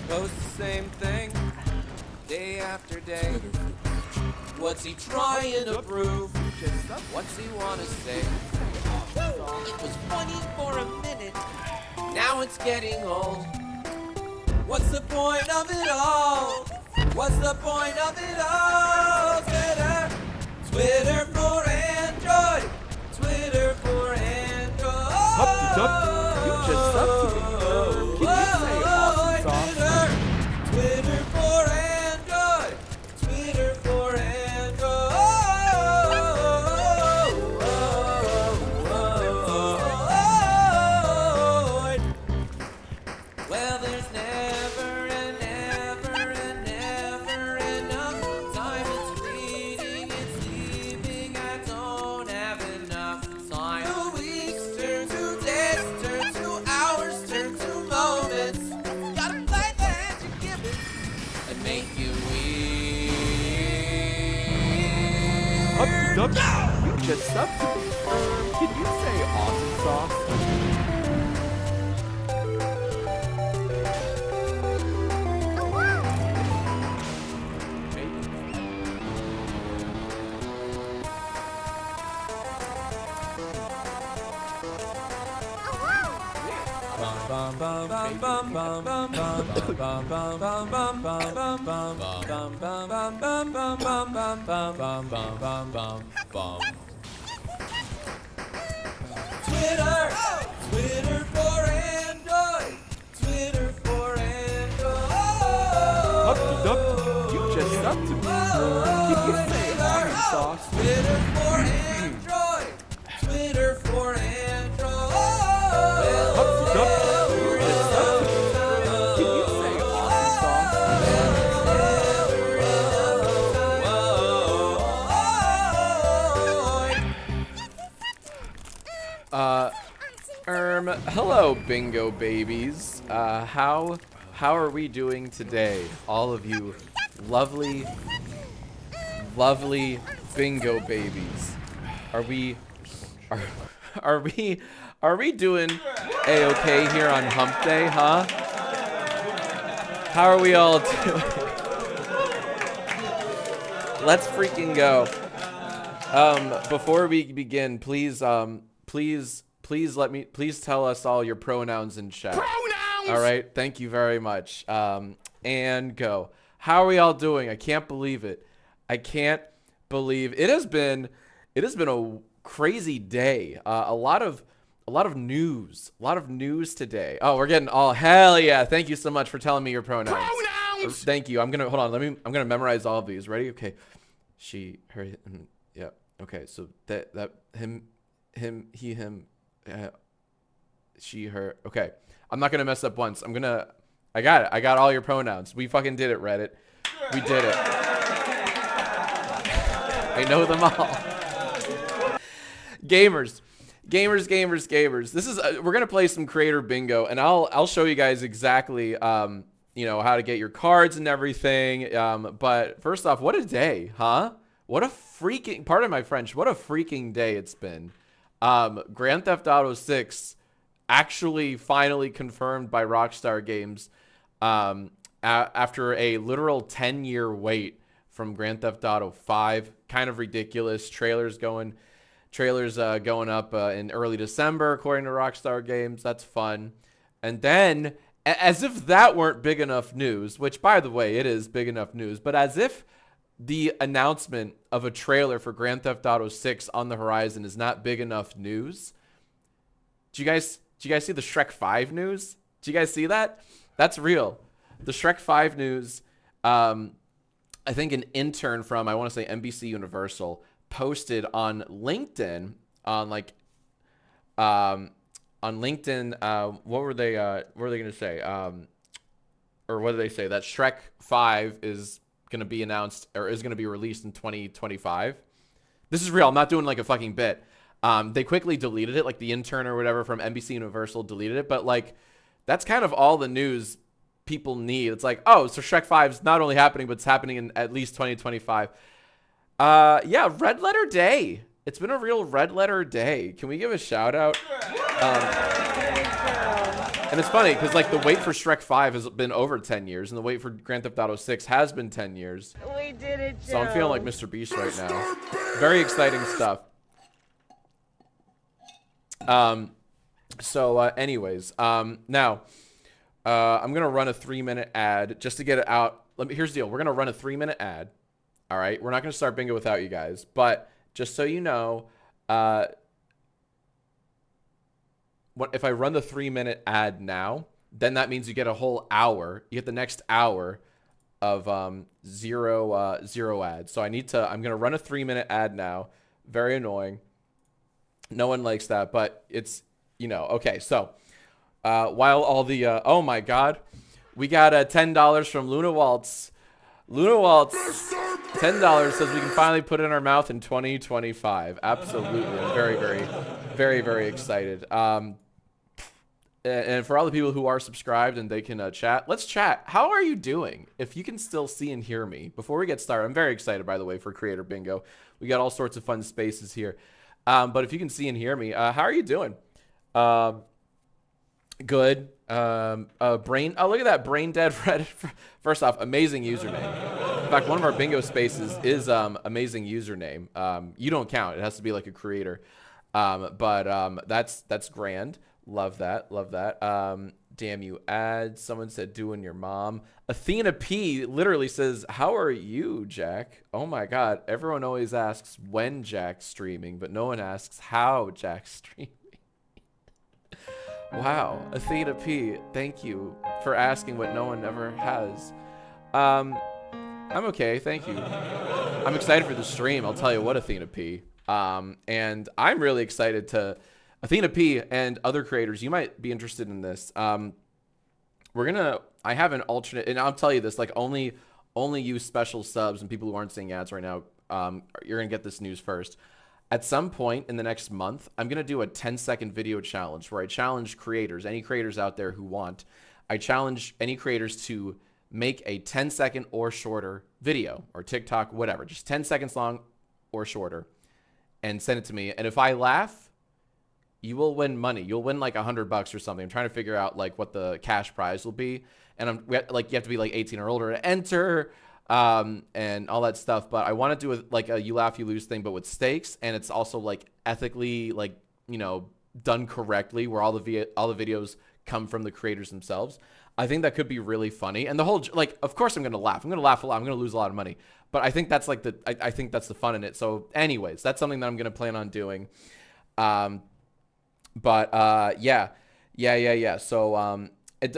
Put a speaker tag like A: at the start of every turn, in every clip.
A: Post the same thing day after day. What's he trying to prove? What's he wanna say? It was funny for a minute, now it's getting old. What's the point of it all? What's the point of it all? Twitter, Twitter for Android, Twitter for Android.
B: Humpty Dumpty, you just sucked to me. Can you say awesome sauce?
A: Twitter for Android, Twitter for Android. Well, there's never and never and never enough time. It's reading, it's sleeping. I don't have enough time. The weeks turn to days, turn to hours, turn to moments. Gotta play the hand you give it and make you weird.
B: Humpty Dumpty, you just sucked to me. Can you say awesome sauce?
A: Twitter, Twitter for Android, Twitter for Android.
B: Humpty Dumpty, you just sucked to me. Can you say awesome sauce?
A: Twitter for Android, Twitter for Android.
B: Humpty Dumpty, you just sucked to me. Can you say awesome sauce?
C: Hello, bingo babies. How are we doing today? All of you lovely bingo babies. Are we doing a-okay here on Hump Day, huh? How are we all doing? Let's freaking go. Before we begin, please tell us all your pronouns in chat. Pronouns! All right, thank you very much. And go. How are we all doing? I can't believe it. I can't believe it has been a crazy day. A lot of news. A lot of news today. Oh, we're getting all hell yeah. Thank you so much for telling me your pronouns. Pronouns! Thank you. I'm gonna hold on. I'm gonna memorize all of these. Ready? Okay. She, her, yeah. Okay. So that him, he, him, she, her. Okay. I'm not gonna mess up once. I got it. I got all your pronouns. We fucking did it, Reddit. We did it. I know them all. Gamers. This is we're gonna play some creator bingo, and I'll show you guys exactly how to get your cards and everything. But first off, what a day, huh? What a freaking, pardon my French, what a freaking day it's been. Grand Theft Auto 6 actually finally confirmed by Rockstar Games after a literal 10-year wait from Grand Theft Auto 5. Kind of ridiculous. Trailers going up in early December, according to Rockstar Games. That's fun. And then, as if that weren't big enough news, which, by the way, it is big enough news, but as if the announcement of a trailer for Grand Theft Auto 6 on the horizon is not big enough news. Did you guys see the Shrek 5 news? Did you guys see that? That's real. The Shrek 5 news, I think an intern from, I want to say NBC Universal, posted on LinkedIn on LinkedIn. What were they going to say? Or what did they say? That Shrek 5 is going to be announced, or is going to be released in 2025. This is real. I'm not doing like a fucking bit. They quickly deleted it, like the intern or whatever from NBC Universal deleted it, but like that's kind of all the news people need. It's like, oh, so Shrek 5 is not only happening, but it's happening in at least 2025. Yeah, Red Letter Day. It's been a real red letter day. Can we give a shout out? And it's funny because like the wait for Shrek 5 has been over 10 years, and the wait for Grand Theft Auto 6 has been 10 years.
D: We did it, Joe.
C: So I'm feeling like Mr. Beast right now. Very exciting stuff. Anyways, now, I'm gonna run a 3-minute ad just to get it out. Here's the deal. We're gonna run a 3-minute ad. All right. We're not gonna start bingo without you guys, but just so you know, what if I run the 3-minute ad now? Then that means you get a whole hour. You get the next hour of zero ads. So I'm gonna run a 3-minute ad now. Very annoying. No one likes that, but it's, you know, okay. So while all the oh my god, we got $10 from Luna Waltz. Luna Waltz, $10 says we can finally put it in our mouth in 2025. Absolutely, I'm very excited. And for all the people who are subscribed and they can chat, let's chat. How are you doing? If you can still see and hear me before we get started, I'm very excited, by the way, for Creator Bingo. We got all sorts of fun spaces here. But if you can see and hear me, how are you doing? Good. Oh, look at that brain dead Reddit. First off, amazing username. In fact, one of our bingo spaces is amazing username. You don't count. It has to be like a creator. But that's grand. Love that. Love that. Damn you ads. Someone said doing your mom. Athena P literally says, how are you, Jack? Oh my God. Everyone always asks when Jack's streaming, but no one asks how Jack's streaming. Wow. Athena P, thank you for asking what no one ever has. I'm okay. Thank you. I'm excited for the stream. I'll tell you what, Athena P. And I'm really excited to Athena P and other creators. You might be interested in this. I have an alternate, and I'll tell you this, like only use special subs and people who aren't seeing ads right now. You're going to get this news first. At some point in the next month, I'm going to do a 10-second video challenge where I challenge creators, any creators out there who want. I challenge any creators to make a 10-second or shorter video or TikTok, whatever, just 10 seconds long or shorter, and send it to me. And if I laugh, you will win money. You'll win like $100 or something. I'm trying to figure out like what the cash prize will be. And you have to be like 18 or older to enter. And all that stuff, but I want to do like a you laugh you lose thing, but with stakes, and it's also like ethically, like, you know, done correctly, where all the videos come from the creators themselves. I think that could be really funny, and the whole, like, of course I'm gonna laugh a lot, I'm gonna lose a lot of money, but I think that's like I think that's the fun in it. So anyways, that's something that I'm gonna plan on doing. Yeah. So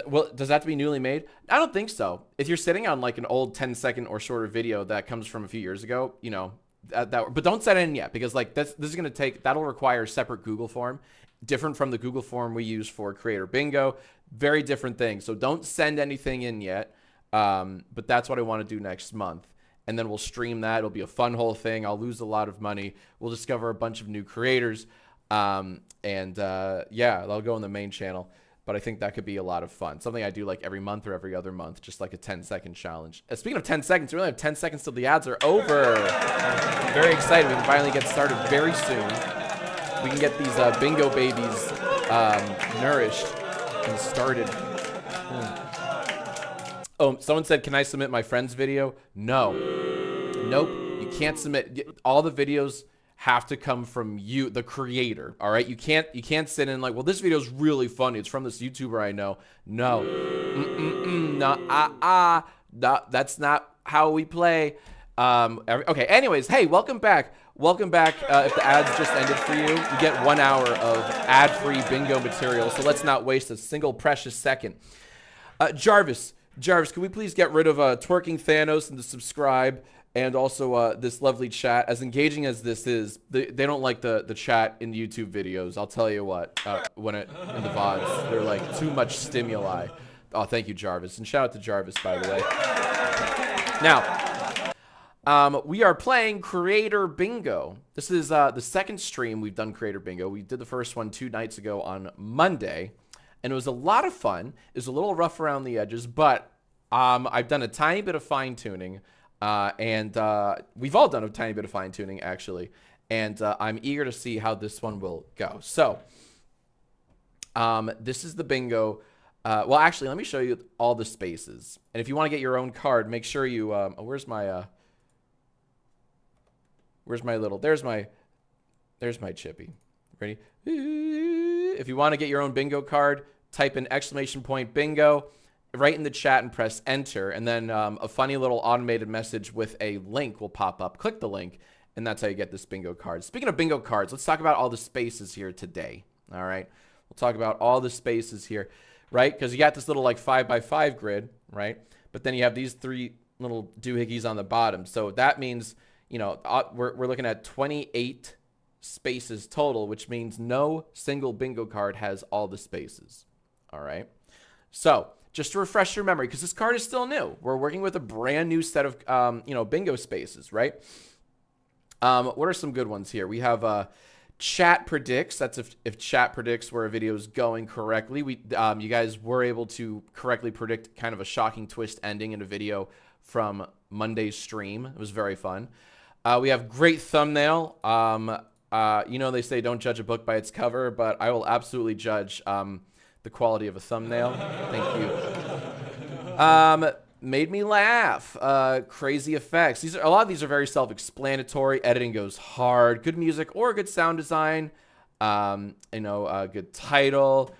C: well, does that have to be newly made? I don't think so. If you're sitting on like an old 10-second or shorter video that comes from a few years ago, you know, but don't set it in yet, because like this is going to that'll require a separate Google form, different from the Google form we use for Creator Bingo, very different thing. So don't send anything in yet. But that's what I want to do next month. And then we'll stream that. It'll be a fun whole thing. I'll lose a lot of money. We'll discover a bunch of new creators. Yeah, that'll go on the main channel. But I think that could be a lot of fun. Something I do like every month or every other month, just like a 10-second challenge. Speaking of 10 seconds, we only have 10 seconds till the ads are over. Very excited. We can finally get started very soon. We can get these bingo babies nourished and started. Oh, someone said, can I submit my friend's video? No. Nope. You can't submit. All the videos have to come from you, the creator. All right, you can't sit in like, well, this video is really funny, it's from this YouTuber I know. No, no, that's not how we play. Okay, anyways, hey, welcome back. If the ads just ended for you, you get 1 hour of ad-free bingo material, so let's not waste a single precious second. Jarvis, can we please get rid of twerking Thanos and to subscribe? And also this lovely chat. As engaging as this is, they don't like the chat in YouTube videos. I'll tell you what, in the VODs, they're like too much stimuli. Oh, thank you, Jarvis. And shout out to Jarvis, by the way. Now, we are playing Creator Bingo. This is the second stream we've done Creator Bingo. We did the first one 2 nights ago on Monday. And it was a lot of fun. It was a little rough around the edges, but I've done a tiny bit of fine-tuning. We've all done a tiny bit of fine tuning actually, and I'm eager to see how this one will go. So, this is the bingo. Well, actually, let me show you all the spaces. And if you want to get your own card, make sure you, where's my little, there's my chippy. Ready? If you want to get your own bingo card, type in !bingo right in the chat and press enter. And then a funny little automated message with a link will pop up. Click the link, and that's how you get this bingo card. Speaking of bingo cards, let's talk about all the spaces here today. All right? We'll talk about all the spaces here, right? Because you got this little like 5x5 grid, right? But then you have these 3 little doohickeys on the bottom. So that means, you know, we're looking at 28 spaces total, which means no single bingo card has all the spaces. All right. So just to refresh your memory, because this card is still new, we're working with a brand new set of, you know, bingo spaces, right? What are some good ones here? We have chat predicts. That's if chat predicts where a video is going correctly. You guys were able to correctly predict kind of a shocking twist ending in a video from Monday's stream. It was very fun. We have great thumbnail. You know, they say don't judge a book by its cover, but I will absolutely judge the quality of a thumbnail. Thank you. Made me laugh. Crazy effects. A lot of these are very self-explanatory. Editing goes hard. Good music or good sound design. You know, good title.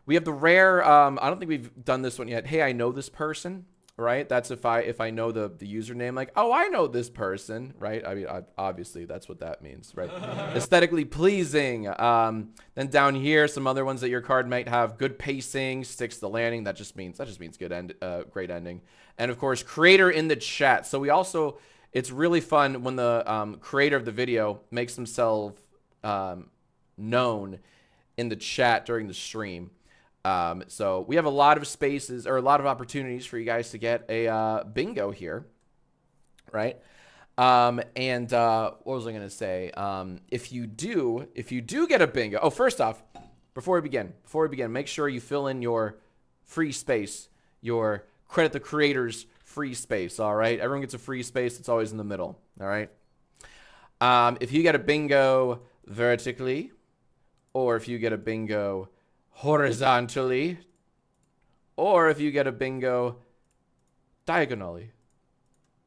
C: We have the rare. I don't think we've done this one yet. Hey, I know this person. Right? That's if I know the username, like, oh, I know this person, right? I mean, obviously that's what that means, right? Aesthetically pleasing. Then down here, some other ones that your card might have: good pacing, sticks to the landing. That just means good great ending. And of course, creator in the chat. So we also, it's really fun when the creator of the video makes himself known in the chat during the stream. So we have a lot of spaces or a lot of opportunities for you guys to get a bingo here, right? What was I gonna say? If you do get a bingo, oh, first off, before we begin, make sure you fill in your free space, your credit the creators free space. All right, everyone gets a free space. It's always in the middle. All right. If you get a bingo vertically, or if you get a bingo horizontally, or if you get a bingo diagonally,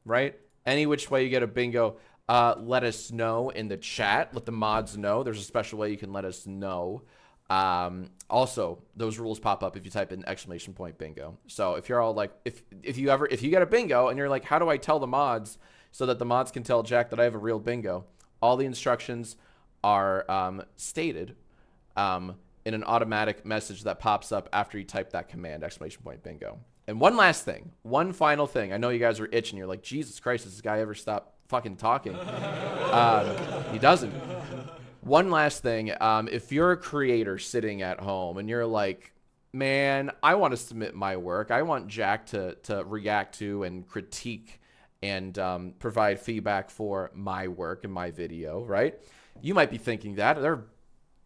C: right? Any which way you get a bingo, let us know in the chat. Let the mods know. There's a special way you can let us know. Also, those rules pop up if you type in !bingo. So if you're all like, if you get a bingo and you're like, how do I tell the mods so that the mods can tell Jack that I have a real bingo? All the instructions are stated in an automatic message that pops up after you type that command, !bingo. And one last thing, one final thing. I know you guys are itching. You're like, Jesus Christ, does this guy ever stop fucking talking? He doesn't. One last thing. If you're a creator sitting at home and you're like, man, I want to submit my work. I want Jack to react to and critique and provide feedback for my work and my video, right? You might be thinking that. There are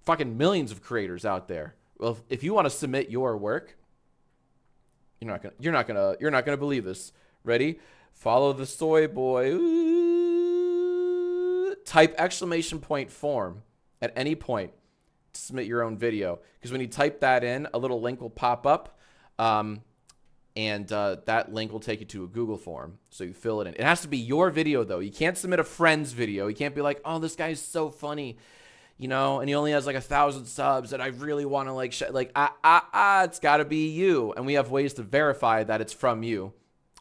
C: fucking millions of creators out there. Well, if you want to submit your work, you're not gonna believe this. Ready? Follow the soy boy. Ooh. Type !form at any point to submit your own video, because when you type that in, a little link will pop up, and that link will take you to a Google form. So you fill it in. It has to be your video though. You can't submit a friend's video. You can't be like, oh, this guy's so funny, you know, and he only has like 1,000 subs and I really want to like, it's got to be you. And we have ways to verify that it's from you.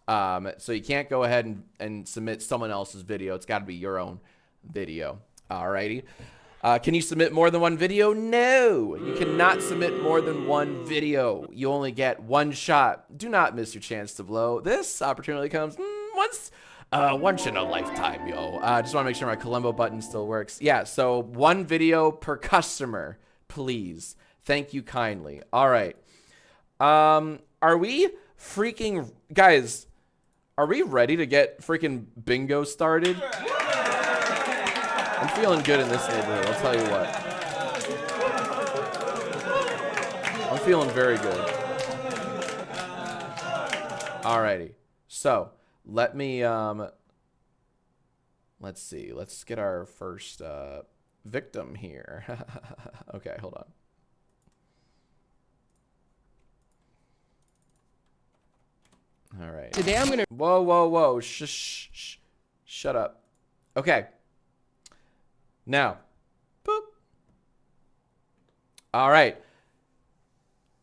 C: So you can't go ahead and submit someone else's video. It's got to be your own video. Alrighty. Can you submit more than one video? No, you cannot submit more than one video. You only get one shot. Do not miss your chance to blow. This opportunity comes once in a lifetime, yo. Just want to make sure my Columbo button still works. Yeah, so one video per customer, please. Thank you kindly. All right. Are we freaking, guys, are we ready to get freaking bingo started? I'm feeling good in this neighborhood, I'll tell you what. I'm feeling very good. Alrighty. So, let me, let's see. Let's get our first victim here. Okay, hold on. All right.
D: Today I'm gonna.
C: Whoa, whoa, whoa. Shut up. Okay. Now. Boop. All right.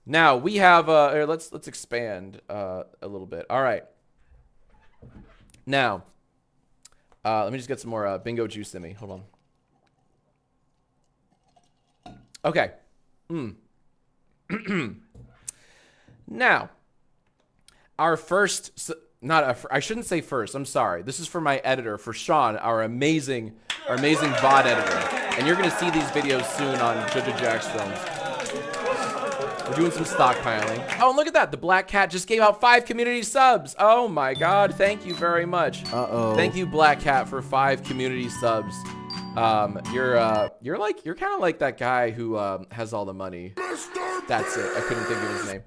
C: Now we have here, let's expand a little bit. All right. Now, let me just get some more bingo juice in me. Hold on. Okay. Now, our first, I shouldn't say first. I'm sorry. This is for my editor, for Sean, our amazing VOD editor. And you're gonna see these videos soon on Jacksfilms. We're doing some stockpiling. Oh, and look at that. The Black Cat just gave out 5 community subs. Oh my God. Thank you very much.
B: Uh-oh.
C: Thank you, Black Cat, for 5 community subs. You're kind of like that guy who has all the money. That's it. I couldn't think of his name.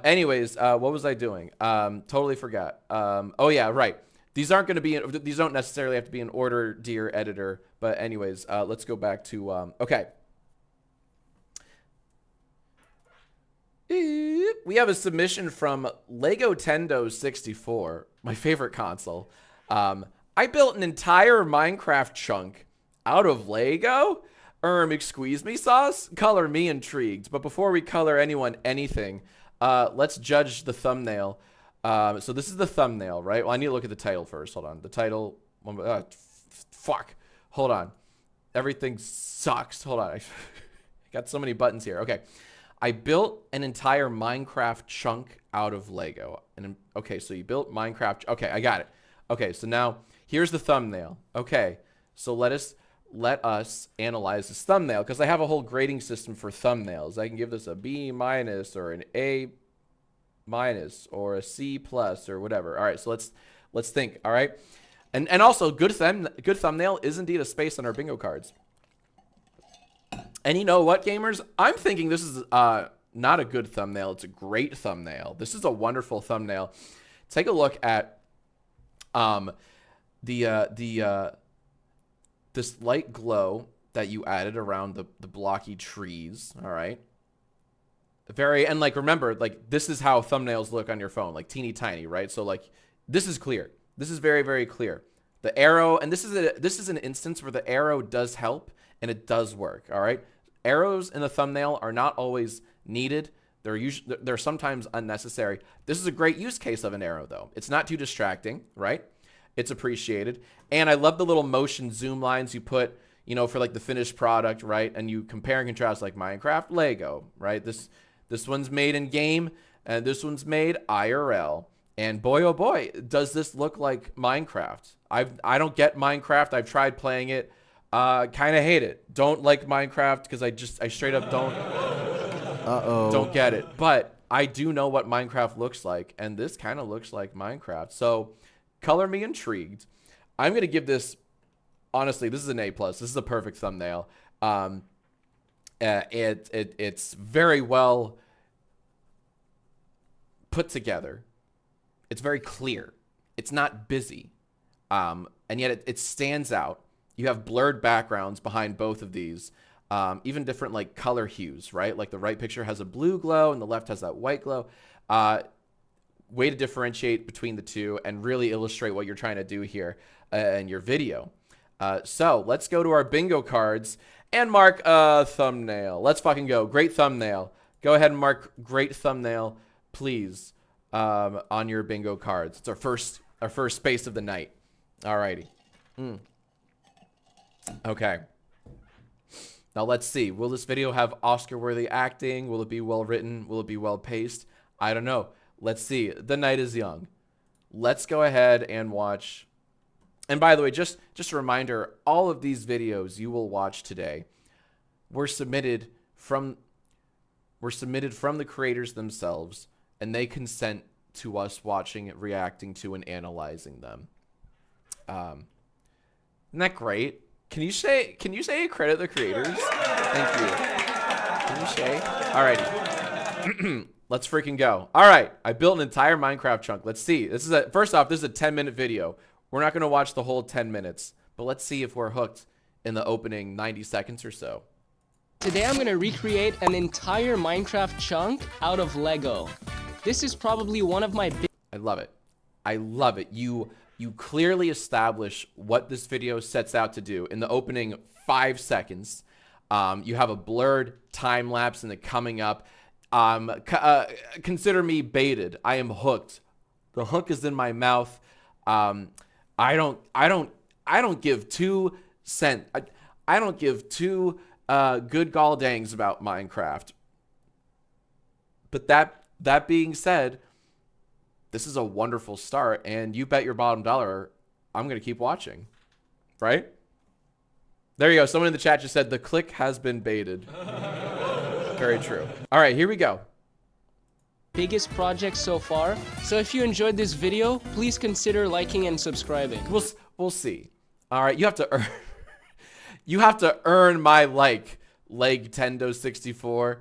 C: Anyways, what was I doing? Totally forgot. Oh yeah, right. These aren't going to be, these don't necessarily have to be in order, dear editor. But anyways, let's go back to, okay. We have a submission from Lego Tendo 64, my favorite console. I built an entire Minecraft chunk out of Lego. Excuse me, sauce. Color me intrigued. But before we color anyone anything, let's judge the thumbnail. So this is the thumbnail, right? Well, I need to look at the title first. Hold on. The title. Fuck. Hold on. Everything sucks. Hold on. I got so many buttons here. Okay. I built an entire Minecraft chunk out of Lego. And okay, so you built Minecraft. Okay, I got it. Okay, so now here's the thumbnail. Okay, so let us analyze this thumbnail, because I have a whole grading system for thumbnails. I can give this a B- or an A- or a C+ or whatever. All right, so let's think. All right, and also good thumbnail is indeed a space on our bingo cards. And you know what, gamers? I'm thinking this is not a good thumbnail. It's a great thumbnail. This is a wonderful thumbnail. Take a look at this light glow that you added around the blocky trees. All right. And like, remember, like, this is how thumbnails look on your phone, like teeny tiny, right? So like, this is clear. This is very, very clear. The arrow, and this is an instance where the arrow does help and it does work. All right. Arrows in a thumbnail are not always needed. They're sometimes unnecessary. This is a great use case of an arrow, though. It's not too distracting, right? It's appreciated. And I love the little motion zoom lines you put, you know, for like the finished product, right? And you compare and contrast, like Minecraft, Lego, right? This one's made in game, and this one's made IRL. And boy, oh boy, does this look like Minecraft. I don't get Minecraft. I've tried playing it. Kind of hate it. Don't like Minecraft because I straight up don't get it. But I do know what Minecraft looks like, and this kind of looks like Minecraft. So color me intrigued. I'm going to give this, honestly, this is an A+. This is a perfect thumbnail. It's very well put together. It's very clear. It's not busy. And yet it stands out. You have blurred backgrounds behind both of these. Even different like color hues, right? Like the right picture has a blue glow and the left has that white glow. Way to differentiate between the two and really illustrate what you're trying to do here in your video. So let's go to our bingo cards and mark a thumbnail. Let's fucking go. Great thumbnail. Go ahead and mark great thumbnail, please, on your bingo cards. It's our first space of the night. Alrighty. Okay. Now let's see. Will this video have Oscar-worthy acting? Will it be well written? Will it be well paced? I don't know. Let's see. The night is young. Let's go ahead and watch. And by the way, just a reminder, all of these videos you will watch today were submitted from the creators themselves, and they consent to us watching it, reacting to, and analyzing them. Isn't that great? Can you say credit the creators? Thank you. Can you say? Alrighty. Let's freaking go. All right. I built an entire Minecraft chunk. Let's see. First off, this is a 10-minute video. We're not going to watch the whole 10 minutes, but let's see if we're hooked in the opening 90 seconds or so.
D: Today I'm going to recreate an entire Minecraft chunk out of Lego. This is probably one of my
C: I love it. I love it. You clearly establish what this video sets out to do in the opening 5 seconds. You have a blurred time lapse in the coming up. Consider me baited. I am hooked. The hook is in my mouth. I don't give 2 cents. I don't give 2 good gall dangs about Minecraft. But that being said, this is a wonderful start, and you bet your bottom dollar I'm going to keep watching. Right? There you go. Someone in the chat just said the click has been baited. Very true. All right, here we go.
D: Biggest project so far. So if you enjoyed this video, please consider liking and subscribing.
C: We'll see. All right, you have to earn you have to earn my like, Legtendo64,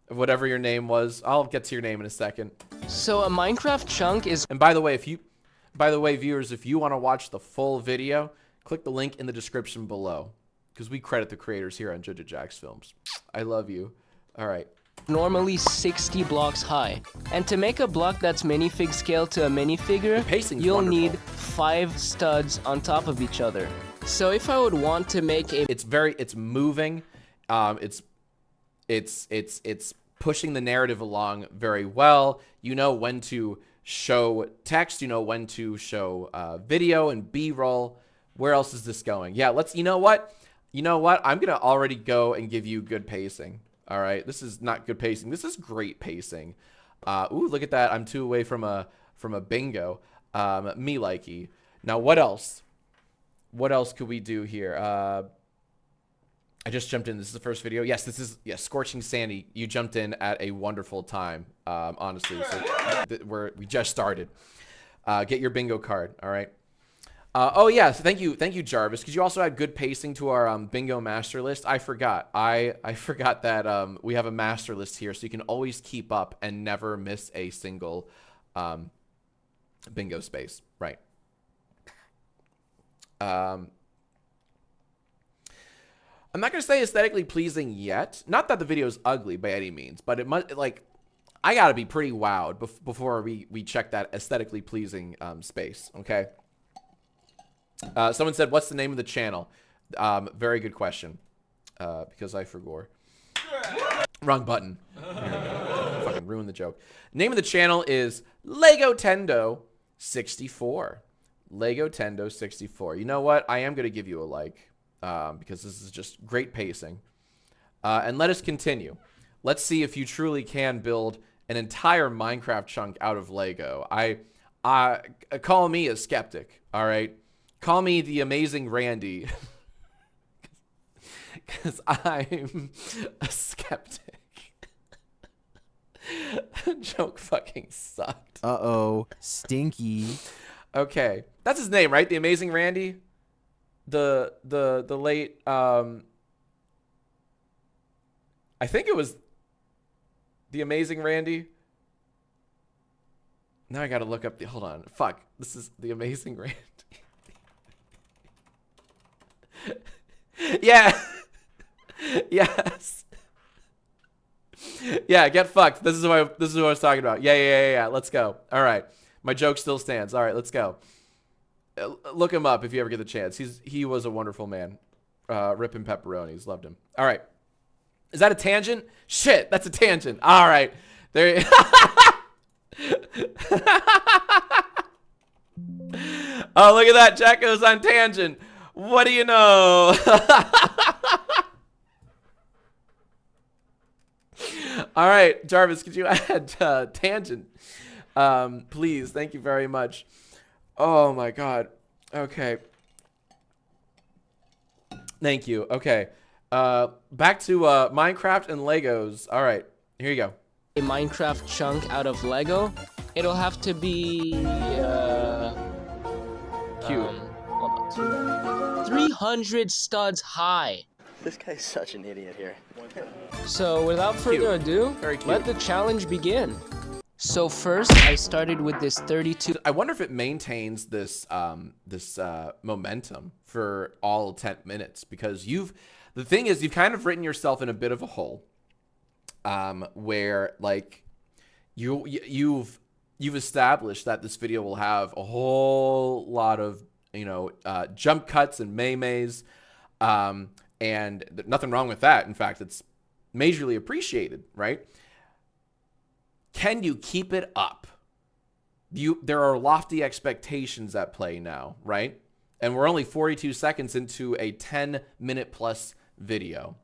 C: whatever your name was. I'll get to your name in a second.
D: So a Minecraft chunk is...
C: And by the way, viewers, if you want to watch the full video, click the link in the description below, because we credit the creators here on Jacksfilms. I love you. All right.
D: Normally 60 blocks high. And to make a block that's minifig scale to a minifigure, you'll need 5 studs on top of each other. So if I would want to make a...
C: It's moving. It's pushing the narrative along very well. You know when to show text. You know when to show video and B-roll. Where else is this going? Yeah, you know what? I'm going to already go and give you good pacing. All right, this is not good pacing. This is great pacing. Ooh, look at that. I'm 2 away from a bingo. Me likey. Now, what else? What else could we do here? I just jumped in. This is the first video. Yes, Scorching Sandy. You jumped in at a wonderful time, honestly. So we just started. Get your bingo card. All right. Oh yeah, so thank you, Jarvis, because you also had good pacing to our bingo master list. I forgot. I forgot that we have a master list here, so you can always keep up and never miss a single bingo space. Right. I'm not gonna say aesthetically pleasing yet. Not that the video is ugly by any means, but it must I gotta be pretty wowed before we check that aesthetically pleasing space. Okay. Someone said, what's the name of the channel? Very good question. Because I forgot. Wrong button. Fucking ruined the joke. Name of the channel is Legotendo 64. Legotendo 64. You know what? I am going to give you a like. Because this is just great pacing. And let us continue. Let's see if you truly can build an entire Minecraft chunk out of Lego. Call me a skeptic. All right. Call me the amazing Randy, because I'm a skeptic. Joke fucking sucked.
E: Uh-oh, stinky.
C: Okay, that's his name, right? The amazing Randy. The late I think it was the amazing Randy. Now I gotta look up hold on. Fuck, this is the amazing Randy. Yeah. Yes. Yeah, get fucked. This is what I was talking about. Yeah. Let's go. All right. My joke still stands. All right, let's go. Look him up if you ever get the chance. He was a wonderful man. Ripping pepperonis. Loved him. All right. Is that a tangent? Shit, that's a tangent. All right. There Oh, look at that. Jack goes on tangent. What do you know? All right, Jarvis, could you add tangent? Please, thank you very much. Oh my God. Okay. Thank you. Okay. Back to Minecraft and Legos. All right, here you go.
D: A Minecraft chunk out of Lego. It'll have to be
C: cute.
D: Hold on. 300 studs high.
F: This guy's such an idiot here.
D: So without further ado,
C: Very cute.
D: let the challenge begin. So first, I started with this 32.
C: I wonder if it maintains this momentum for all 10 minutes, because the thing is, you've kind of written yourself in a bit of a hole, where like you've you've established that this video will have a whole lot of, jump cuts and maymays. And nothing wrong with that. In fact, it's majorly appreciated, right? Can you keep it up? There are lofty expectations at play now, right? And we're only 42 seconds into a 10-minute plus video.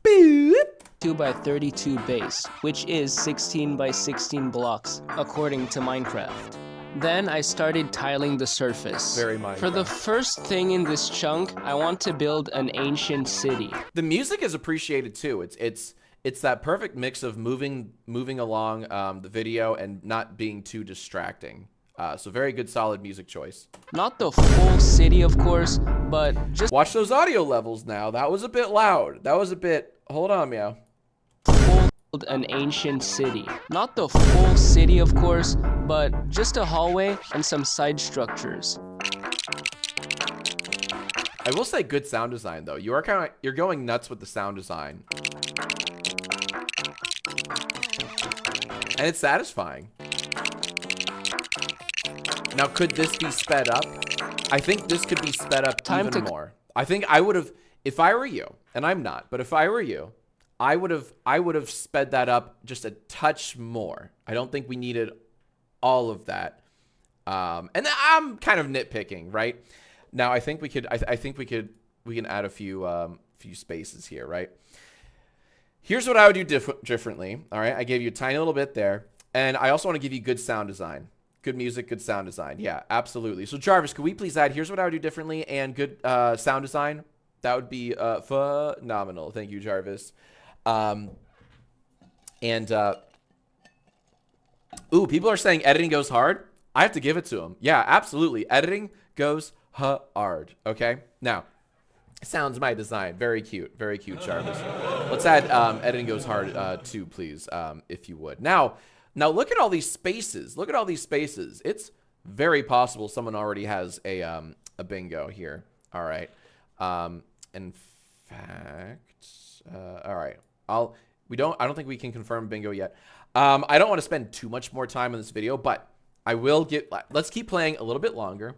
C: Boop.
D: 2 by 32 base, which is 16 by 16 blocks, according to Minecraft. Then I started tiling the surface.
C: Very Minecraft.
D: For the first thing in this chunk, I want to build an ancient city.
C: The music is appreciated too. It's that perfect mix of moving along the video and not being too distracting. So very good, solid music choice.
D: Not the full city, of course, but just
C: Watch those audio levels now. That was a bit loud. That was a bit. Hold on, meow.
D: build an ancient city. Not the full city, of course, but just a hallway and some side structures.
C: I will say good sound design though. You're going nuts with the sound design. And it's satisfying. Now, could this be sped up? I think this could be sped up even more. I think I would have, if I were you, and I'm not, but if I were you, I would have sped that up just a touch more. I don't think we needed all of that. And I'm kind of nitpicking, right? Now, I think we could, we can add a few spaces here, right? Here's what I would do differently. All right, I gave you a tiny little bit there, and I also want to give you good sound design, good music, good sound design. Yeah, absolutely. So Jarvis, could we please add? Here's what I would do differently, and good sound design. That would be phenomenal. Thank you, Jarvis. Ooh, people are saying editing goes hard. I have to give it to them. Yeah, absolutely. Editing goes hard. Okay, now. Sounds my design. Very cute, Jarvis. Let's add editing goes hard too, please, if you would. Now look at all these spaces. Look at all these spaces. It's very possible someone already has a bingo here. All right. In fact, all right. I don't think we can confirm bingo yet. I don't want to spend too much more time on this video, but I will let's keep playing a little bit longer,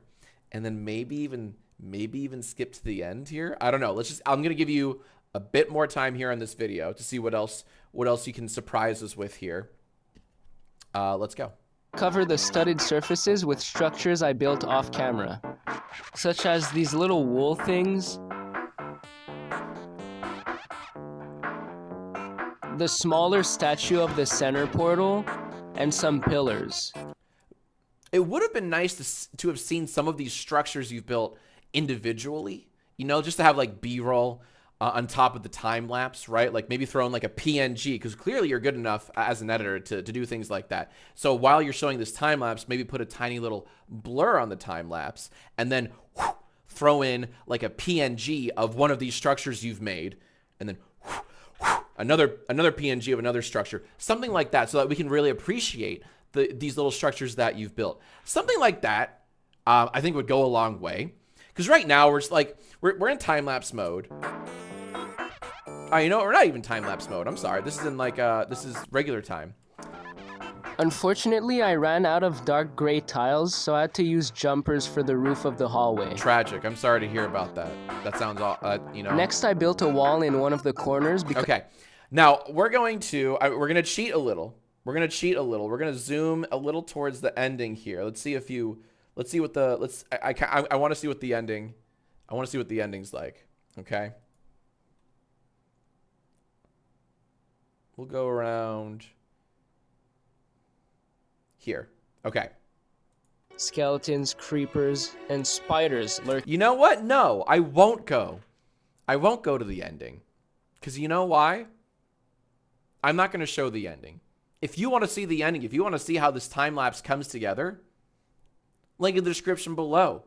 C: and then maybe even skip to the end here. I don't know. I'm going to give you a bit more time here on this video to see what else you can surprise us with here. Let's go.
D: Cover the studded surfaces with structures I built off camera, such as these little wool things, the smaller statue of the center portal, and some pillars.
C: It would have been nice to have seen some of these structures you've built individually, just to have like B-roll on top of the time lapse, right? Like maybe throw in like a PNG, because clearly you're good enough as an editor to do things like that. So while you're showing this time lapse, maybe put a tiny little blur on the time lapse, and then throw in like a PNG of one of these structures you've made, and then another PNG of another structure, something like that, so that we can really appreciate these little structures that you've built. Something like that, I think would go a long way. Because right now we're in time lapse mode. We're not even time lapse mode. I'm sorry. This is in this is regular time.
D: Unfortunately, I ran out of dark gray tiles, so I had to use jumpers for the roof of the hallway.
C: Tragic. I'm sorry to hear about that. That sounds
D: Next, I built a wall in one of the corners because.
C: Okay. Now we're gonna cheat a little. We're gonna zoom a little towards the ending here. Let's see what the I want to see what the ending. I want to see what the ending's like. Okay. We'll go around here. Okay.
D: Skeletons, creepers, and spiders lurk.
C: You know what? No, I won't go. I won't go to the ending. Because you know why? I'm not going to show the ending. If you want to see the ending, if you want to see how this time lapse comes together, link in the description below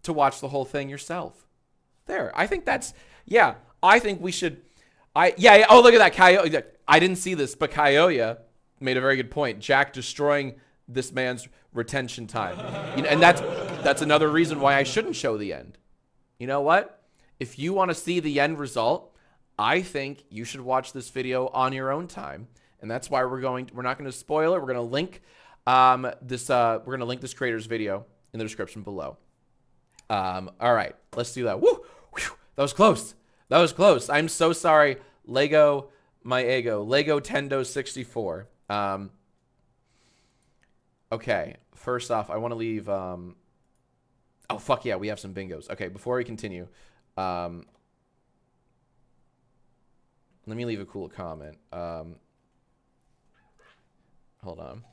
C: to watch the whole thing yourself. There. I think that's, yeah, I think we should, yeah. Oh, look at that. Kaioya. I didn't see this, but Kaioya made a very good point. Jack destroying this man's retention time. And that's another reason why I shouldn't show the end. You know what? If you want to see the end result, I think you should watch this video on your own time and that's why we're not going to spoil it. We're going to link this creator's video in the description below. All right, let's do that. Woo! Whew, that was close. That was close. I'm so sorry, Lego Tendo 64. Okay, first off, I want to leave. Oh fuck yeah, we have some bingos. Okay, before we continue, let me leave a cool comment. Hold on.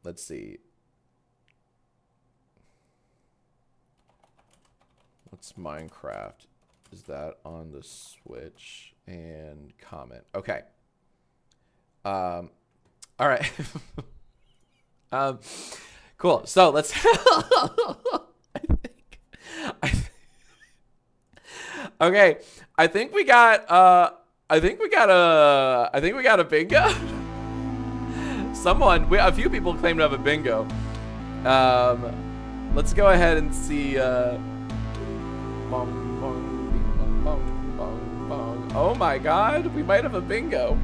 C: Let's see. What's Minecraft? Is that on the Switch? And comment. Okay. All right. Cool. So let's. Okay. I think we got a bingo. A few people claim to have a bingo. Let's go ahead and see. Oh my God, we might have a bingo.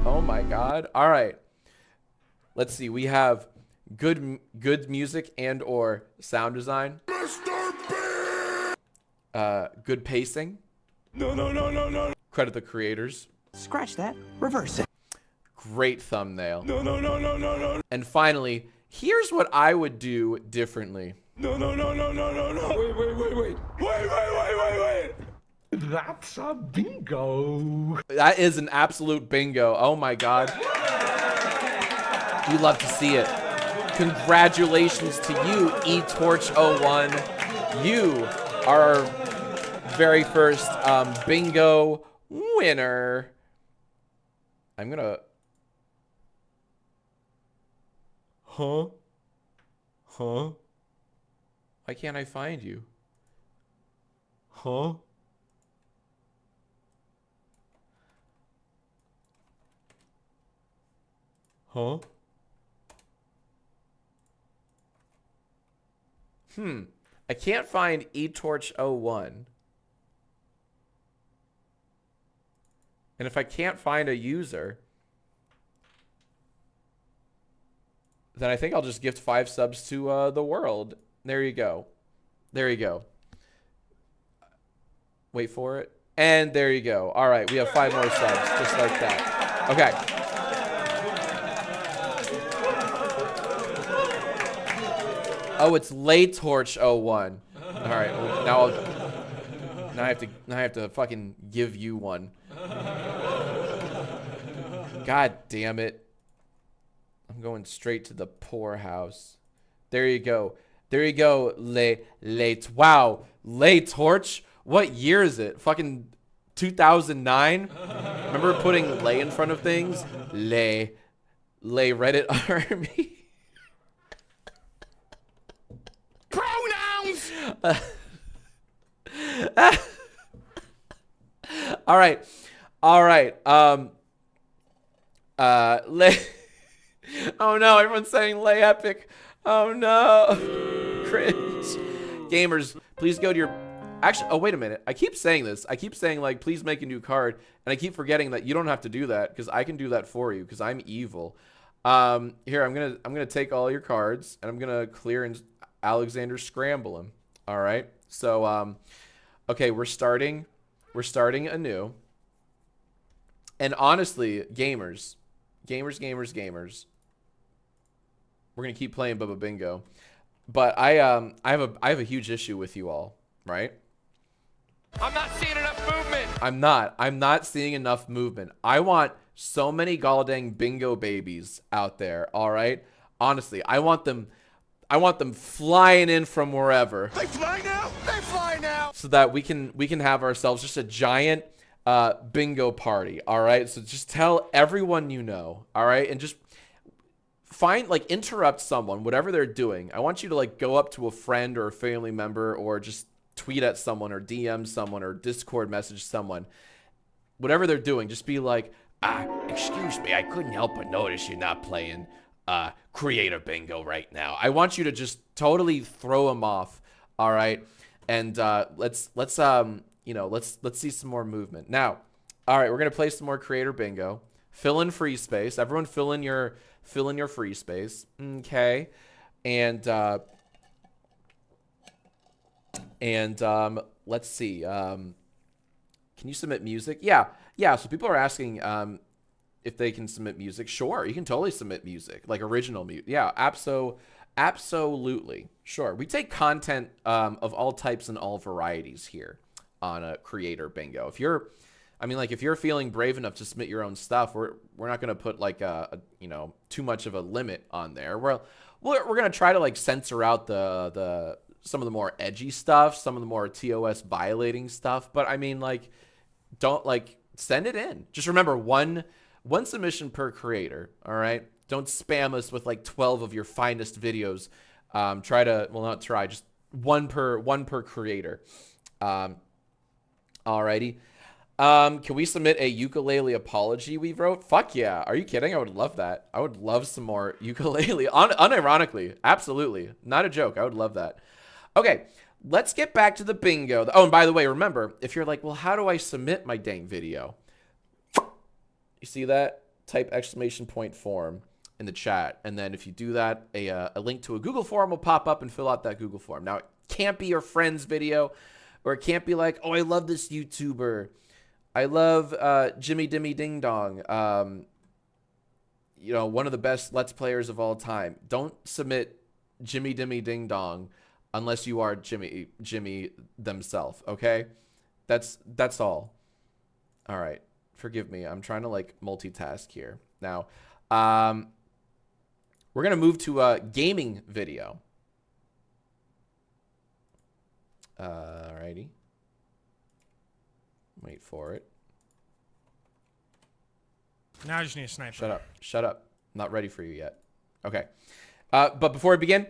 C: Oh my God. All right. Let's see. We have good music and or sound design. Good pacing. No. Credit the creators.
E: Scratch that. Reverse it.
C: Great thumbnail. No. And finally, here's what I would do differently. No. Wait.
B: That's a bingo.
C: That is an absolute bingo. Oh my God. You love to see it. Congratulations to you, eTorch01. You are our very first bingo winner. I'm gonna... Huh? Why can't I find you? Huh? I can't find eTorch01. And if I can't find a user, then I think I'll just gift 5 subs to the world. There you go. Wait for it. And there you go. All right, we have 5 more subs, just like that. Okay. Oh, it's Laytorch01. All right, well, now I have to fucking give you one. God damn it. I'm going straight to the poorhouse. There you go. Wow, Laytorch? What year is it? Fucking 2009? Remember putting lay in front of things? Lay Reddit army.
A: Pronouns!
C: All right. Lay. Oh no, everyone's saying lay epic. Oh no. Cringe. Gamers, please go to your... Actually, oh, wait a minute. I keep saying this. I keep saying, like, please make a new card. And I keep forgetting that you don't have to do that because I can do that for you because I'm evil. Here, I'm gonna take all your cards and I'm gonna clear and Alexander scramble him. All right. So, okay, we're starting anew. And honestly, gamers, we're gonna keep playing Bubba Bingo. But I have a huge issue with you all, right?
A: I'm not seeing enough movement.
C: I'm not seeing enough movement. I want so many goddamn bingo babies out there, all right? Honestly, I want them flying in from wherever.
A: They fly now.
C: So that we can have ourselves just a giant bingo party, all right? So just tell everyone you know, all right? And just find, like, interrupt someone, whatever they're doing. I want you to, like, go up to a friend or a family member or just tweet at someone or DM someone or Discord message someone. Whatever they're doing, just be like, excuse me, I couldn't help but notice you're not playing creator bingo right now. I want you to just totally throw them off. All right. And let's see some more movement. Now, all right, we're going to play some more creator bingo. Fill in free space. Everyone fill in your free space. Okay. And let's see. Can you submit music? Yeah. So people are asking if they can submit music. Sure, you can totally submit music, like original music. Yeah, absolutely. Sure. We take content of all types and all varieties here on a creator bingo. If you're feeling brave enough to submit your own stuff, we're not going to put like too much of a limit on there. We're going to try to like censor out some of the more edgy stuff, some of the more TOS violating stuff, but I mean, like, don't like send it in. Just remember one submission per creator. All right. Don't spam us with like 12 of your finest videos. Just one per creator. Alrighty. Can we submit a ukulele apology we wrote? Fuck yeah. Are you kidding? I would love that. I would love some more ukulele. Unironically. Absolutely. Not a joke. I would love that. Okay. Let's get back to the bingo. Oh, and by the way, remember, if you're like, well, how do I submit my dang video? You see that? Type exclamation point form in the chat. And then if you do that, a link to a Google form will pop up and fill out that Google form. Now, it can't be your friend's video, or it can't be like, oh, I love this YouTuber. I love Jimmy Dimmy Ding Dong. One of the best Let's Players of all time. Don't submit Jimmy Dimmy Ding Dong unless you are Jimmy themselves, okay? That's all. All right. Forgive me. I'm trying to like multitask here. Now, we're going to move to a gaming video. Alrighty. Wait for it.
G: Now I just need a sniper.
C: Shut up. I'm not ready for you yet. Okay. But before we begin,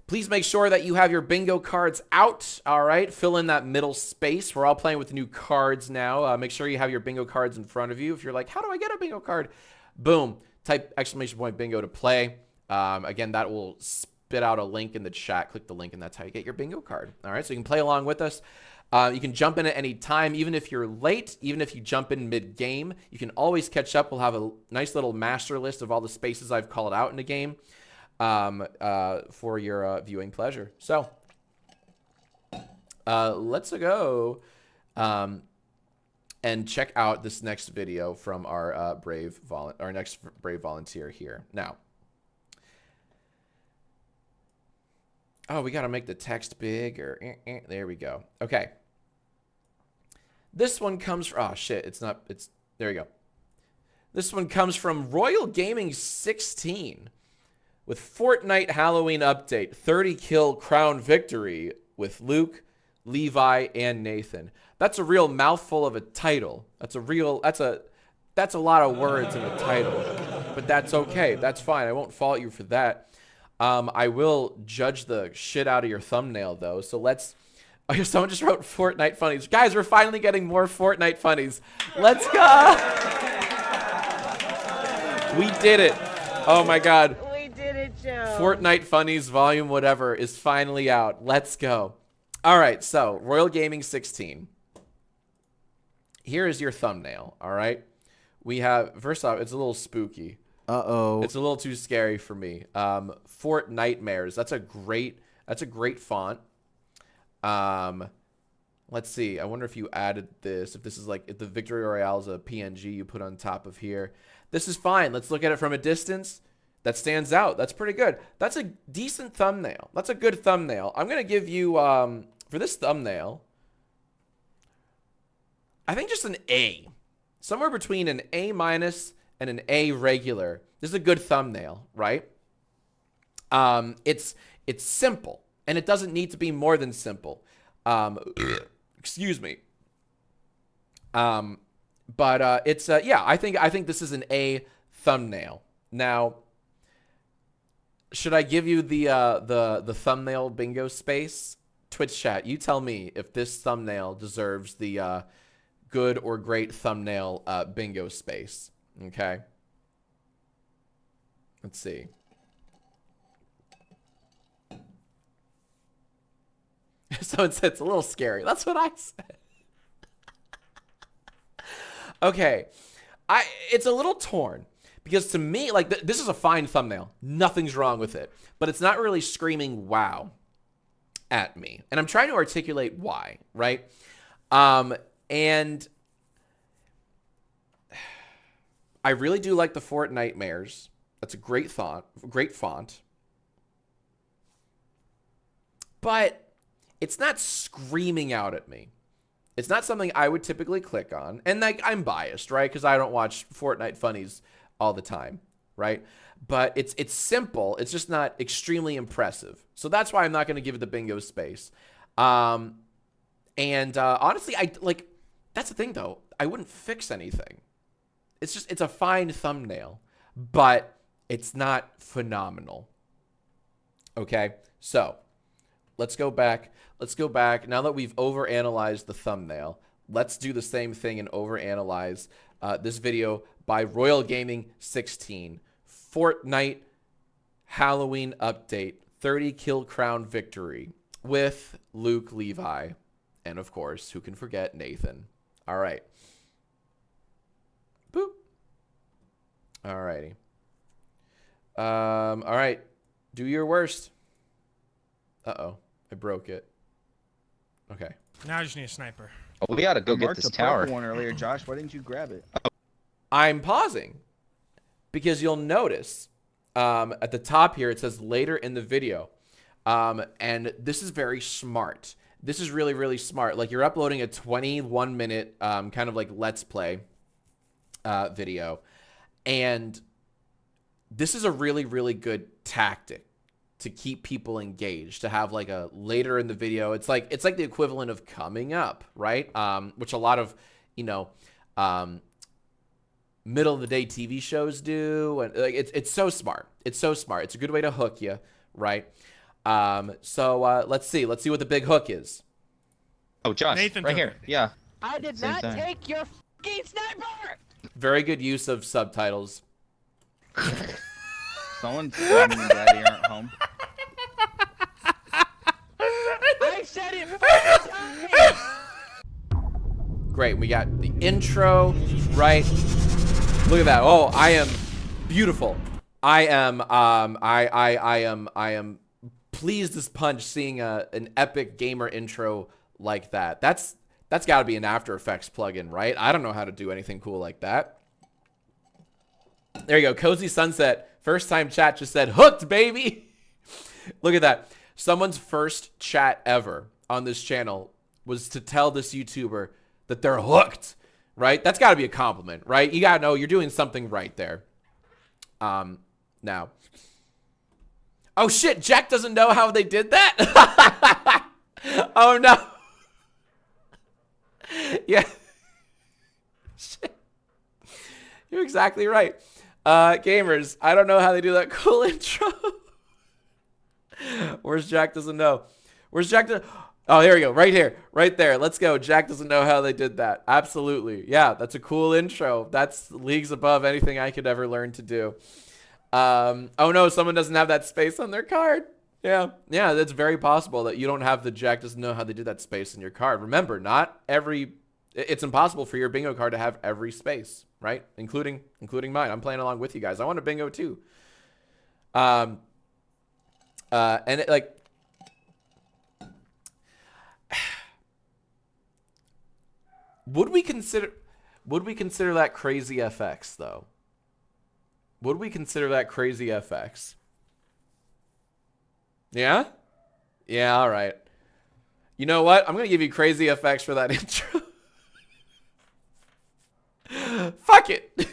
C: please make sure that you have your bingo cards out. All right. Fill in that middle space. We're all playing with new cards now. Make sure you have your bingo cards in front of you. If you're like, how do I get a bingo card? Boom. Type exclamation point bingo to play. Again, that will spit out a link in the chat. Click the link and that's how you get your bingo card. All right. So you can play along with us. You can jump in at any time, even if you're late, even if you jump in mid-game. You can always catch up. We'll have a nice little master list of all the spaces I've called out in the game for your viewing pleasure. So let's go and check out this next video from our next brave volunteer here. Now, oh, we got to make the text bigger. There we go. Okay. This one comes from, oh shit, there you go. This one comes from Royal Gaming 16 with Fortnite Halloween update, 30 kill crown victory with Luke, Levi, and Nathan. That's a real mouthful of a title. That's a lot of words in a title, but that's okay. That's fine. I won't fault you for that. I will judge the shit out of your thumbnail though. So let's, someone just wrote Fortnite funnies. Guys, we're finally getting more Fortnite funnies. Let's go. We did it. Oh my God.
H: We did it, Joe.
C: Fortnite funnies volume whatever is finally out. Let's go. All right. So Royal Gaming 16. Here is your thumbnail. All right. We have, first off, it's a little spooky.
I: Uh-oh.
C: It's a little too scary for me. Fort Nightmares. That's a great font. Let's see. I wonder if you added this. If this is like, if the Victory Royale is a PNG you put on top of here. This is fine. Let's look at it from a distance. That stands out. That's pretty good. That's a decent thumbnail. That's a good thumbnail. I'm going to give you, for this thumbnail, I think just an A. Somewhere between an A- and an A regular. This is a good thumbnail, right? It's simple, and it doesn't need to be more than simple. Excuse me. But it's yeah, I think this is an A thumbnail. Now, should I give you the thumbnail bingo space? Twitch chat, you tell me if this thumbnail deserves the good or great thumbnail bingo space. Okay. Let's see. Someone said it's a little scary. That's what I said. Okay. It's a little torn because to me, like this is a fine thumbnail. Nothing's wrong with it, but it's not really screaming wow at me. And I'm trying to articulate why, right? And I really do like the Fortnitemares. That's a great font. But it's not screaming out at me. It's not something I would typically click on. And like I'm biased, right? Because I don't watch Fortnite funnies all the time, right? But it's simple. It's just not extremely impressive. So that's why I'm not going to give it the bingo space. Honestly, that's the thing though. I wouldn't fix anything. It's a fine thumbnail, but it's not phenomenal. Okay, so let's go back. Now that we've overanalyzed the thumbnail, let's do the same thing and overanalyze this video by Royal Gaming 16. Fortnite Halloween update, 30 kill crown victory with Luke Levi. And of course, who can forget Nathan? All right. Boop. All righty. All right. Do your worst. Uh-oh. I broke it. Okay.
G: Now I just need a sniper.
H: Oh, we gotta go get
I: Marked
H: this
I: the
H: tower.
I: purple one earlier, Josh. Why didn't you grab it?
C: I'm pausing because you'll notice at the top here, it says later in the video. And this is very smart. This is really, really smart. Like you're uploading a 21-minute kind of like Let's Play video. And this is a really, really good tactic to keep people engaged, to have like a later in the video. It's like the equivalent of coming up, right? Which a lot of, middle of the day TV shows do. And like it's so smart. It's so smart. It's a good way to hook you, right? So let's see what the big hook is.
H: Oh, Josh,
G: Nathan
H: right
G: took
H: here.
G: it.
H: Yeah.
E: I did
H: Same
E: not
H: thing.
E: take your fucking sniper!
C: Very good use of subtitles.
I: Someone's mommy and daddy aren't home.
E: I said it 5 times!
C: Great. We got the intro, right? Look at that. Oh, I am beautiful. I am pleased as punch seeing an epic gamer intro like that. That's got to be an After Effects plugin, right? I don't know how to do anything cool like that. There you go. Cozy Sunset. First time chat just said, hooked, baby. Look at that. Someone's first chat ever on this channel was to tell this YouTuber that they're hooked, right? That's got to be a compliment, right? You got to know you're doing something right there. Now. Oh, shit. Jack doesn't know how they did that? Oh, no. Yeah. Shit. You're exactly right. Gamers, I don't know how they do that cool intro. Where's Jack doesn't know? Where's Jack? Oh, here we go. Right here. Right there. Let's go. Jack doesn't know how they did that. Absolutely. Yeah, that's a cool intro. That's leagues above anything I could ever learn to do. Oh, no. Someone doesn't have that space on their card. Yeah. Yeah, that's very possible that you don't have the Jack doesn't know how they did that space in your card. Remember, not every... It's impossible for your bingo card to have every space, right? Including mine. I'm playing along with you guys. I want a bingo too. And it, like, would we consider that crazy FX though? Would we consider that crazy FX? Yeah? Yeah, all right. You know what? I'm going to give you crazy FX for that intro. Fuck it.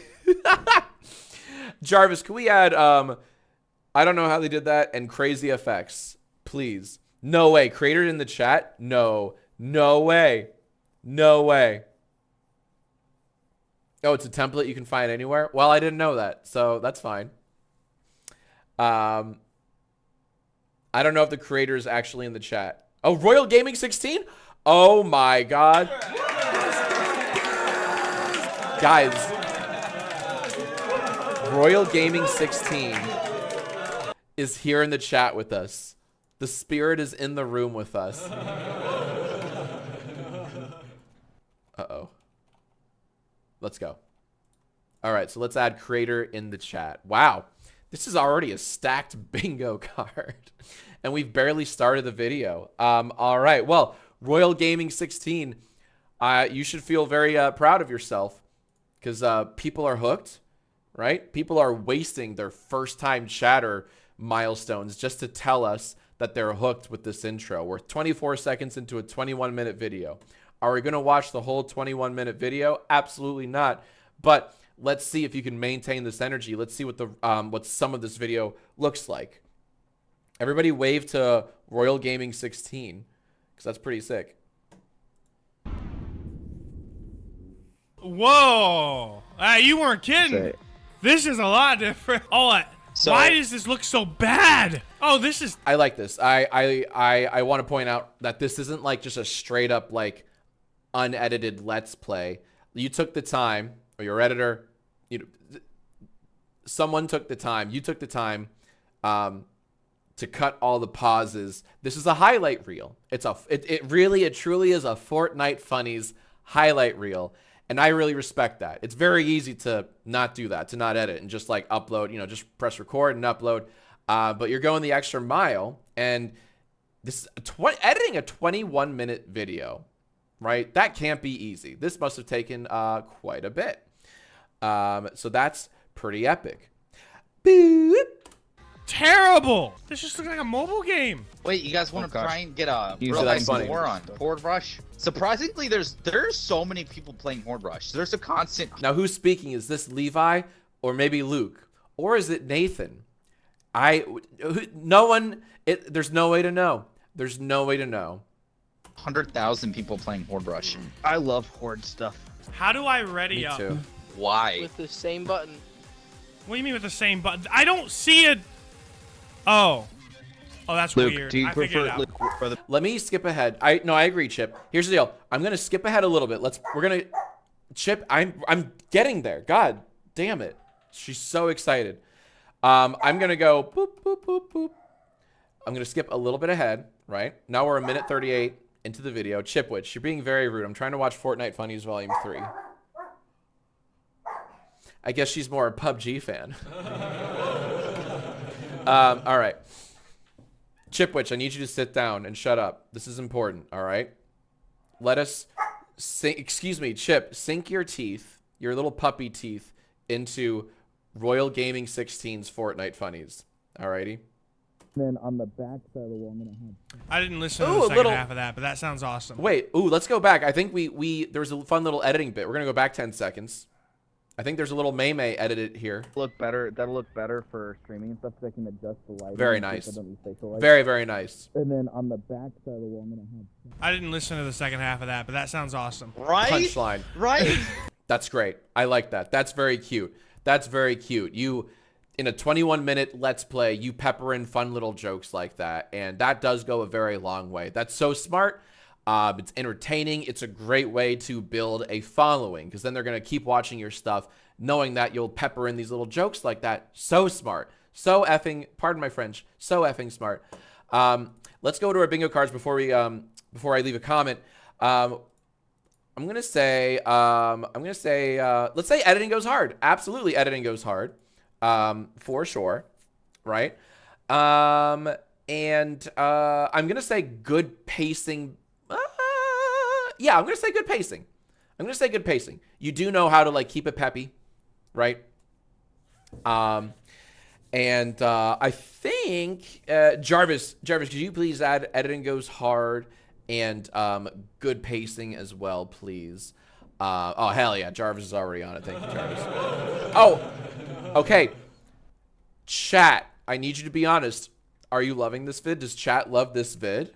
C: Jarvis, can we add I don't know how they did that and crazy effects, please? No way. Creator in the chat? No. No way. No way. Oh, it's a template you can find anywhere? Well, I didn't know that, so that's fine. I don't know if the creator is actually in the chat. Oh, Royal Gaming 16? Oh my god. Guys, Royal Gaming 16 is here in the chat with us. The spirit is in the room with us. Uh-oh. Let's go. All right, so let's add creator in the chat. Wow, this is already a stacked bingo card. And we've barely started the video. All right, well, Royal Gaming 16, you should feel very proud of yourself because people are hooked, right? People are wasting their first-time chatter milestones just to tell us that they're hooked with this intro. We're 24 seconds into a 21-minute video. Are we going to watch the whole 21-minute video? Absolutely not. But let's see if you can maintain this energy. Let's see what the what some of this video looks like. Everybody wave to Royal Gaming 16 because that's pretty sick.
G: Whoa! You weren't kidding. This is a lot different. Oh, why does this look so bad? Oh, this is.
C: I like this. I want to point out that this isn't like just a straight up like unedited Let's Play. You took the time, or your editor, someone took the time. You took the time to cut all the pauses. This is a highlight reel. It truly is a Fortnite Funnies highlight reel. And I really respect that. It's very easy to not do that, to not edit and just like upload, just press record and upload. But you're going the extra mile, and this editing a 21-minute video, right? That can't be easy. This must have taken quite a bit. So that's pretty epic. Boop.
G: Terrible. This just looks like a mobile game.
H: Wait, you guys want to try and get a
C: Usually
H: real
C: that's
H: nice
C: funny.
H: score on Horde Rush? Surprisingly, there's so many people playing Horde Rush. There's a constant.
C: Now, who's speaking? Is this Levi or maybe Luke? Or is it Nathan? No one, there's no way to know. There's no way to know.
H: 100,000 people playing Horde Rush.
I: I love Horde stuff.
G: How do I ready
C: Me
G: up?
C: too.
H: Why?
D: With the same button.
G: What do you mean with the same button? I don't see it. Oh, that's
I: Luke,
G: weird.
I: do you
G: I figured
I: prefer
G: it out.
I: Luke for the
C: Let me skip ahead. I agree, Chip. Here's the deal. I'm gonna skip ahead a little bit. Chip, I'm getting there. God damn it. She's so excited. I'm gonna go boop, boop, boop, boop. I'm gonna skip a little bit ahead, right? Now we're a minute 38 into the video. Chipwitch, you're being very rude. I'm trying to watch Fortnite Funnies Volume 3. I guess she's more a PUBG fan. All right. Chipwitch, I need you to sit down and shut up. This is important, all right? Let us sink, excuse me, Chip, sink your teeth, your little puppy teeth, into Royal Gaming 16's Fortnite Funnies. Alrighty?
J: Then on the back side of the wall, I'm gonna have.
G: I didn't listen to
C: Ooh,
G: the
C: a
G: second
C: little-
G: half of that, but that sounds awesome.
C: Wait, let's go back. I think there was a fun little editing bit. We're gonna go back 10 seconds. I think there's a little May edited here.
J: Look better. That'll look better for streaming and stuff. So I can adjust the lighting.
C: Very
J: in case
C: nice.
J: I don't use facial lights.
C: Very, very nice.
J: And then on the back side of the wall, I'm gonna have.
G: I didn't listen to the second half of that, but that sounds awesome.
H: Right?
C: Punchline.
H: Right?
C: That's great. I like that. That's very cute. That's very cute. You, in a 21-minute Let's Play, you pepper in fun little jokes like that, and that does go a very long way. That's so smart. It's entertaining. It's a great way to build a following, because then they're going to keep watching your stuff, knowing that you'll pepper in these little jokes like that. So smart. So effing, pardon my French, so effing smart. Let's go to our bingo cards before I leave a comment. I'm gonna say, let's say editing goes hard. Absolutely, editing goes hard, for sure, right? I'm gonna say good pacing. Yeah, I'm gonna say good pacing. I'm gonna say good pacing. You do know how to like keep it peppy, right? I think Jarvis, could you please add editing goes hard and good pacing as well, please? Oh, hell yeah. Jarvis is already on it. Thank you, Jarvis. Oh, okay. Chat, I need you to be honest. Are you loving this vid? Does chat love this vid?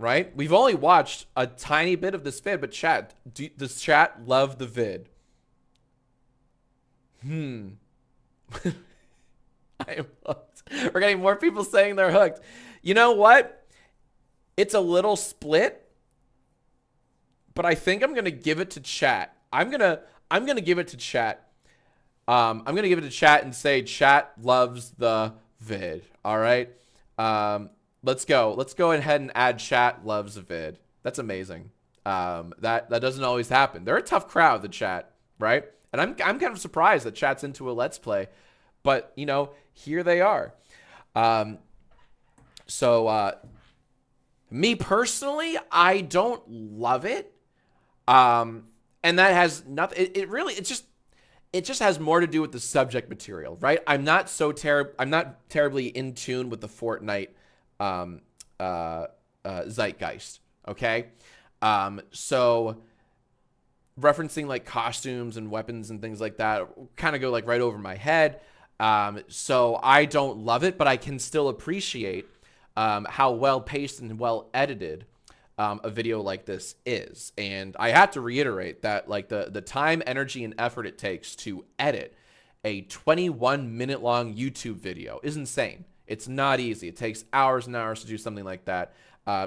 C: Right? We've only watched a tiny bit of this vid, but chat, does chat love the vid? I am hooked. We're getting more people saying they're hooked. You know what? It's a little split, but I think I'm gonna give it to chat. I'm gonna give it to chat. I'm going to give it to chat and say chat loves the vid. All right. Let's go. Let's go ahead and add chat loves the vid. That's amazing. That doesn't always happen. They're a tough crowd, the chat, right? And I'm kind of surprised that chat's into a Let's Play, but you know, here they are. Me personally, I don't love it. And that has nothing, it just has more to do with the subject material, right? I'm not terribly in tune with the Fortnite, zeitgeist. Okay. So referencing like costumes and weapons and things like that kind of go like right over my head. So I don't love it, but I can still appreciate how well paced and well edited a video like this is. And I have to reiterate that like the time, energy, and effort it takes to edit a 21-minute long YouTube video is insane. It's not easy. It takes hours and hours to do something like that.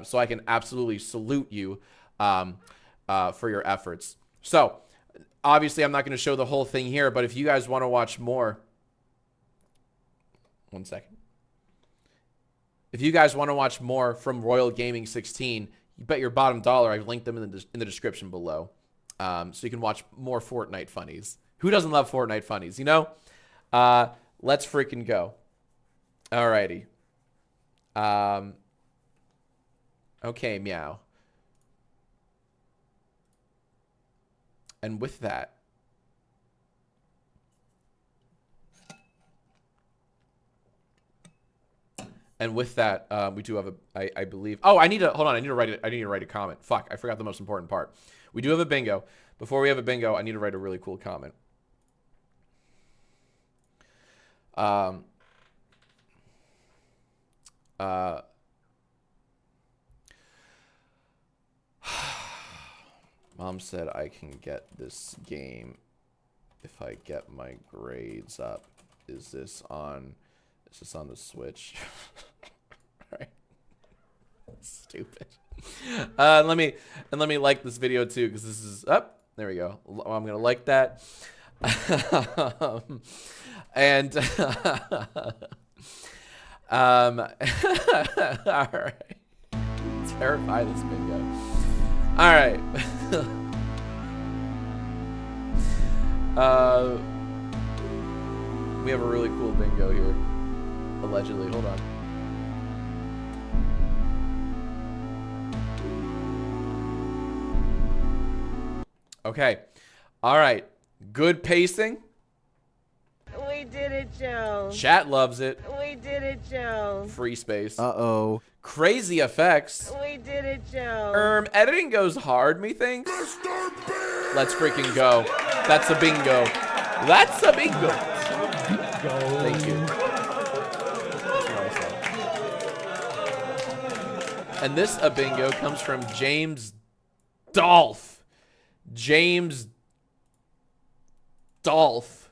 C: So I can absolutely salute you for your efforts. So obviously I'm not going to show the whole thing here, but if you guys want to watch more, one second. If you guys want to watch more from Royal Gaming 16, you bet your bottom dollar I've linked them in the description below. So you can watch more Fortnite funnies. Who doesn't love Fortnite funnies, you know? Let's freaking go. Alrighty. Okay, meow. And with that, we do have a, I believe. Oh, hold on. I need to write a comment. Fuck, I forgot the most important part. We do have a bingo. Before we have a bingo, I need to write a really cool comment. Mom said I can get this game if I get my grades up. Is this on the Switch? Right. Stupid. Let me like this video too, because this is up. There we go. I'm gonna like that. And all right. Terrify this bingo. All right. We have a really cool bingo here. Allegedly. Hold on. Okay. All right. Good pacing.
E: We did it, Joe.
C: Chat loves it.
E: We did it, Joe.
C: Free space.
B: Uh-oh.
C: Crazy effects.
E: We did it, Joe.
C: Editing goes hard, methinks. Let's freaking go. That's a bingo. That's a bingo. Thank you. And this a bingo comes from James Dolph. James Dolph.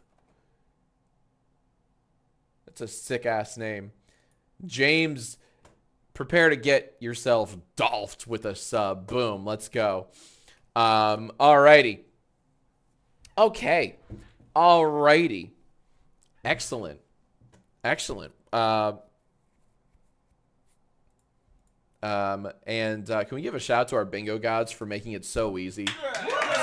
C: That's a sick ass name. James, prepare to get yourself dolphed with a sub. Boom. Let's go. Alrighty. Okay. Alrighty. Excellent. Excellent. Can we give a shout out to our bingo gods for making it so easy?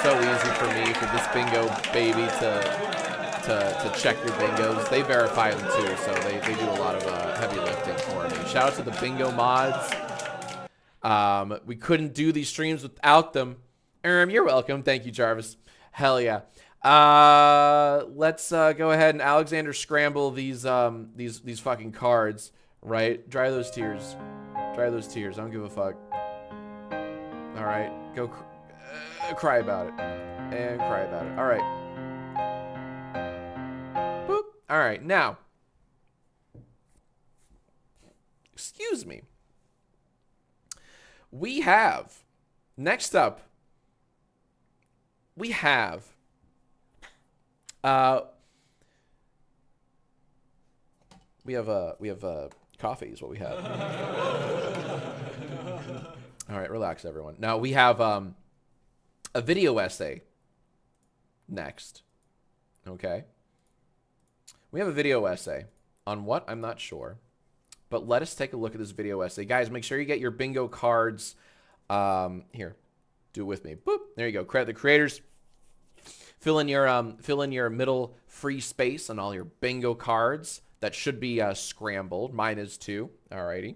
C: So easy for me, for this bingo baby to check your bingos. They verify them too, so they do a lot of heavy lifting for me. Shout out to the bingo mods. We couldn't do these streams without them. You're welcome. Thank you, Jarvis. Hell yeah. Let's go ahead and Alexander scramble these fucking cards, right? Dry those tears. Dry those tears. I don't give a fuck. All right, go cry about it and cry about it. All right. Boop. All right, now. Excuse me. We have next up. We have. We have coffee is what we have. All right, relax, everyone. Now we have a video essay next. Okay. We have a video essay on what? I'm not sure. But let us take a look at this video essay. Guys, make sure you get your bingo cards. Here, do it with me. Boop. There you go. Credit the creators. Fill in your middle free space on all your bingo cards. That should be scrambled. Mine is too. Alrighty.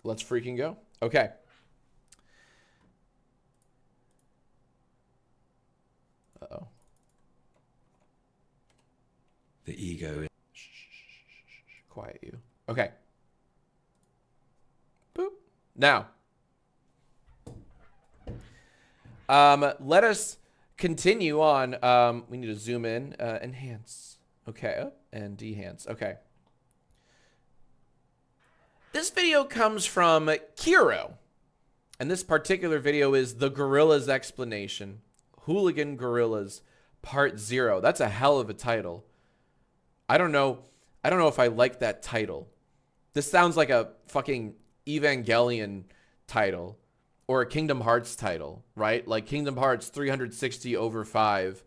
C: Let's freaking go. Okay. Uh-oh.
A: The ego.
C: Shh, quiet you. Okay. Boop. Now. Let us continue on. We need to zoom in. Enhance. Okay. Oh, and dehance. Okay. This video comes from Kiro. And this particular video is The Gorilla's Explanation. Hooligan Gorillas Part 0. That's a hell of a title. I don't know if I like that title. This sounds like a fucking Evangelion title or a Kingdom Hearts title, right? Like Kingdom Hearts 360/5.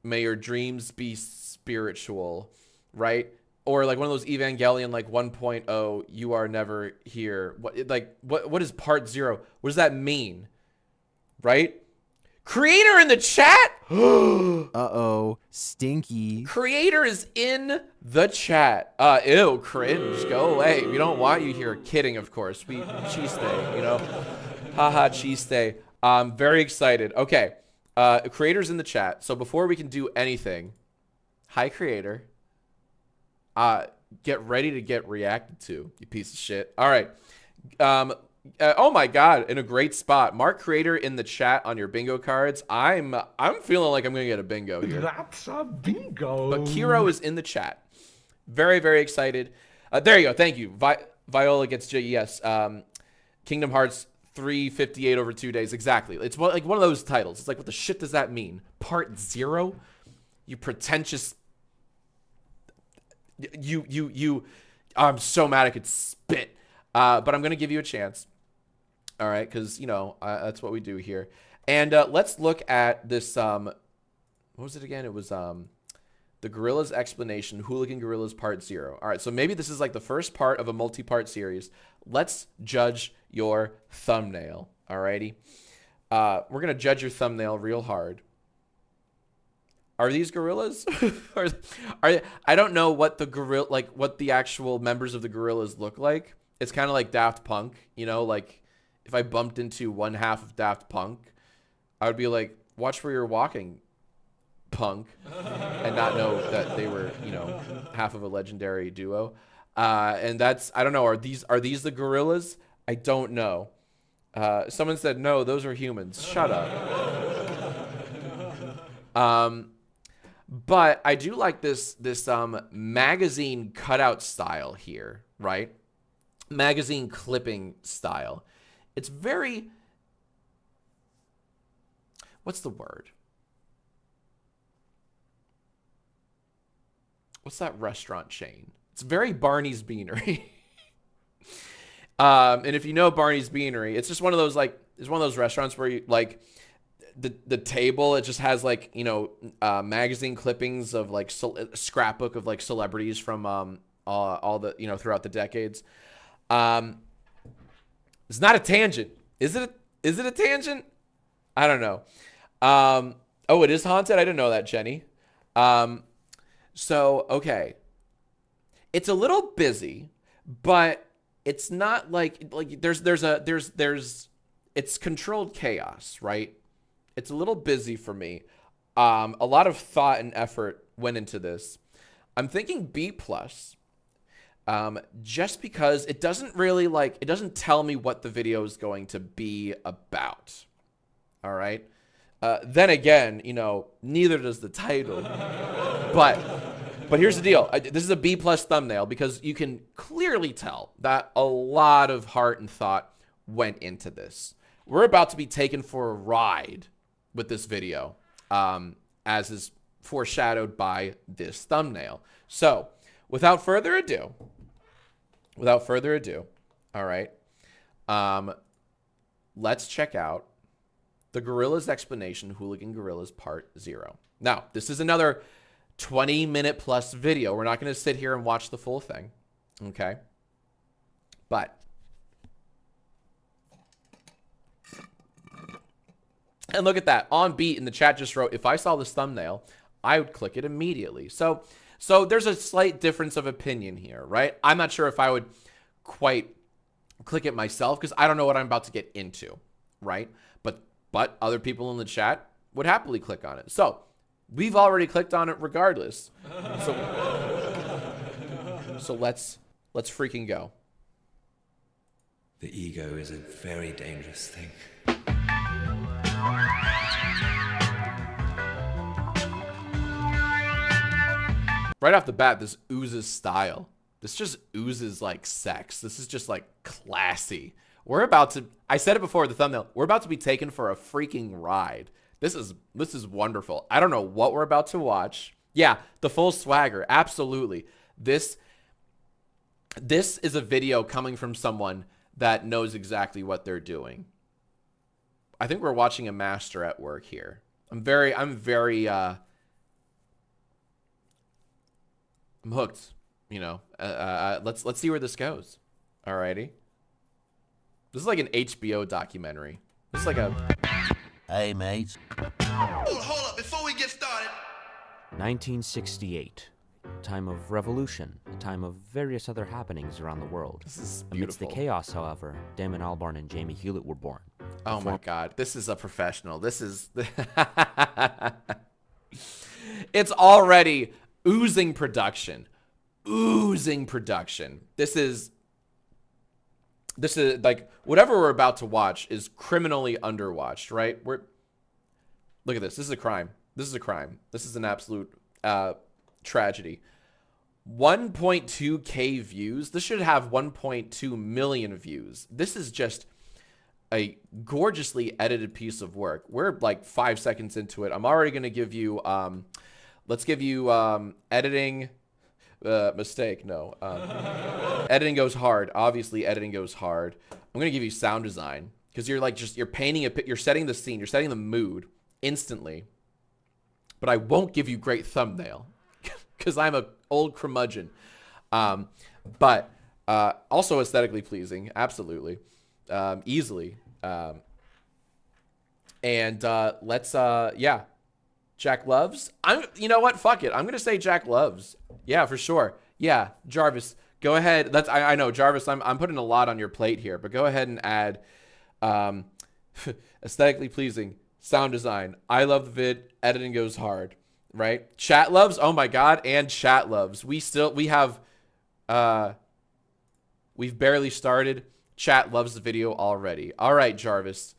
C: May your dreams be spiritual, right? Or like one of those Evangelion like 1.0, you are never here. What is Part 0? What does that mean? Right? Creator in the chat?
K: Uh-oh. Stinky.
C: Creator is in the chat. Ew, cringe. Go away. We don't want you here. Kidding, of course. We cheese-stay, you know? Haha, cheese-stay. I'm very excited. Okay. Creator's in the chat. So before we can do anything, hi, Creator. Get ready to get reacted to, you piece of shit. All right. Oh my God, in a great spot. Mark Creator in the chat on your bingo cards. I'm feeling like I'm gonna get a bingo here.
B: That's a bingo.
C: But Kiro is in the chat. Very, very excited. There you go. Thank you. Viola gets JES. Kingdom Hearts 358 over 2 days. Exactly. It's like one of those titles. It's like, what the shit does that mean? Part 0? You pretentious. I'm so mad I could spit. But I'm gonna give you a chance. All right, because, you know, that's what we do here. And let's look at this, what was it again? It was The Gorilla's Explanation, Hooligan Gorillas Part 0. All right, so maybe this is like the first part of a multi-part series. Let's judge your thumbnail, all righty? We're going to judge your thumbnail real hard. Are these gorillas? I don't know what the gorilla, like what the actual members of the gorillas look like. It's kind of like Daft Punk, you know, like if I bumped into one half of Daft Punk, I would be like, watch where you're walking, punk, and not know that they were, you know, half of a legendary duo. And that's, I don't know, are these the gorillas? I don't know. Someone said, no, those are humans. Shut up. But I do like this magazine cutout style here, right? Magazine clipping style. It's very, what's the word? What's that restaurant chain? It's very Barney's Beanery. And if you know Barney's Beanery, it's just one of those, like, it's one of those restaurants where you, like, the table, it just has, like, you know, magazine clippings of, like, scrapbook of, like, celebrities from all the, you know, throughout the decades. It's not a tangent. Is it a tangent? I don't know. Oh, it is haunted? I didn't know that, Jenny. So, okay. It's a little busy, but it's not like it's controlled chaos, right? It's a little busy for me. A lot of thought and effort went into this. I'm thinking B+. Just because it doesn't really, like, it doesn't tell me what the video is going to be about. All right. Then again, you know, neither does the title. But here's the deal. This is a B+ thumbnail because you can clearly tell that a lot of heart and thought went into this. We're about to be taken for a ride with this video, as is foreshadowed by this thumbnail. So, without further ado, all right, let's check out the Gorillas Explanation Hooligan Gorillas Part 0. Now, this is another 20-minute plus video. We're not going to sit here and watch the full thing, okay? But and look at that. On Beat in the chat just wrote, if I saw this thumbnail, I would click it immediately. So there's a slight difference of opinion here, right? I'm not sure if I would quite click it myself because I don't know what I'm about to get into, right? But other people in the chat would happily click on it. So we've already clicked on it regardless. So let's freaking go.
L: The ego is a very dangerous thing.
C: Right off the bat, this oozes style. This just oozes like sex. This is just like classy. We're about to, I said it before the thumbnail, we're about to be taken for a freaking ride. This is wonderful. I don't know what we're about to watch. Yeah, the full swagger, absolutely. This is a video coming from someone that knows exactly what they're doing. I think we're watching a master at work here. I'm hooked, you know. Let's see where this goes. Alrighty. This is like an HBO documentary. This is like a...
M: Hey, mate.
L: Hold up, before we get started.
N: 1968. Time of revolution, a time of various other happenings around the world.
C: This is
N: Amidst
C: beautiful.
N: the chaos, however, Damon Albarn and Jamie Hewlett were born.
C: Oh my God, this is a professional. This is... It's already oozing production. Oozing production. This is like, whatever we're about to watch is criminally underwatched, right? Look at this. This is a crime. This is a crime. This is an absolute tragedy. 1.2K views. This should have 1.2 million views. This is just a gorgeously edited piece of work. We're like 5 seconds into it. I'm already going to give you, let's give you editing, mistake, no. Editing goes hard. Obviously, editing goes hard. I'm going to give you sound design because you're like you're painting you're setting the scene, you're setting the mood instantly. But I won't give you great thumbnail because I'm an old curmudgeon. But also aesthetically pleasing, absolutely, easily. Let's yeah, Jack Loves. You know what? Fuck it. I'm gonna say Jack Loves. Yeah, for sure. Yeah, Jarvis, go ahead. I know, Jarvis. I'm putting a lot on your plate here, but go ahead and add aesthetically pleasing, sound design. I love the vid. Editing goes hard. Right? Chat loves. Oh my God. And chat loves. We've barely started. Chat loves the video already. All right, Jarvis.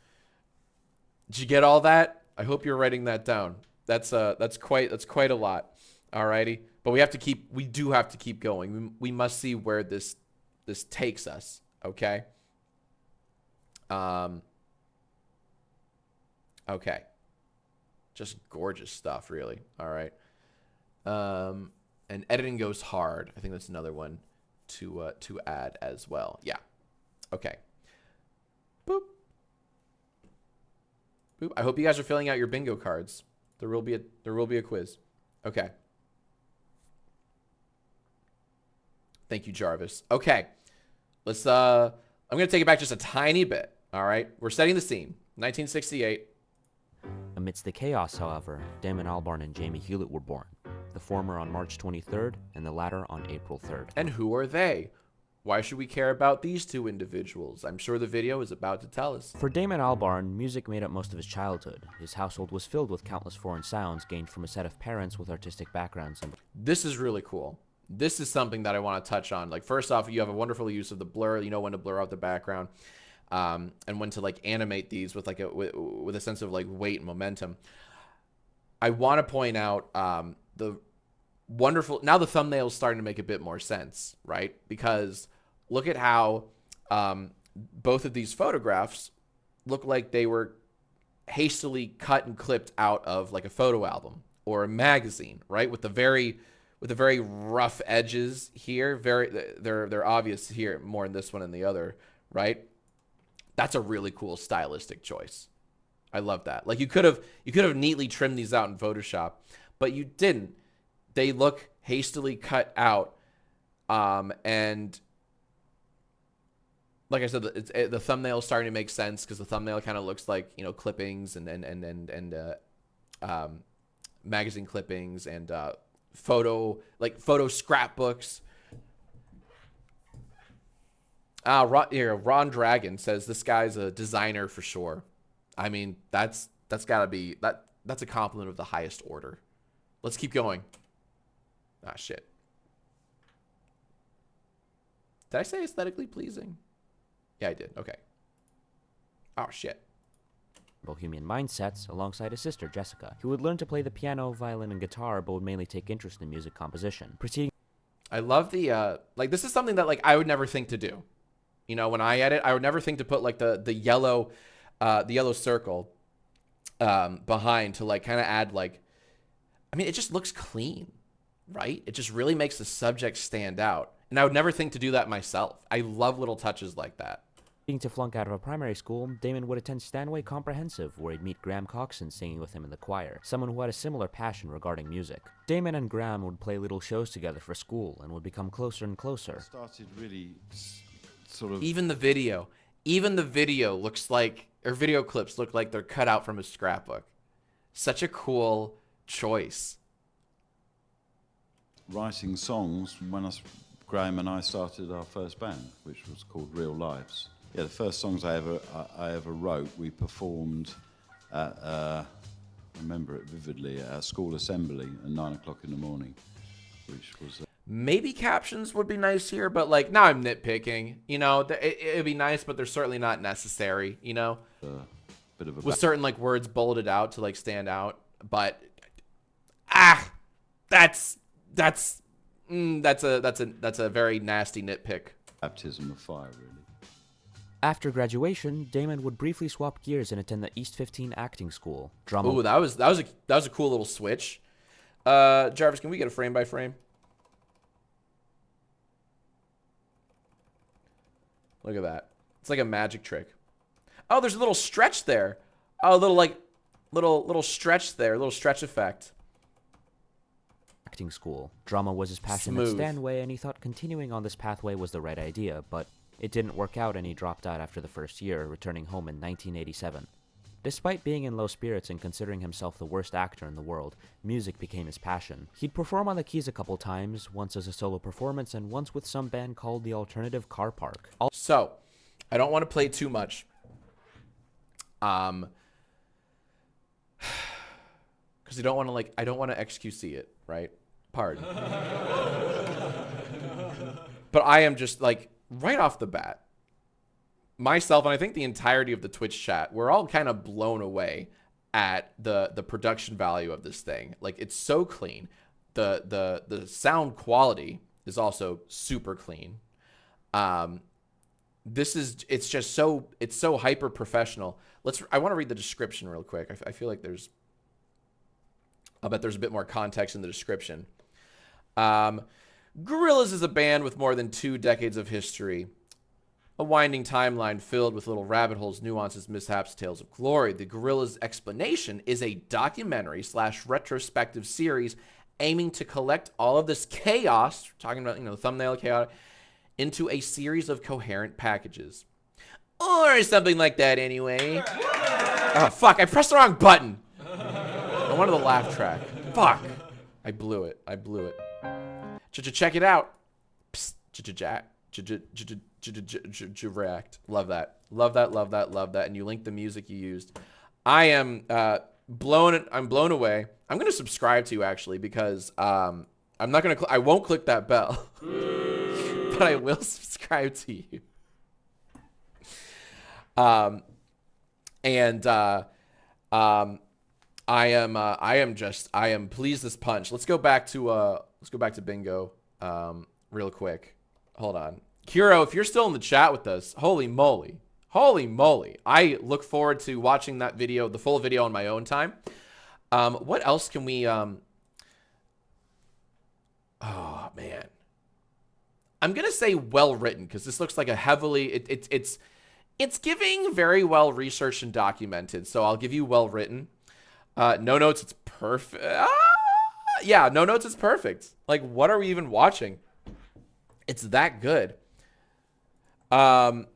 C: Did you get all that? I hope you're writing that down. That's quite a lot. Alrighty. But we do have to keep going. We must see where this takes us. Okay. Okay. Just gorgeous stuff, really. All right. And editing goes hard. I think that's another one to add as well. Yeah. Okay. Boop. Boop. I hope you guys are filling out your bingo cards. There will be a quiz. Okay. Thank you, Jarvis. Okay. Let's I'm going to take it back just a tiny bit. All right. We're setting the scene. 1968.
N: Amidst the chaos, however, Damon Albarn and Jamie Hewlett were born. The former on March 23rd and the latter on April 3rd.
C: And who are they? Why should we care about these two individuals? I'm sure the video is about to tell us.
N: For Damon Albarn, music made up most of his childhood. His household was filled with countless foreign sounds gained from a set of parents with artistic backgrounds.
C: This is really cool. This is something that I want to touch on. Like, first off, you have a wonderful use of the blur. You know when to blur out the background. And when to like animate these with like with a sense of like weight and momentum. I want to point out the wonderful, now the thumbnail is starting to make a bit more sense, right? Because look at how both of these photographs look like they were hastily cut and clipped out of like a photo album or a magazine, right? With the very rough edges here. They're obvious here more in this one than the other, right? That's a really cool stylistic choice. I love that. Like you could have neatly trimmed these out in Photoshop, but you didn't. They look hastily cut out, and like I said, the thumbnail is starting to make sense because the thumbnail kind of looks like, you know, clippings and magazine clippings and photo scrapbooks. Ron Dragon says this guy's a designer for sure. I mean, that's gotta be that's a compliment of the highest order. Let's keep going. Ah, shit. Did I say aesthetically pleasing? Yeah, I did. Okay. Oh, shit.
N: Bohemian mindsets alongside his sister, Jessica. He would learn to play the piano, violin, and guitar, but would mainly take interest in music composition. Proceeding.
C: I love the, like, this is something that, like, I would never think to do. You know, when I edit, I would never think to put, like, the yellow circle behind to, like, kind of add, like, I mean, it just looks clean, right? It just really makes the subject stand out. And I would never think to do that myself. I love little touches like that.
N: Being to flunk out of a primary school, Damon would attend Stanway Comprehensive, where he'd meet Graham Coxon singing with him in the choir, someone who had a similar passion regarding music. Damon and Graham would play little shows together for school and would become closer and closer.
O: Started really sort of...
C: Even the video looks like, or video clips look like they're cut out from a scrapbook. Such a cool choice.
O: Writing songs when Graham and I started our first band, which was called Real Lives. Yeah, the first songs I ever wrote, we performed at, I remember it vividly, at our school assembly at 9 o'clock in the morning, which was...
C: Maybe captions would be nice here, but, like, now I'm nitpicking. You know, it'd be nice, but they're certainly not necessary, you know?
O: Bit of a...
C: With certain, like, words bolded out to, like, stand out. But, that's a very nasty nitpick.
O: Baptism of fire, really.
N: After graduation, Damon would briefly swap gears and attend the East 15 acting school. Drama.
C: Ooh, that was a cool little switch. Jarvis, can we get a frame by frame? Look at that. It's like a magic trick. Oh, there's a little stretch there. Oh, a little stretch there, a little stretch effect.
N: Acting school. Drama was his passion at Stanway, and he thought continuing on this pathway was the right idea, but it didn't work out and he dropped out after the first year, returning home in 1987. Despite being in low spirits and considering himself the worst actor in the world, music became his passion. He'd perform on the keys a couple times, once as a solo performance and once with some band called the Alternative Car Park.
C: So, I don't want to play too much. Because I don't want to XQC it, right? Pardon. But I am just, like, right off the bat, myself, and I think the entirety of the Twitch chat, we're all kind of blown away at the production value of this thing. Like, it's so clean. The sound quality is also super clean. It's so hyper professional. I want to read the description real quick. I feel like I'll bet there's a bit more context in the description. Gorillaz is a band with more than 2 decades of history. A winding timeline filled with little rabbit holes, nuances, mishaps, tales of glory. The Gorillaz Explanation is a documentary/retrospective series aiming to collect all of this chaos, talking about, you know, thumbnail chaotic, into a series of coherent packages. Or something like that anyway. Oh, fuck, I pressed the wrong button. I wanted the laugh track. Fuck. I blew it. Check it out. React. Love that. And you link the music you used. I am I'm blown away. I'm gonna subscribe to you actually because I'm not gonna. I won't click that bell, but I will subscribe to you. I am pleased as punch. Let's go back to bingo real quick. Hold on. Kiro, if you're still in the chat with us, holy moly. I look forward to watching that video, the full video on my own time. What else can we oh man. I'm going to say well written because this looks like a heavily It's giving very well researched and documented, so I'll give you well written. No notes, it's perfect. Yeah, no notes, it's perfect. Like, what are we even watching? It's that good. What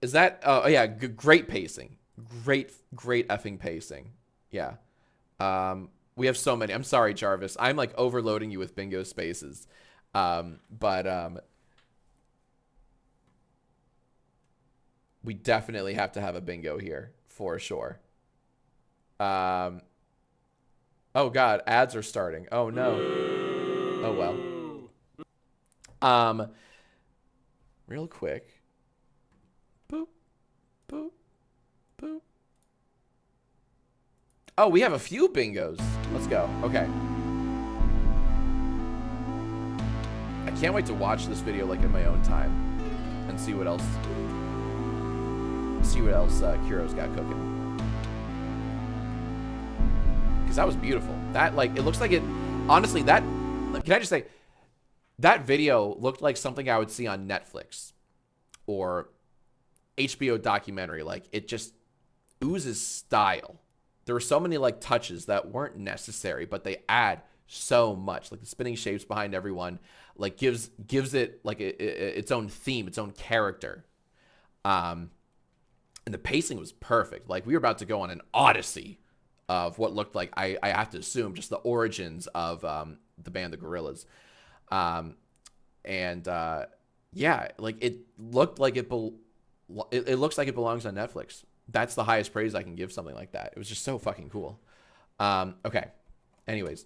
C: is that? Oh yeah, great pacing. Great effing pacing. Yeah. We have so many. I'm sorry, Jarvis. I'm like overloading you with bingo spaces. We definitely have to have a bingo here for sure. Oh God, ads are starting. Oh no. Oh well. Real quick. Boop, boop, boop. Oh, we have a few bingos. Let's go. Okay. I can't wait to watch this video like in my own time and see what else. Kuro's got cooking. Because that was beautiful. That, like, it looks like it. Honestly, that. Can I just say, that video looked like something I would see on Netflix or HBO documentary. Like, it just oozes style. There were so many like touches that weren't necessary, but they add so much. Like the spinning shapes behind everyone, like gives it like its own theme, its own character. And the pacing was perfect. Like we were about to go on an odyssey of what looked like, I have to assume, just the origins of the band The Gorillaz. Yeah, like it looked like it looks like it belongs on Netflix. That's the highest praise I can give something like that. It was just so fucking cool. Okay. Anyways.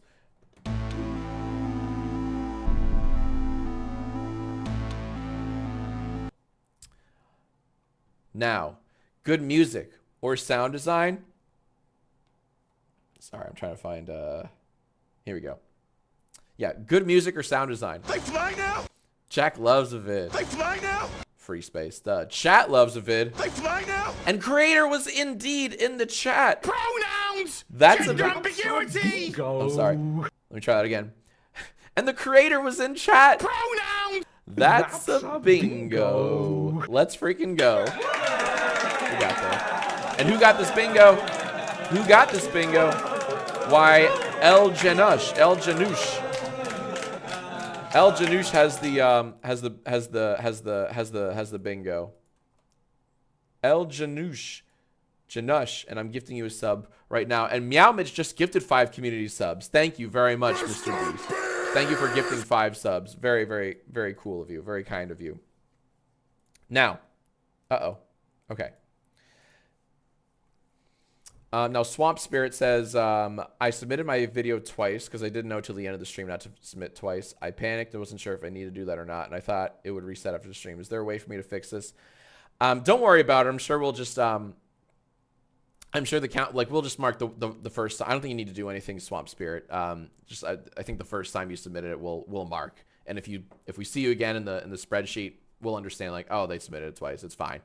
C: Now, good music or sound design. Sorry, I'm trying to find, here we go. Yeah, good music or sound design.
B: They fly now?
C: Jack loves a vid.
B: They fly now?
C: Free space. The chat loves a vid.
B: They fly now?
C: And creator was indeed in the chat.
B: Pronouns!
C: That's
B: Gender
C: a
B: ambiguity!
C: I'm sorry. Let me try that again. And the creator was in chat.
B: Pronouns!
C: That's a bingo. Let's freaking go. We got that. And who got this bingo? Who got this bingo? Why, El Janush. El Janush. El Janush has the bingo. El Janush. Janush, and I'm gifting you a sub right now. And Meow Mitch just gifted 5 community subs. Thank you very much, Mr. Beast. Thank you for gifting 5 subs. Very, very, very cool of you. Very kind of you. Now, okay. Now, Swamp Spirit says, I submitted my video twice because I didn't know till the end of the stream not to submit twice. I panicked and wasn't sure if I needed to do that or not, and I thought it would reset after the stream. Is there a way for me to fix this? Don't worry about it. I'm sure we'll just, I'm sure the count, like, we'll just mark the first time. I don't think you need to do anything, Swamp Spirit. I think the first time you submitted it, we'll mark. And if we see you again in the spreadsheet, we'll understand, like, oh, they submitted it twice. It's fine.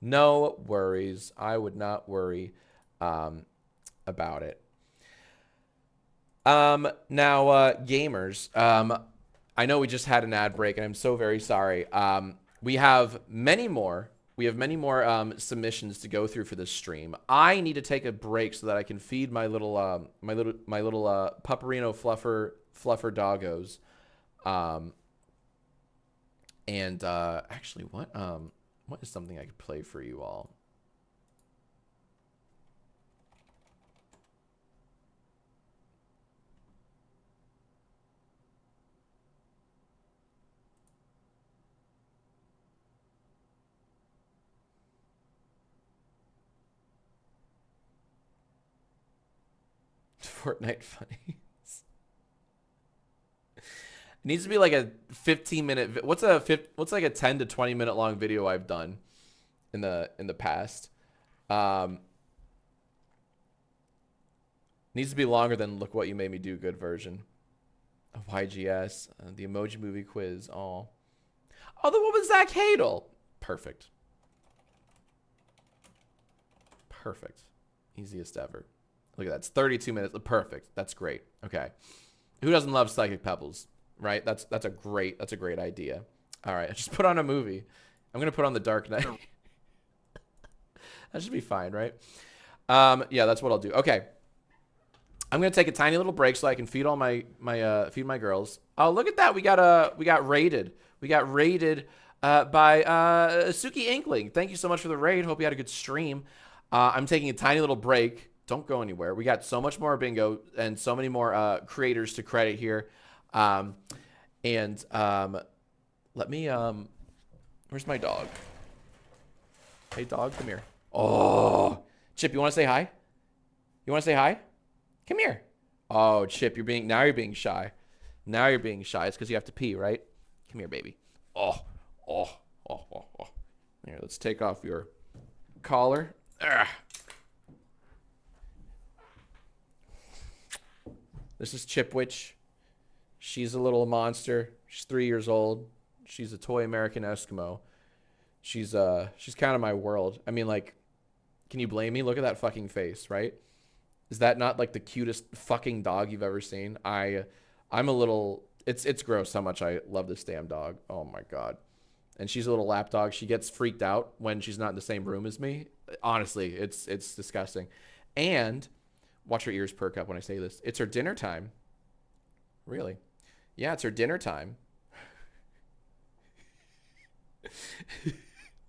C: No worries. I would not worry about it. Now, gamers, I know we just had an ad break, and I'm so very sorry. We have many more. Submissions to go through for this stream. I need to take a break so that I can feed my little Pupperino fluffer doggos. Actually, what is something I could play for you all? Fortnite funnies. It needs to be like a 15-minute. What's like a 10 to 20 minute long video I've done in the past. Needs to be longer than Look What You Made Me Do good version. Of YGS, the Emoji Movie quiz. Oh, the one with Zach Hadel. Perfect. Easiest ever. Look at that. It's 32 minutes. Perfect. That's great. Okay. Who doesn't love Psychic Pebbles? right? That's a great idea. All right, just put on a movie. I'm gonna put on The Dark Knight. That should be fine, right? Yeah, that's what I'll do. Okay, I'm gonna take a tiny little break so I can feed all my girls. Oh, look at that! We got raided. We got raided by Suki Inkling. Thank you so much for the raid. Hope you had a good stream. I'm taking a tiny little break. Don't go anywhere. We got so much more bingo and so many more creators to credit here. Let me where's my dog? Hey dog, come here. Oh, Chip, you want to say hi? You want to say hi? Come here. Oh, Chip, you're being shy. Now you're being shy. It's because you have to pee, right? Come here, baby. Oh. Here, let's take off your collar. Ugh. This is Chipwitch. She's a little monster. She's 3 years old. She's a toy American Eskimo. She's kind of my world. I mean, like, can you blame me? Look at that fucking face, right? Is that not like the cutest fucking dog you've ever seen? I'm a little. It's gross how much I love this damn dog. Oh my god. And she's a little lap dog. She gets freaked out when she's not in the same room as me. Honestly, it's disgusting. And watch her ears perk up when I say this. It's her dinner time. Really? Yeah, it's her dinner time.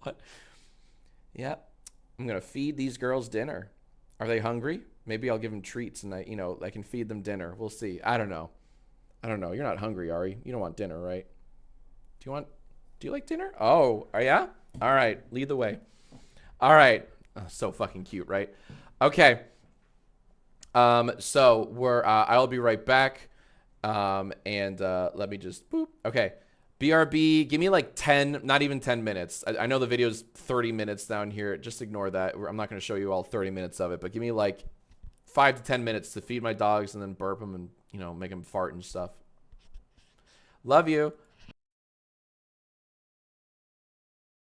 C: What? Yeah, I'm gonna feed these girls dinner. Are they hungry? Maybe I'll give them treats and I can feed them dinner. We'll see. I don't know. You're not hungry, are you? You don't want dinner, right? Do you like dinner? Oh, yeah? All right, lead the way. All right. Oh, so fucking cute, right? Okay. So I'll be right back. Let me just boop. Okay. BRB, give me like 10, not even 10 minutes. I know the video's 30 minutes down here. Just ignore that. I'm not going to show you all 30 minutes of it, but give me like 5 to 10 minutes to feed my dogs and then burp them and, make them fart and stuff. Love you.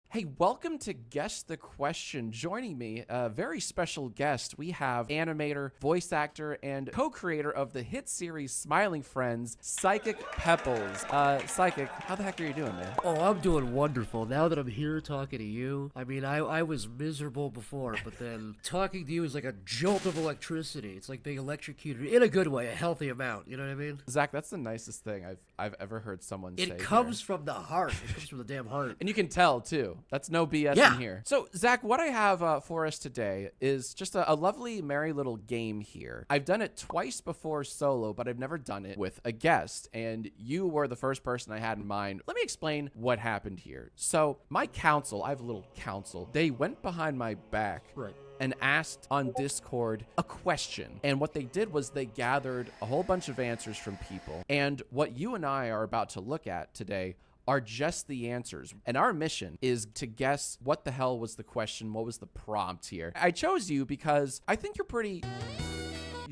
C: Hey, welcome to Guess the Question. Joining me, a very special guest, we have animator, voice actor, and co-creator of the hit series Smiling Friends, Psychic Pepples. Psychic, how the heck are you doing, man?
P: Oh, I'm doing wonderful. Now that I'm here talking to you, I mean, I was miserable before, but then talking to you is like a jolt of electricity. It's like being electrocuted in a good way, a healthy amount. You know what I mean?
C: Zach, that's the nicest thing I've ever heard someone say.
P: It comes from the heart. It comes from the damn heart.
C: And you can tell, too. That's no BS in here. So, Zach, what I have for us today is just a lovely, merry little game here. I've done it twice before solo, but I've never done it with a guest, and you were the first person I had in mind. Let me explain what happened here. So, my counsel, I have a little counsel, they went behind my back.
P: Right.
C: And asked on Discord a question. And what they did was they gathered a whole bunch of answers from people. And what you and I are about to look at today are just the answers. And our mission is to guess what the hell was the question, what was the prompt here. I chose you because I think you're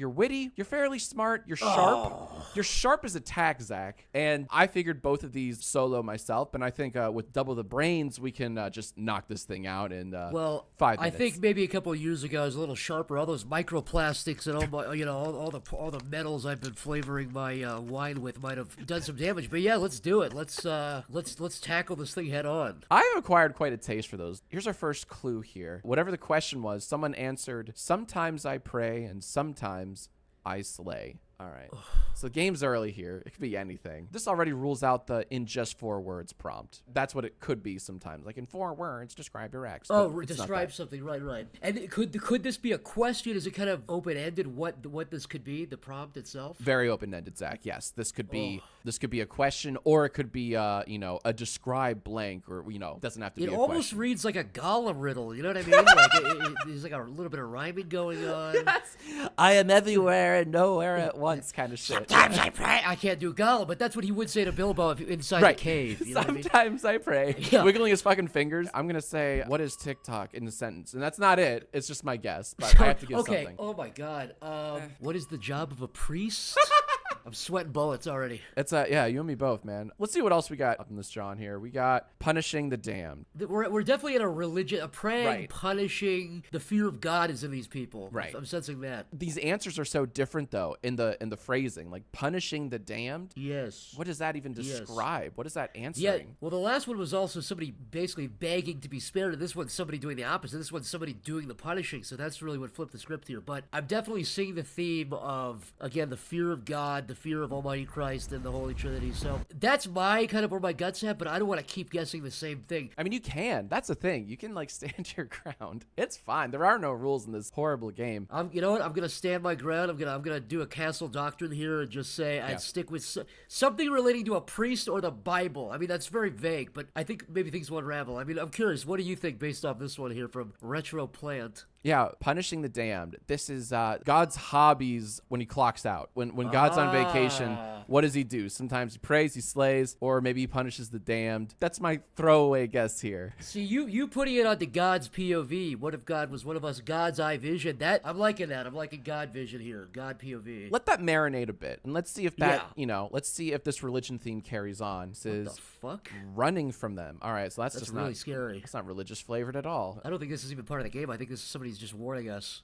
C: witty, you're fairly smart, you're sharp. You're sharp as a tack, Zach. And I figured both of these solo myself, and I think with double the brains, we can just knock this thing out in 5 minutes.
P: I think maybe a couple of years ago I was a little sharper. All those microplastics and all my, all the metals I've been flavoring my wine with might have done some damage. But yeah, let's do it. Let's tackle this thing head on.
C: I've acquired quite a taste for those. Here's our first clue here. Whatever the question was, someone answered, "Sometimes I pray and sometimes I slay." All right. So game's early here. It could be anything. This already rules out the in just 4 words prompt. That's what it could be sometimes. Like in 4 words, describe your ex.
P: Oh, describe something. Right. And could this be a question? Is it kind of open-ended what this could be, the prompt itself?
C: Very open-ended, Zach. Yes. This could be a question, or it could be a describe blank, or doesn't have to be a question.
P: It almost reads like a Gollum riddle, you know what I mean? Like there's like a little bit of rhyming going on.
C: Yes. I am everywhere and nowhere at once kind of shit.
P: Sometimes I pray. I can't do Gollum, but that's what he would say to Bilbo inside the cave. You know
C: Sometimes I pray. Yeah. Wiggling his fucking fingers. I'm going to say, what is TikTok in the sentence? And that's not it. It's just my guess, but I have to give something.
P: Oh my God. What is the job of a priest? I'm sweating bullets already.
C: It's yeah, you and me both, man. Let's see what else we got up in this John here. We got punishing the damned.
P: We're definitely in a religion, a praying,
C: Right.
P: punishing. The fear of God is in these people.
C: Right.
P: I'm sensing that.
C: These answers are so different though in the phrasing, like punishing the damned.
P: Yes.
C: What does that even describe? What is that answering?
P: Yeah. Well, the last one was also somebody basically begging to be spared, and this one's somebody doing the opposite. This one's somebody doing the punishing. So that's really what flipped the script here. But I'm definitely seeing the theme of, again, the fear of God, the fear of Almighty Christ, and the Holy Trinity. So that's my kind of where my guts at. But I don't want to keep guessing the same thing.
C: I mean, you can. That's the thing. You can like stand your ground. It's fine. There are no rules in this horrible game.
P: You know what? I'm gonna stand my ground. I'm gonna do a castle doctrine here and just say I'd stick with something relating to a priest or the Bible. I mean, that's very vague, but I think maybe things will unravel. I mean, I'm curious. What do you think based off this one here from Retro Plant?
C: Yeah, punishing the damned. This is God's hobbies when he clocks out. When God's on vacation, what does he do? Sometimes he prays, he slays, or maybe he punishes the damned. That's my throwaway guess here.
P: See, you putting it onto God's POV. What if God was one of us? God's eye vision. That I'm liking that. I'm liking God vision here. God POV.
C: Let that marinate a bit, and let's see if that let's see if this religion theme carries on. This is
P: what the fuck?
C: Running from them. All right, so that's just
P: really
C: not
P: scary.
C: It's not religious flavored at all.
P: I don't think this is even part of the game. I think this is somebody's just warning us.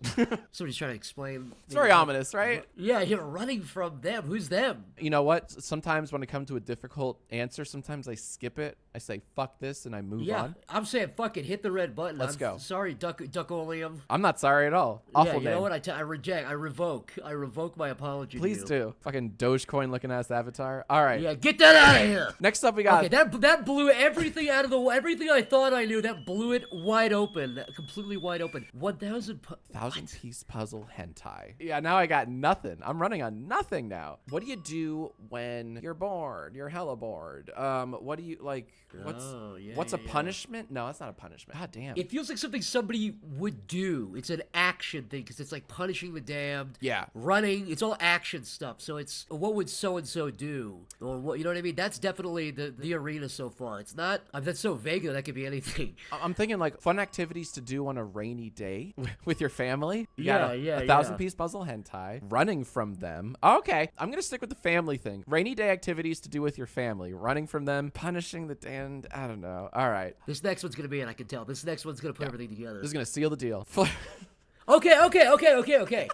P: Somebody's trying to explain.
C: It's very ominous, right?
P: Yeah, you're running from them. Who's them?
C: You know what? Sometimes when I come to a difficult answer, sometimes I skip it. I say fuck this and I move on.
P: I'm saying fuck it. Hit the red button.
C: Let's go.
P: Sorry, Duckolium.
C: I'm not sorry at all. Awful
P: you
C: name.
P: know what? I reject. I revoke my apology.
C: Please
P: to you.
C: do. Fucking Dogecoin looking ass avatar. All right.
P: Yeah, get that out of here.
C: Next up, we got.
P: Okay, that blew everything out of the. Everything I thought I knew. That blew it wide open. Completely wide open.
C: 1,000-piece puzzle hentai. Yeah, now I got nothing. I'm running on nothing now. What do you do when you're bored? You're hella bored. What do you like? What's a punishment? No, that's not a punishment. God damn.
P: It feels like something somebody would do. It's an action thing because it's like punishing the damned.
C: Yeah.
P: Running. It's all action stuff. So it's what would so and so do, or what, you know what I mean? That's definitely the arena so far. It's not. That's so vague that could be anything.
C: I'm thinking like fun activities to do on a rainy day with your family. You
P: Yeah,
C: got a
P: yeah,
C: 1,000-piece puzzle hentai. Running from them. Okay, I'm gonna stick with the family thing. Rainy day activities to do with your family. Running from them. Punishing the damned. I don't know. All right.
P: This next one's gonna be it. I can tell. This next one's gonna put everything together.
C: This is gonna seal the deal.
P: Okay.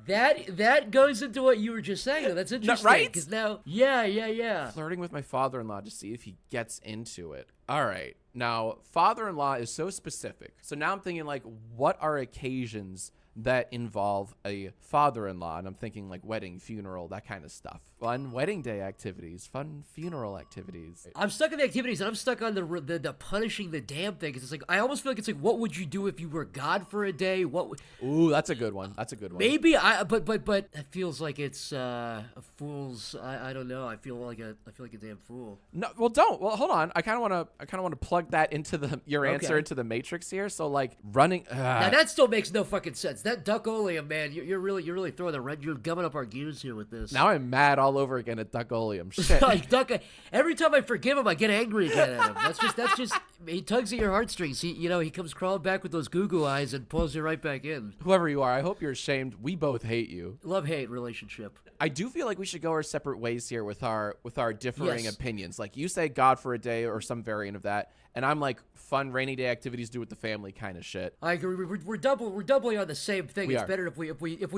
P: That goes into what you were just saying, though. That's interesting.
C: Right?
P: Because now, yeah.
C: Flirting with my father-in-law to see if he gets into it. All right. Now, father-in-law is so specific. So now I'm thinking, like, what are occasions that involve a father-in-law? And I'm thinking, like, wedding, funeral, that kind of stuff. Fun wedding day activities, fun funeral activities.
P: I'm stuck in the activities, and I'm stuck on the punishing the damn thing. Because it's like, I almost feel like it's like, what would you do if you were God for a day?
C: Ooh, that's a good one. That's a good one.
P: Maybe but it feels like it's a fool's. I don't know. I feel like a damn fool.
C: No, well, don't. Well, hold on. I kind of want to plug that into your answer into the matrix here. So like running.
P: Now that still makes no fucking sense. That Duckolium, man, you're really throwing the red. You're gumming up our gears here with this.
C: Now I'm mad all over again at Duckolium. Shit.
P: Like every time I forgive him, I get angry again at him. That's just he tugs at your heartstrings. He comes crawling back with those goo eyes and pulls you right back in.
C: Whoever you are, I hope you're ashamed. We both hate you.
P: Love-hate relationship.
C: I do feel like we should go our separate ways here with our differing opinions. Like you say God for a day or some variant of that, and I'm like fun rainy day activities to do with the family kind of shit.
P: I agree. We're doubly on the same thing. It's
C: are.
P: better if we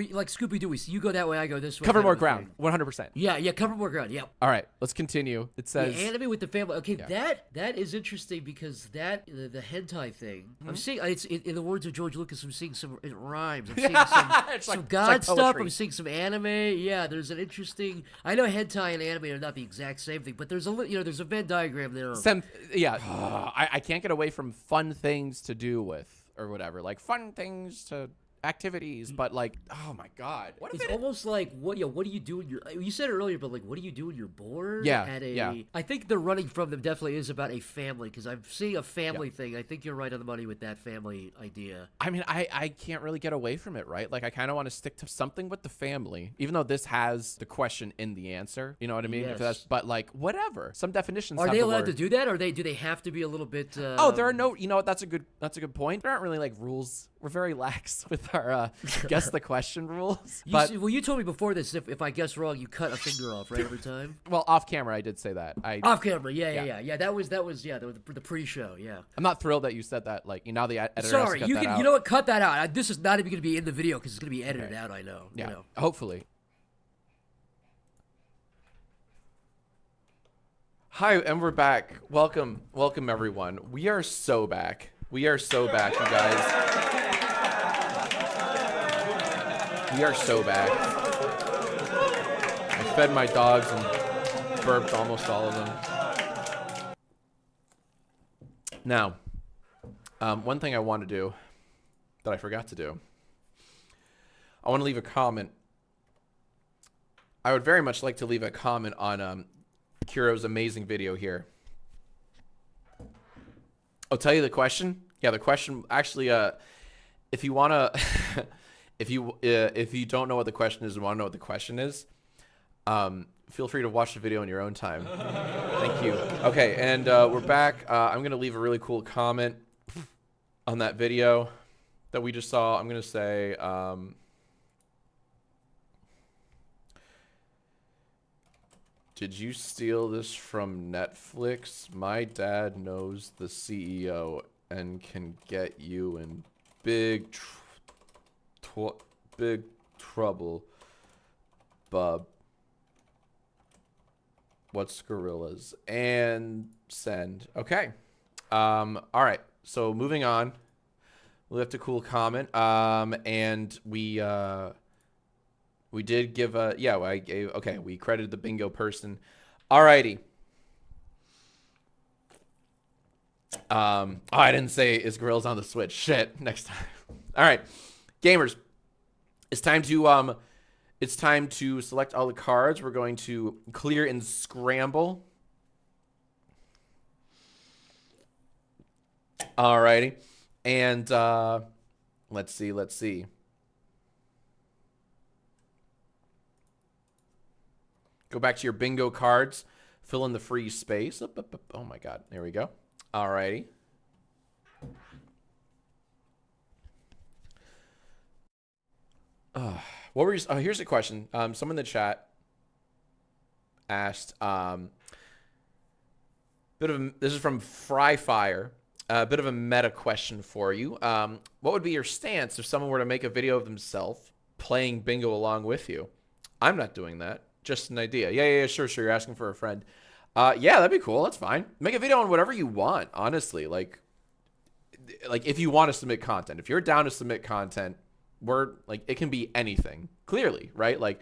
P: like Scooby-Doo. You go that way, I go this way.
C: Cover more ground. 100%.
P: Yeah, cover more ground. Yep.
C: All right, let's continue. It says
P: anime with the family. Okay, that is interesting because the hentai thing. I'm seeing it's in the words of George Lucas. I'm seeing some it rhymes. I'm seeing some God stuff. I'm seeing some anime. Yeah, there's an interesting. I know hentai and anime are not the exact same thing, but there's there's a Venn diagram there.
C: I can't get away from fun things to do with or whatever, like fun things to activities, but like, oh my god,
P: it's almost like what do you do when you said it earlier, but like, what do you do when you're bored? I think the running from them definitely is about a family, because I'm seeing a family thing. I think you're right on the money with that family idea.
C: I mean, I can't really get away from it, right? Like I kind of want to stick to something with the family, even though this has the question in the answer, you know what I mean?
P: Yes.
C: But like, whatever, some definitions
P: are
C: have
P: they
C: the
P: allowed
C: word.
P: to do that, or do they have to be a little bit
C: there are no, that's a good point. There aren't really like rules very lax with our guess the question rules.
P: Well, you told me before this if I guess wrong, you cut a finger off, right, every time.
C: Well, off camera, I did say that.
P: Off camera, yeah. That was the pre-show, yeah.
C: I'm not thrilled that you said that. Like, now the editor has
P: Sorry,
C: to cut that out.
P: you know what? Cut that out. This is not even going to be in the video because it's going to be edited out. I know.
C: Yeah,
P: You know.
C: hopefully. Hi, and we're back. Welcome, everyone. We are so back. We are so back, you guys. We are so back. I fed my dogs and burped almost all of them. Now, one thing I want to do that I forgot to do. I want to leave a comment. I would very much like to leave a comment on Kuro's amazing video here. I'll tell you the question. Yeah, the question actually, if you wanna, if you don't know what the question is and want to know what the question is, feel free to watch the video in your own time. Thank you. Okay, and we're back. I'm gonna leave a really cool comment on that video that we just saw. I'm gonna say, did you steal this from Netflix? My dad knows the CEO and can get you in big trouble, bub. What's gorillas? And send. Okay. All right. So moving on. We left a cool comment. And we did give a, yeah, I gave, okay, we credited the bingo person. Alrighty. Oh, I didn't say is gorillas on the Switch. Shit, next time. All right, gamers, it's time to select all the cards. We're going to clear and scramble. Alrighty, and let's see. Go back to your bingo cards. Fill in the free space. Oh my God. There we go. Alrighty. What were you? Oh, here's a question. Someone in the chat asked. This is from Fryfire. A bit of a meta question for you. What would be your stance if someone were to make a video of themselves playing bingo along with you? I'm not doing that. Just an idea. Yeah, sure. You're asking for a friend. Yeah, that'd be cool. That's fine. Make a video on whatever you want, honestly. Like if you want to submit content. If you're down to submit content, it can be anything, clearly, right? Like,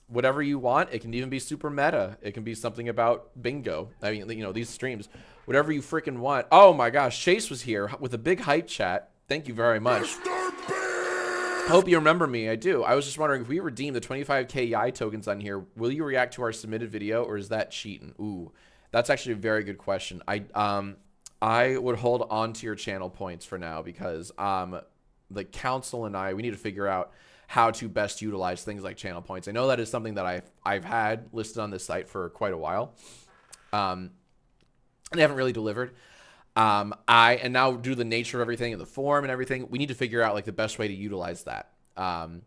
C: whatever you want. It can even be super meta. It can be something about bingo. I mean, these streams. Whatever you freaking want. Oh my gosh, Chase was here with a big hype chat. Thank you very much. Hope you remember me. I do. I was just wondering, if we redeem the 25k YAI tokens on here, will you react to our submitted video, or is that cheating? Ooh, that's actually a very good question. I would hold on to your channel points for now, because the council and we need to figure out how to best utilize things like channel points. I know that is something that I've had listed on this site for quite a while. And they haven't really delivered. And now due to the nature of everything and the form and everything, we need to figure out like the best way to utilize that. Because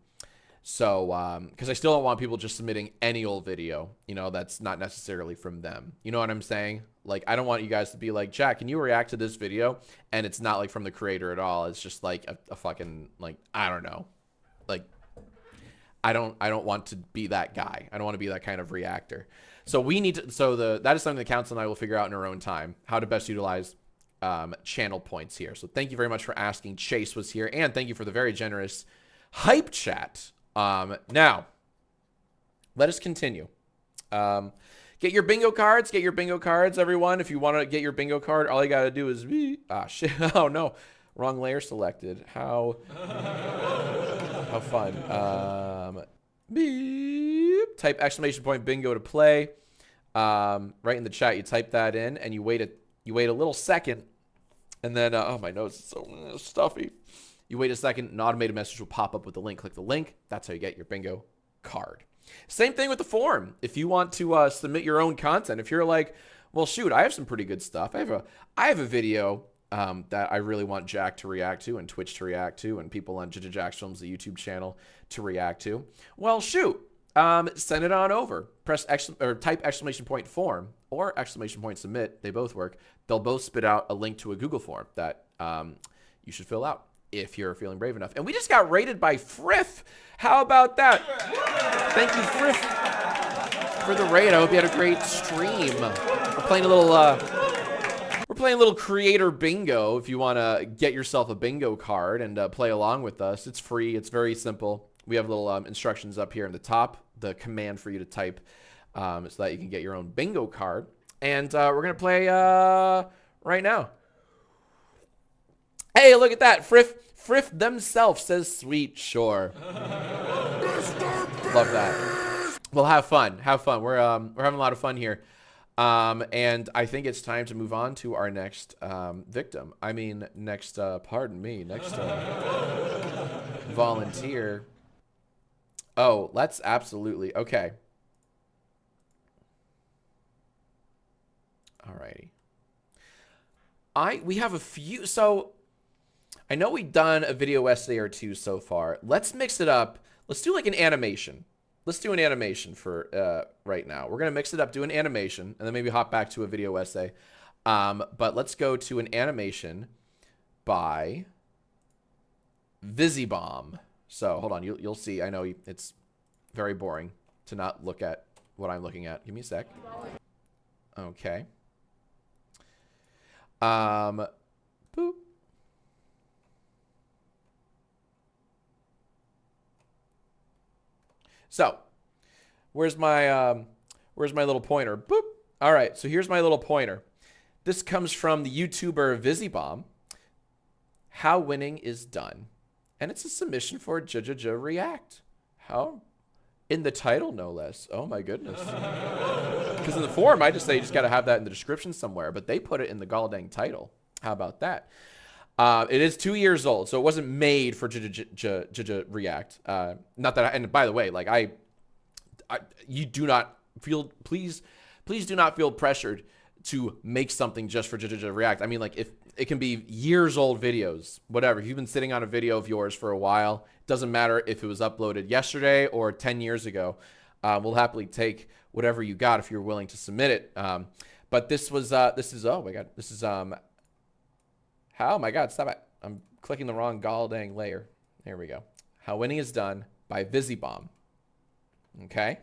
C: I still don't want people just submitting any old video, that's not necessarily from them. You know what I'm saying? Like, I don't want you guys to be like, Jack, can you react to this video? And it's not like from the creator at all. It's just like a fucking, like, I don't know. Like, I don't want to be that guy. I don't want to be that kind of reactor. So we need to, that is something the council and I will figure out in our own time, how to best utilize channel points here. So thank you very much for asking. Chase was here, and thank you for the very generous hype chat. Now, let us continue. Get your bingo cards. Get your bingo cards, everyone. If you want to get your bingo card, all you got to do is shit. Oh no, wrong layer selected. How fun. Beep. Type exclamation point bingo to play. Right in the chat, you type that in, and you wait a little second, and then oh, my nose is so stuffy. You wait a second, an automated message will pop up with the link. Click the link. That's how you get your bingo card. Same thing with the form. If you want to submit your own content, if you're like, well, shoot, I have some pretty good stuff. I have a video that I really want Jack to react to and Twitch to react to and people on Jacksfilms, the YouTube channel, to react to, well, shoot, send it on over. Type !form or !submit. They both work. They'll both spit out a link to a Google form that you should fill out if you're feeling brave enough. And we just got rated by Friff. How about that? Thank you, Friff, for the raid. I hope you had a great stream. We're playing a little creator bingo. If you want to get yourself a bingo card and play along with us, it's free. It's very simple. We have little instructions up here in the top, the command for you to type so that you can get your own bingo card. And we're going to play right now. Hey, look at that. Friff themselves says sweet, sure. Love that. Well, have fun. Have fun. We're having a lot of fun here. And I think it's time to move on to our next victim. I mean, next, pardon me, next volunteer. Oh, let's absolutely. Okay. Alrighty. We have a few. So I know we've done a video essay or two so far. Let's mix it up. Let's do like an animation. Let's do an animation for right now. We're going to mix it up, do an animation, and then maybe hop back to a video essay. But let's go to an animation by Visibomb. So hold on, you'll see. I know it's very boring to not look at what I'm looking at. Give me a sec. Okay. Boop. So, where's my little pointer? Boop. All right, so here's my little pointer. This comes from the YouTuber Visibomb. How winning is done. And it's a submission for React. How? In the title, no less. Oh my goodness. Because in the forum, I just say you just got to have that in the description somewhere. But they put it in the goddamn title. How about that? It is 2 years old, so it wasn't made for React. Not that, and by the way, like you do not feel, please do not feel pressured to make something just for React. I mean, like if it can be years old videos, whatever. If you've been sitting on a video of yours for a while, it doesn't matter if it was uploaded yesterday or 10 years ago. We'll happily take whatever you got if you're willing to submit it. But this is, oh my God, this is, oh my God, stop it. I'm clicking the wrong gall-dang layer. There we go. How Winning is Done by Visibomb. Okay.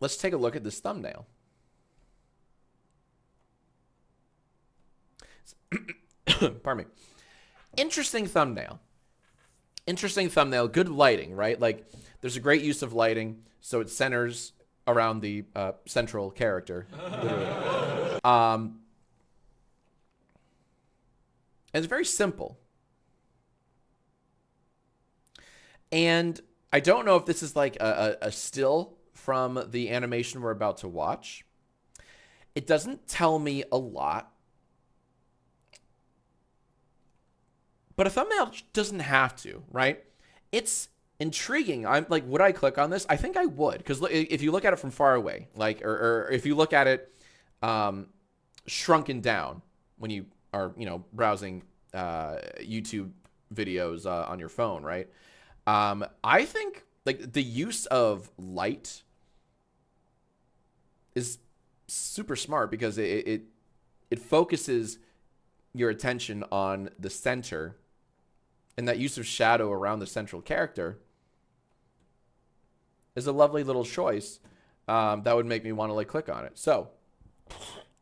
C: Let's take a look at this thumbnail. Pardon me. Interesting thumbnail. Interesting thumbnail. Good lighting, right? Like, there's a great use of lighting, so it centers around the central character. Literally. And it's very simple. And I don't know if this is like a still from the animation we're about to watch. It doesn't tell me a lot. But a thumbnail doesn't have to, right? It's intriguing. I'm like, would I click on this? I think I would, because if you look at it from far away, like, or if you look at it shrunken down when you are, browsing YouTube videos on your phone, right? I think like the use of light is super smart because it focuses your attention on the center, and that use of shadow around the central character is a lovely little choice that would make me want to like click on it. So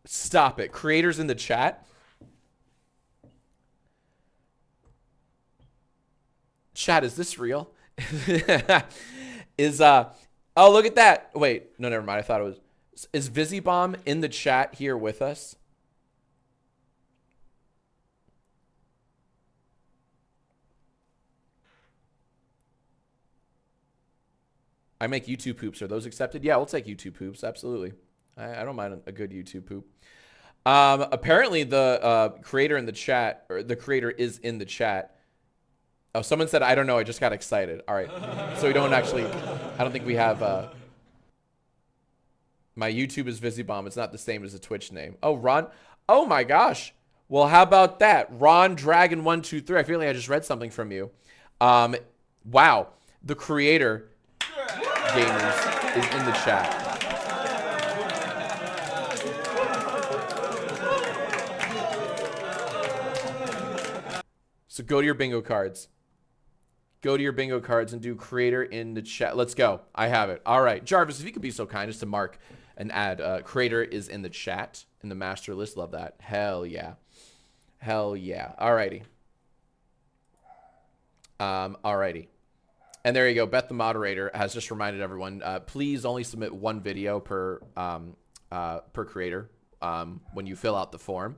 C: stop it. Creators in the chat. Chat, is this real? Oh, look at that. Wait, no, never mind. I thought it was. Is Visibomb in the chat here with us? I make YouTube poops. Are those accepted? Yeah, we'll take YouTube poops. Absolutely. I don't mind a good YouTube poop. Apparently the creator in the chat, or the creator is in the chat. Oh, someone said, I don't know. I just got excited. All right. So we don't actually, I don't think we have, My YouTube is Visibomb. It's not the same as the Twitch name. Oh, Ron. Oh my gosh. Well, how about that? Ron Dragon 123. I feel like I just read something from you. Wow. The creator gamers is in the chat. So go to your bingo cards. Go to your bingo cards and do creator in the chat. Let's go. I have it. All right. Jarvis, if you could be so kind as to mark and add creator is in the chat in the master list. Love that. Hell yeah. Hell yeah. Alrighty. Alrighty. And there you go. Beth, the moderator, has just reminded everyone, please only submit one video per creator when you fill out the form.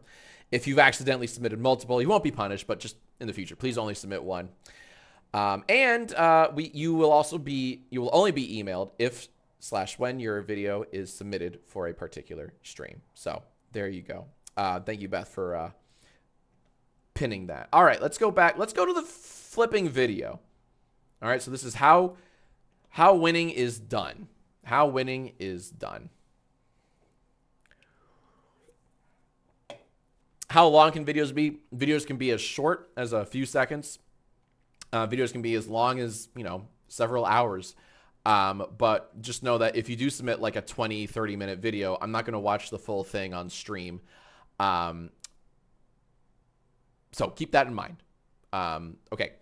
C: If you've accidentally submitted multiple, you won't be punished, but just in the future, please only submit one. You will only be emailed if/when your video is submitted for a particular stream. So there you go. Thank you, Beth, for pinning that. All right, let's go back. Let's go to the flipping video. All right, so this is how winning is done. How winning is done. How long can videos be? Videos can be as short as a few seconds. Videos can be as long as, several hours. But just know that if you do submit like a 20, 30-minute video, I'm not going to watch the full thing on stream. So keep that in mind. Okay,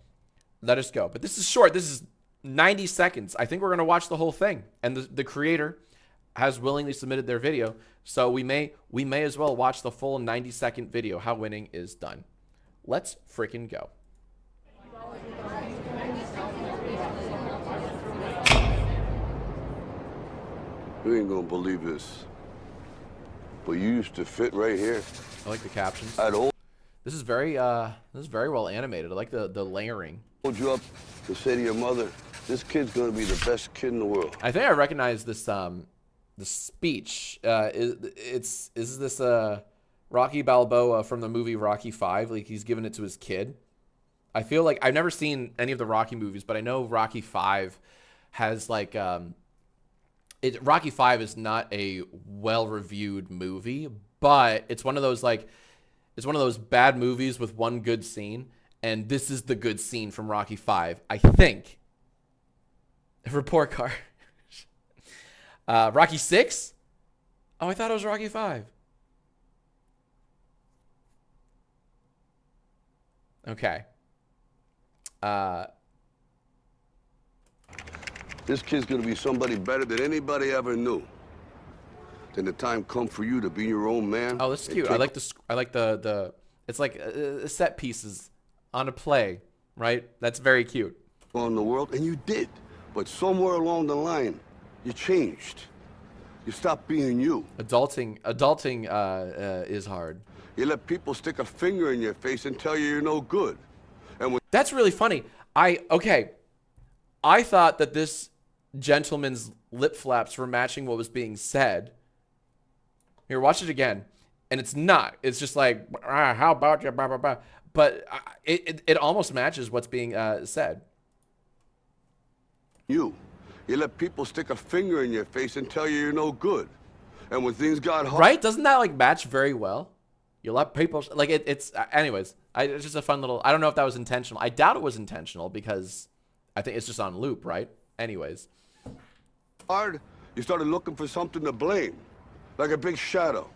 C: let us go. But this is short. This is 90 seconds. I think we're going to watch the whole thing. And the creator has willingly submitted their video. So we may as well watch the full 90-second video, how winning is done. Let's freaking go.
Q: You ain't gonna believe this, but you used to fit right here.
C: I like the captions. This is very well animated. I like the layering.
Q: I told you up to say to your mother, this kid's gonna be the best kid in the world.
C: I think I recognize this the speech. Is this Rocky Balboa from the movie Rocky 5? Like he's giving it to his kid. I feel like I've never seen any of the Rocky movies, but I know Rocky 5 has like Rocky 5 is not a well-reviewed movie, but it's one of those bad movies with one good scene, and this is the good scene from Rocky 5, I think. Report card. Rocky 6? Oh, I thought it was Rocky 5. Okay.
Q: This kid's gonna be somebody better than anybody ever knew. Then the time come for you to be your own man.
C: Oh, this is cute. I like the it's like set pieces on a play, right? That's very cute.
Q: On the world, and you did, but somewhere along the line, you changed. You stopped being you.
C: Adulting is hard.
Q: You let people stick a finger in your face and tell you you're no good. And when
C: that's really funny. I thought that this gentleman's lip flaps were matching what was being said. Here, watch it again. And it's not. It's just like, how about you, blah, blah, blah. But it almost matches what's being said.
Q: You let people stick a finger in your face and tell you you're no good. And when things got hard...
C: Right? Doesn't that, like, match very well? You let people... Like, it's... Anyways, it's just a fun little... I don't know if that was intentional. I doubt it was intentional because I think it's just on loop, right? Anyways.
Q: Hard, you started looking for something to blame. Like a big shadow.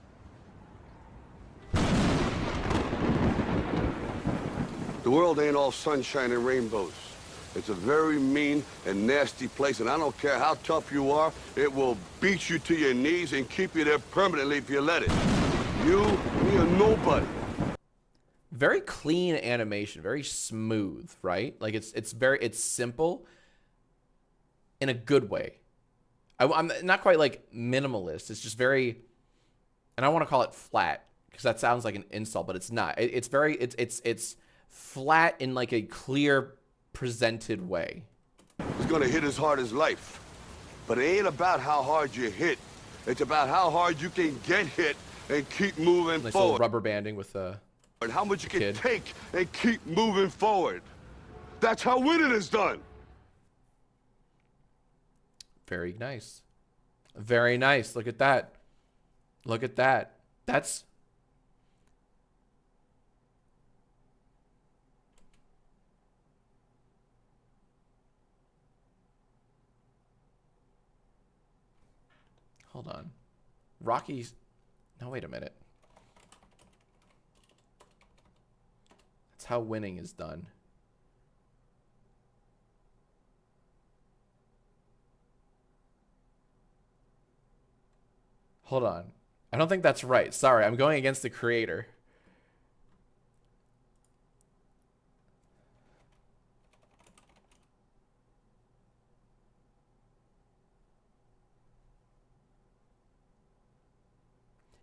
Q: The world ain't all sunshine and rainbows. It's a very mean and nasty place, and I don't care how tough you are, it will beat you to your knees and keep you there permanently if you let it. You, me, or nobody.
C: Very clean animation, very smooth, right? Like it's simple in a good way. I'm not quite like minimalist. It's just very, and I want to call it flat because that sounds like an insult, but it's not. It's flat in like a clear, presented way.
Q: He's gonna hit as hard as life, but it ain't about how hard you hit. It's about how hard you can get hit and keep moving
C: nice
Q: forward.
C: Little rubber banding with
Q: and how much you can take and keep moving forward. That's how winning is done.
C: Very nice. Very nice. Look at that. Look at that. That's... Hold on. Rocky's... No, wait a minute. That's how winning is done. Hold on. I don't think that's right. Sorry, I'm going against the creator.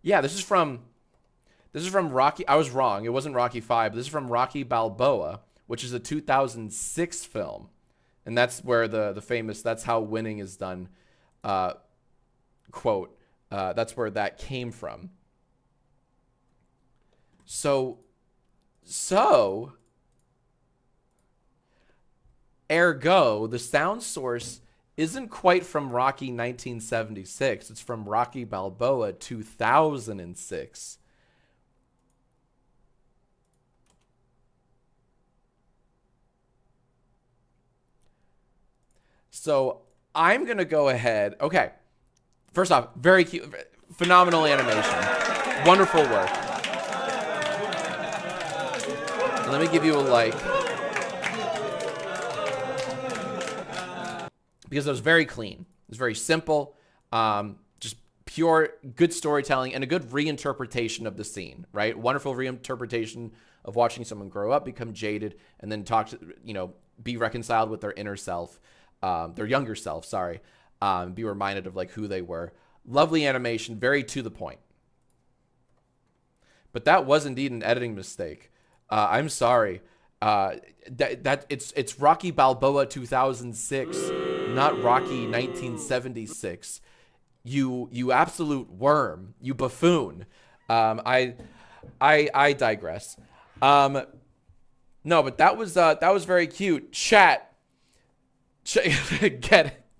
C: Yeah, this is from Rocky. I was wrong. It wasn't Rocky 5. This is from Rocky Balboa, which is a 2006 film. And that's where the famous "That's how winning is done" quote. That's where that came from. So, ergo, the sound source isn't quite from Rocky 1976. It's from Rocky Balboa 2006. So I'm going to go ahead. Okay. First off, very cute, phenomenal animation. Wonderful work. And let me give you a like. Because it was very clean. It was very simple. Just pure, good storytelling and a good reinterpretation of the scene, right? Wonderful reinterpretation of watching someone grow up, become jaded, and then talk to, be reconciled with their inner self, their younger self, sorry. Be reminded of like who they were. Lovely animation, very to the point. But that was indeed an editing mistake. I'm sorry. It's Rocky Balboa 2006, not Rocky 1976. You absolute worm. You buffoon. I digress. No, but that was very cute. Chat.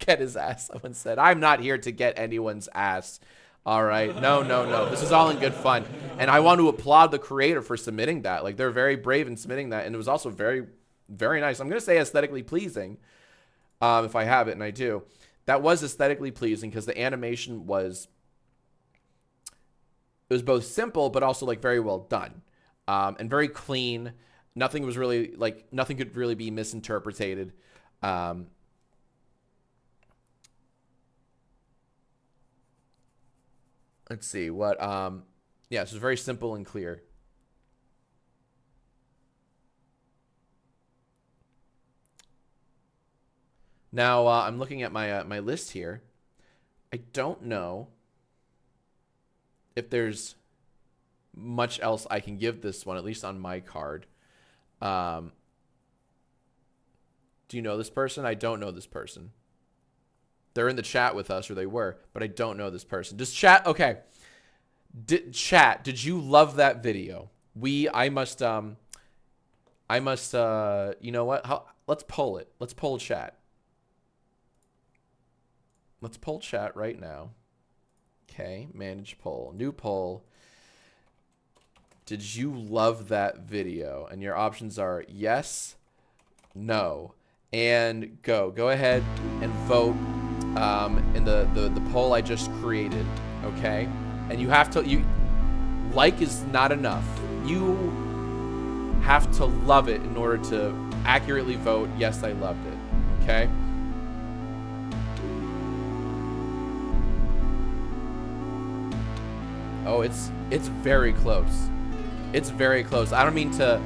C: Get his ass. Someone said, I'm not here to get anyone's ass. All right. No. This is all in good fun. And I want to applaud the creator for submitting that. Like, they're very brave in submitting that. And it was also very, very nice. I'm going to say aesthetically pleasing. If I have it, and I do. That was aesthetically pleasing because the animation was both simple, but also like very well done. And very clean. Nothing was really nothing could really be misinterpreted. Let's see what, yeah, so it's very simple and clear. Now, I'm looking at my, my list here. I don't know if there's much else I can give this one, at least on my card. Do you know this person? I don't know this person. They're in the chat with us, or they were, but I don't know this person. Does chat, okay. Chat, did you love that video? I must, you know what? Let's poll it. Let's poll chat. Let's poll chat right now. Okay, manage poll. New poll. Did you love that video? And your options are yes, no, and go. Go ahead and vote in the poll I just created, okay? And you have to, like is not enough. You have to love it in order to accurately vote, yes, I loved it, okay? Oh, it's very close. It's very close. I don't mean to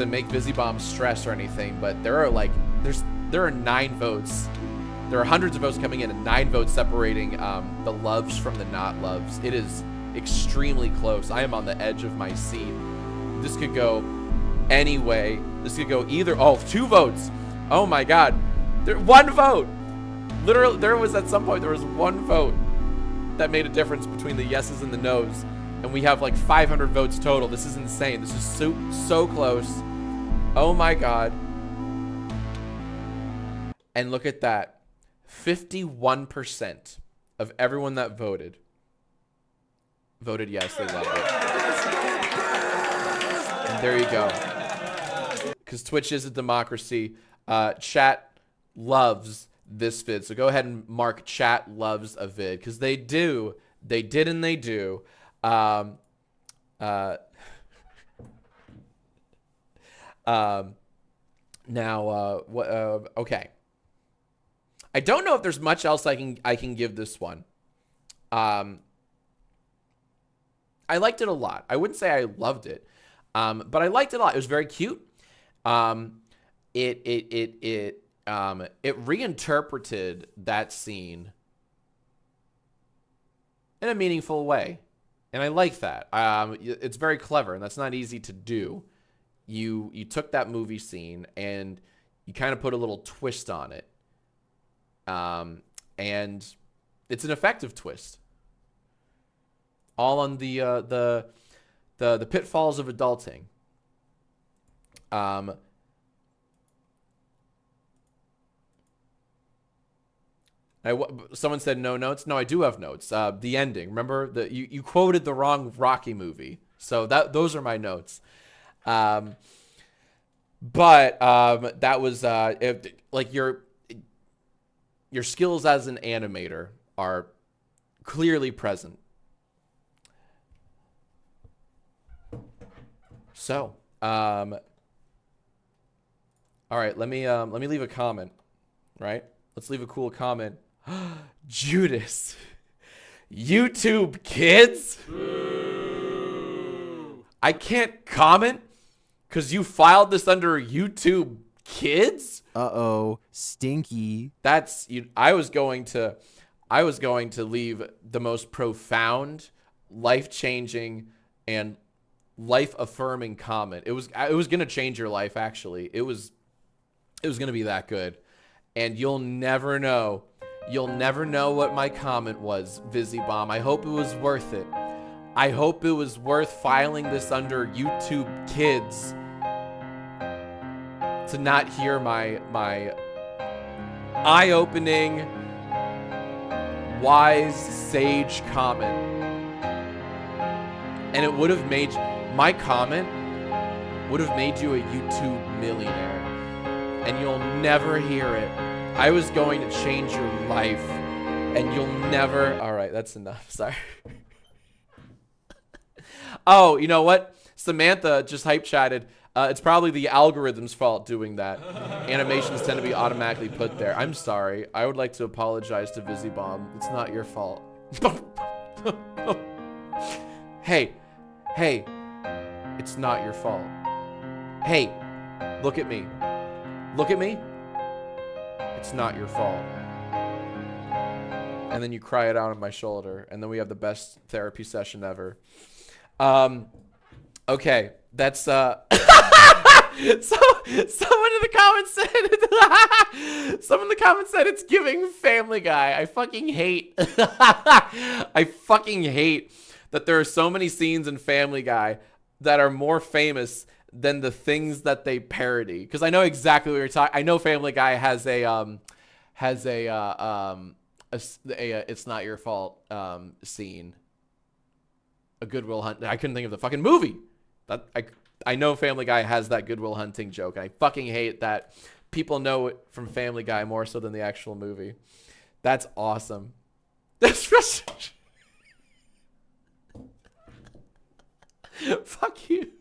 C: make Visibomb stress or anything, but there are 9 votes. There are hundreds of votes coming in and 9 votes separating the loves from the not loves. It is extremely close. I am on the edge of my seat. This could go any way. This could go either. Oh, 2 votes. Oh my God. 1 vote. Literally, there was at some point, there was 1 vote that made a difference between the yeses and the nos. And we have like 500 votes total. This is insane. This is so close. Oh my God. And look at that. 51% of everyone that voted yes, they loved it. And there you go. Because Twitch is a democracy. Chat loves this vid. So go ahead and mark chat loves a vid. Because they do. They did and they do. Okay. I don't know if there's much else I can give this one. I liked it a lot. I wouldn't say I loved it, but I liked it a lot. It was very cute. It reinterpreted that scene in a meaningful way, and I like that. It's very clever, and that's not easy to do. You took that movie scene and you kind of put a little twist on it, and it's an effective twist. All on the pitfalls of adulting. Someone said no notes. No, I do have notes. The ending. Remember you quoted the wrong Rocky movie, so those are my notes. But that was like your skills as an animator are clearly present. So, all right, let me leave a comment, right? Let's leave a cool comment. Judas, YouTube kids. I can't comment because you filed this under YouTube kids.
K: Uh-oh, stinky.
C: That's you. I was going to leave the most profound, life-changing, and life-affirming comment. It was gonna change your life. Actually, it was gonna be that good, and you'll never know. You'll never know what my comment was, Vizzy-Bomb. I hope it was worth it. I hope it was worth filing this under YouTube kids to not hear my eye-opening, wise, sage comment. And it would have made my comment would have made you a YouTube millionaire, and you'll never hear it. I was going to change your life, and you'll never. All right, that's enough. Sorry. Oh, you know what? Samantha just hype chatted. It's probably the algorithm's fault doing that. Animations tend to be automatically put there. I'm sorry. I would like to apologize to Vizzy-Bomb. It's not your fault. Hey, it's not your fault. Hey, look at me. Look at me. It's not your fault. And then you cry it out on my shoulder, and then we have the best therapy session ever. Okay, that's someone in the comments said someone in the comments said it's giving Family Guy. I fucking hate that there are so many scenes in Family Guy that are more famous than the things that they parody. Because I know exactly what you're talking. I know Family Guy has a it's not your fault scene. A Goodwill Hunt. I couldn't think of the fucking movie. I know Family Guy has that Goodwill Hunting joke. And I fucking hate that people know it from Family Guy more so than the actual movie. That's awesome. That's frustrating. Fuck you.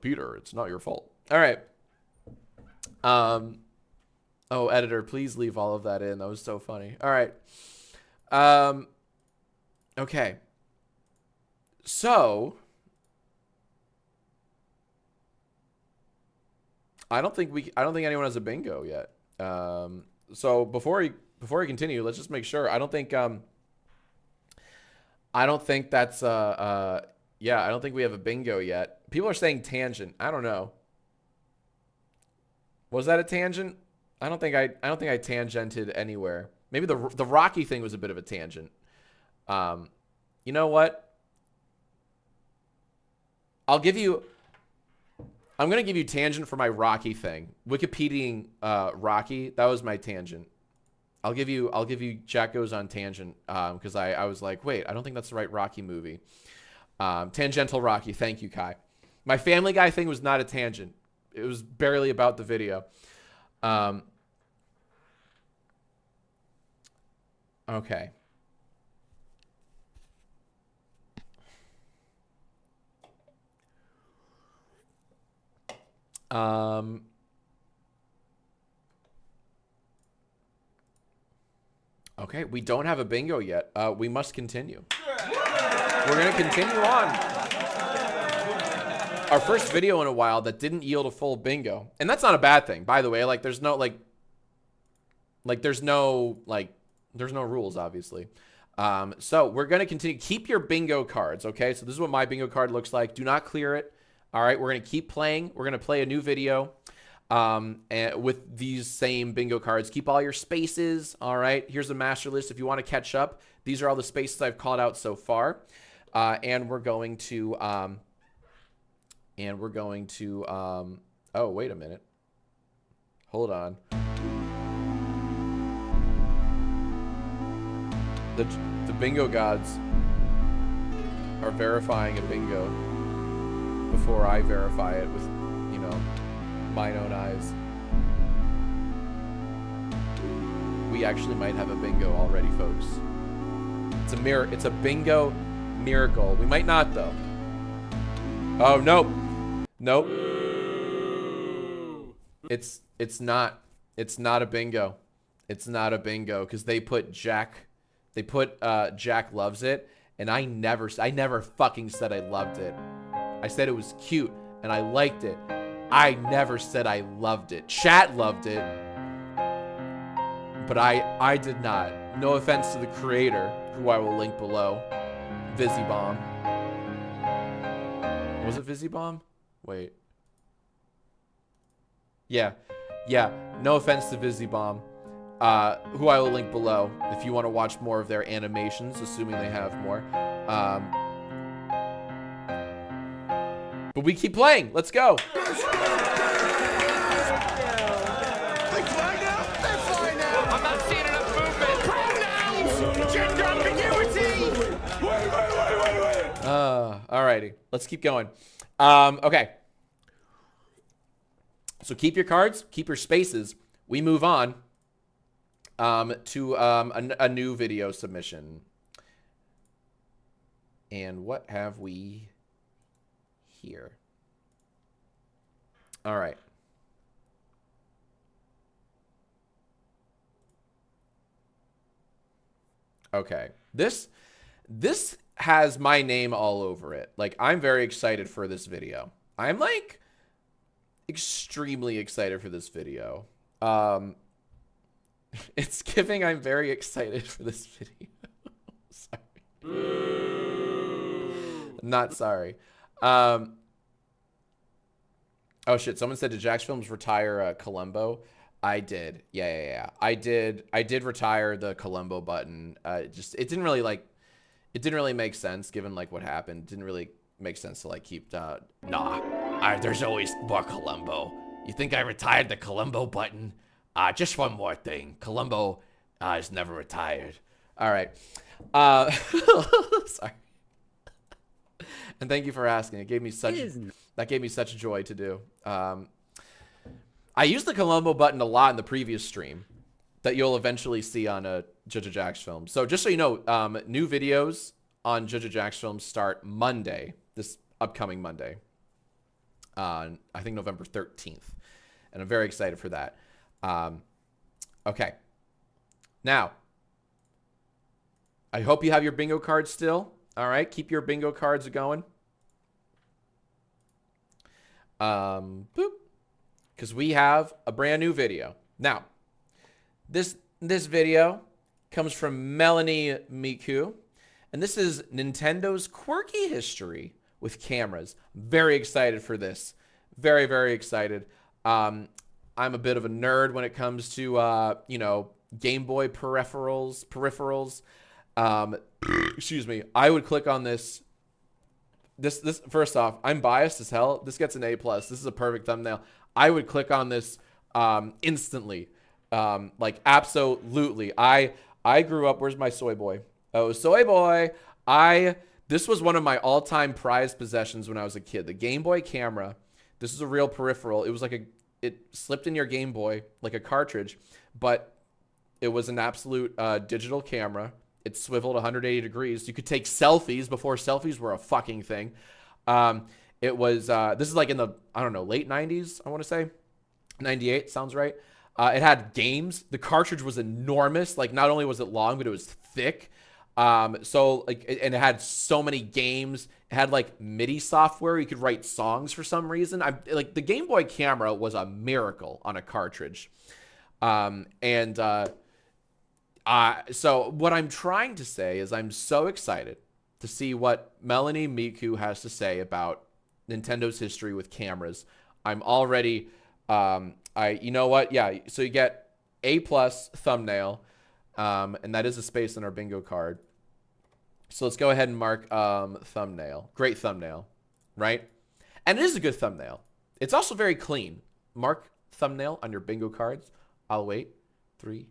C: Peter, it's not your fault. All right. Oh, editor, please leave all of that in. That was so funny. All right. Okay. So I don't think anyone has a bingo yet. So before we continue, let's just make sure. I don't think that's yeah, I don't think we have a bingo yet. People are saying tangent. I don't know. Was that a tangent? I don't think I tangented anywhere. Maybe the Rocky thing was a bit of a tangent. You know what? I'm gonna give you tangent for my Rocky thing. Wikipediaing Rocky. That was my tangent. I'll give you Jack Goes on Tangent because I was like, wait, I don't think that's the right Rocky movie. Tangential Rocky. Thank you, Kai. My Family Guy thing was not a tangent. It was barely about the video. Okay. Okay, we don't have a bingo yet. We must continue. We're going to continue on. Our first video in a while that didn't yield a full bingo. And that's not a bad thing, by the way. Like, there's no, there's no rules, obviously. So we're going to continue. Keep your bingo cards, okay? So this is what my bingo card looks like. Do not clear it. All right, we're going to keep playing. We're going to play a new video and with these same bingo cards. Keep all your spaces, all right? Here's a master list if you want to catch up. These are all the spaces I've called out so far. And we're going to, oh, wait a minute. Hold on. The bingo gods are verifying a bingo before I verify it with, you know, mine own eyes. We actually might have a bingo already, folks. It's a bingo miracle. We might not, though. Oh, nope. Nope. It's not a bingo. It's not a bingo because they put Jack loves it, and I never fucking said I loved it. I said it was cute and I liked it. I never said I loved it. Chat loved it, but I did not. No offense to the creator, who I will link below. Vizibomb. Was it Vizibomb? Wait. Yeah. No offense to Vizibomb, who I will link below if you want to watch more of their animations, assuming they have more. But we keep playing. Let's go.
E: I'm not seeing enough movement. Pronouns! Gender ambiguity! Wait.
C: Alrighty. Let's keep going. Okay. So keep your cards, keep your spaces. We move on to a new video submission. And what have we here? All right. Okay. This has my name all over it. Like, I'm very excited for this video. I'm like extremely excited for this video. It's giving I'm very excited for this video. Sorry. Not sorry. Oh shit, someone said, did Jacksfilms retire Columbo? I did. Yeah. I did retire the Columbo button. It didn't really make sense given like what happened. It didn't really make sense to like keep there's always more Columbo. You think I retired the Columbo button? Just one more thing. Columbo is never retired. All right. Sorry. And thank you for asking. That gave me such joy to do. I used the Columbo button a lot in the previous stream that you'll eventually see on Judge Jacksfilms. So just so you know, new videos on Judge Jacksfilms start Monday, this upcoming Monday, on I think November 13th, and I'm very excited for that. Okay. Now, I hope you have your bingo cards still. All right, keep your bingo cards going. Boop. Because we have a brand new video. Now, this video comes from Melanie Miku, and this is Nintendo's quirky history with cameras. Very excited for this. Very, very excited. I'm a bit of a nerd when it comes to, you know, Game Boy peripherals. Excuse me. I would click on this this first off, I'm biased as hell. This gets an A+. This is a perfect thumbnail. I would click on this instantly. Like absolutely. I grew up, where's my soy boy? Oh, soy boy. This was one of my all-time prized possessions when I was a kid. The Game Boy camera. This is a real peripheral. It was like it slipped in your Game Boy like a cartridge, but it was an absolute digital camera. It swiveled 180 degrees. You could take selfies before selfies were a fucking thing. It was, this is like in the, I don't know, late 90s, I want to say. 98 sounds right. It had games. The cartridge was enormous. Like, not only was it long, but it was thick. So like, and it had so many games. It had like MIDI software. You could write songs for some reason. Like the Game Boy camera was a miracle on a cartridge. So what I'm trying to say is I'm so excited to see what Melanie Miku has to say about Nintendo's history with cameras. I'm already, you know what? Yeah. So you get A+ thumbnail, and that is a space in our bingo card. So let's go ahead and mark, thumbnail. Great thumbnail, right? And it is a good thumbnail. It's also very clean. Mark thumbnail on your bingo cards. I'll wait. 3,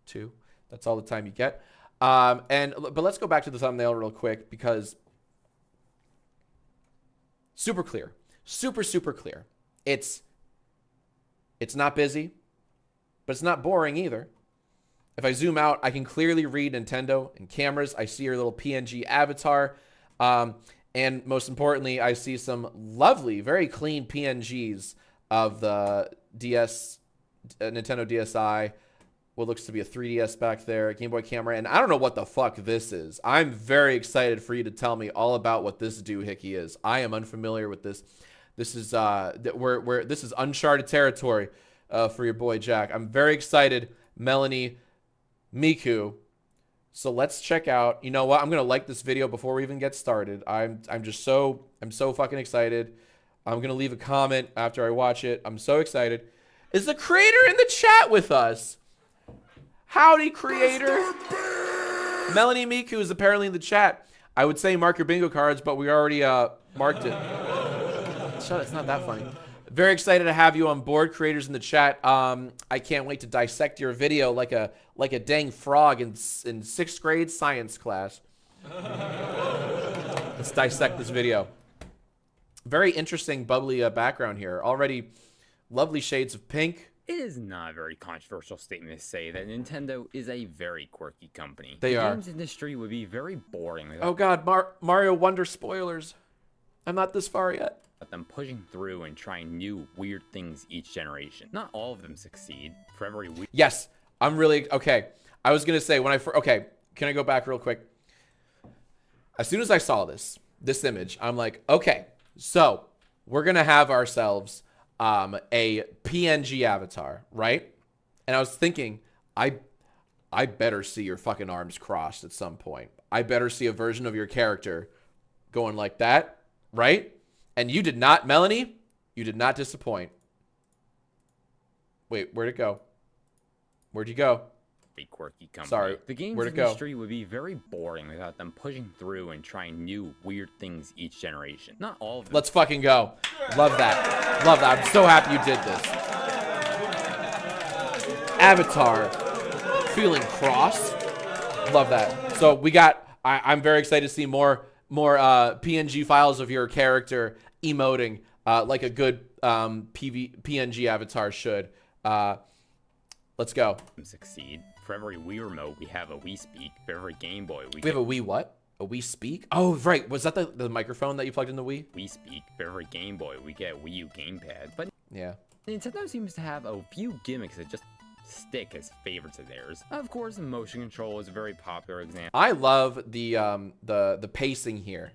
C: 2. That's all the time you get. But let's go back to the thumbnail real quick because super clear, super clear. It's not busy, but it's not boring either. If I zoom out, I can clearly read Nintendo and cameras. I see your little PNG avatar. And most importantly, I see some lovely, very clean PNGs of the DS, Nintendo DSi. What looks to be a 3DS back there, a Game Boy camera, and I don't know what the fuck this is. I'm very excited for you to tell me all about what this doohickey is. I am unfamiliar with this. This is this is uncharted territory for your boy Jack. I'm very excited, Melanie Miku. So let's check out. You know what? I'm gonna like this video before we even get started. I'm so fucking excited. I'm gonna leave a comment after I watch it. I'm so excited. Is the creator in the chat with us? Howdy, creator. Melanie Miku is apparently in the chat. I would say mark your bingo cards, but we already marked it. Shut it, it's not that funny. Very excited to have you on board, creators in the chat. I can't wait to dissect your video like a dang frog in 6th grade science class. Let's dissect this video. Very interesting, bubbly background here. Already lovely shades of pink.
R: It is not a very controversial statement to say that Nintendo is a very quirky company.
C: They are.
R: The games industry would be very boring without
C: Oh god, Mario Wonder spoilers. I'm not this far yet.
R: them pushing through and trying new, weird things each generation. Not all of them succeed. For every week.
C: Yes, I'm really, okay. I was going to say, okay, can I go back real quick? As soon as I saw this image, I'm like, okay, so we're going to have ourselves a PNG avatar, right? And I was thinking, I better see your fucking arms crossed at some point. I better see a version of your character going like that, right? And you did not, Melanie, you did not disappoint. Wait, where'd it go? Where'd you go?
R: A quirky company.
C: Sorry,
R: the games
C: where'd it go?
R: industry would be very boring without them pushing through and trying new, weird things each generation. Not all of them.
C: Let's fucking go. Love that. Love that. I'm so happy you did this. Avatar. Feeling cross. Love that. So we got, I'm very excited to see more PNG files of your character emoting like a good PNG avatar should. Let's go.
R: Succeed. For every Wii remote, we have a Wii Speak. For every Game Boy, we
C: have a Wii what? A Wii Speak? Oh, right. Was that the microphone that you plugged in the Wii?
R: Wii Speak. For every Game Boy, we get a Wii U gamepad. But
C: yeah,
R: Nintendo seems to have a few gimmicks that just stick as favorites of theirs. Of course, motion control is a very popular example.
C: I love the pacing here.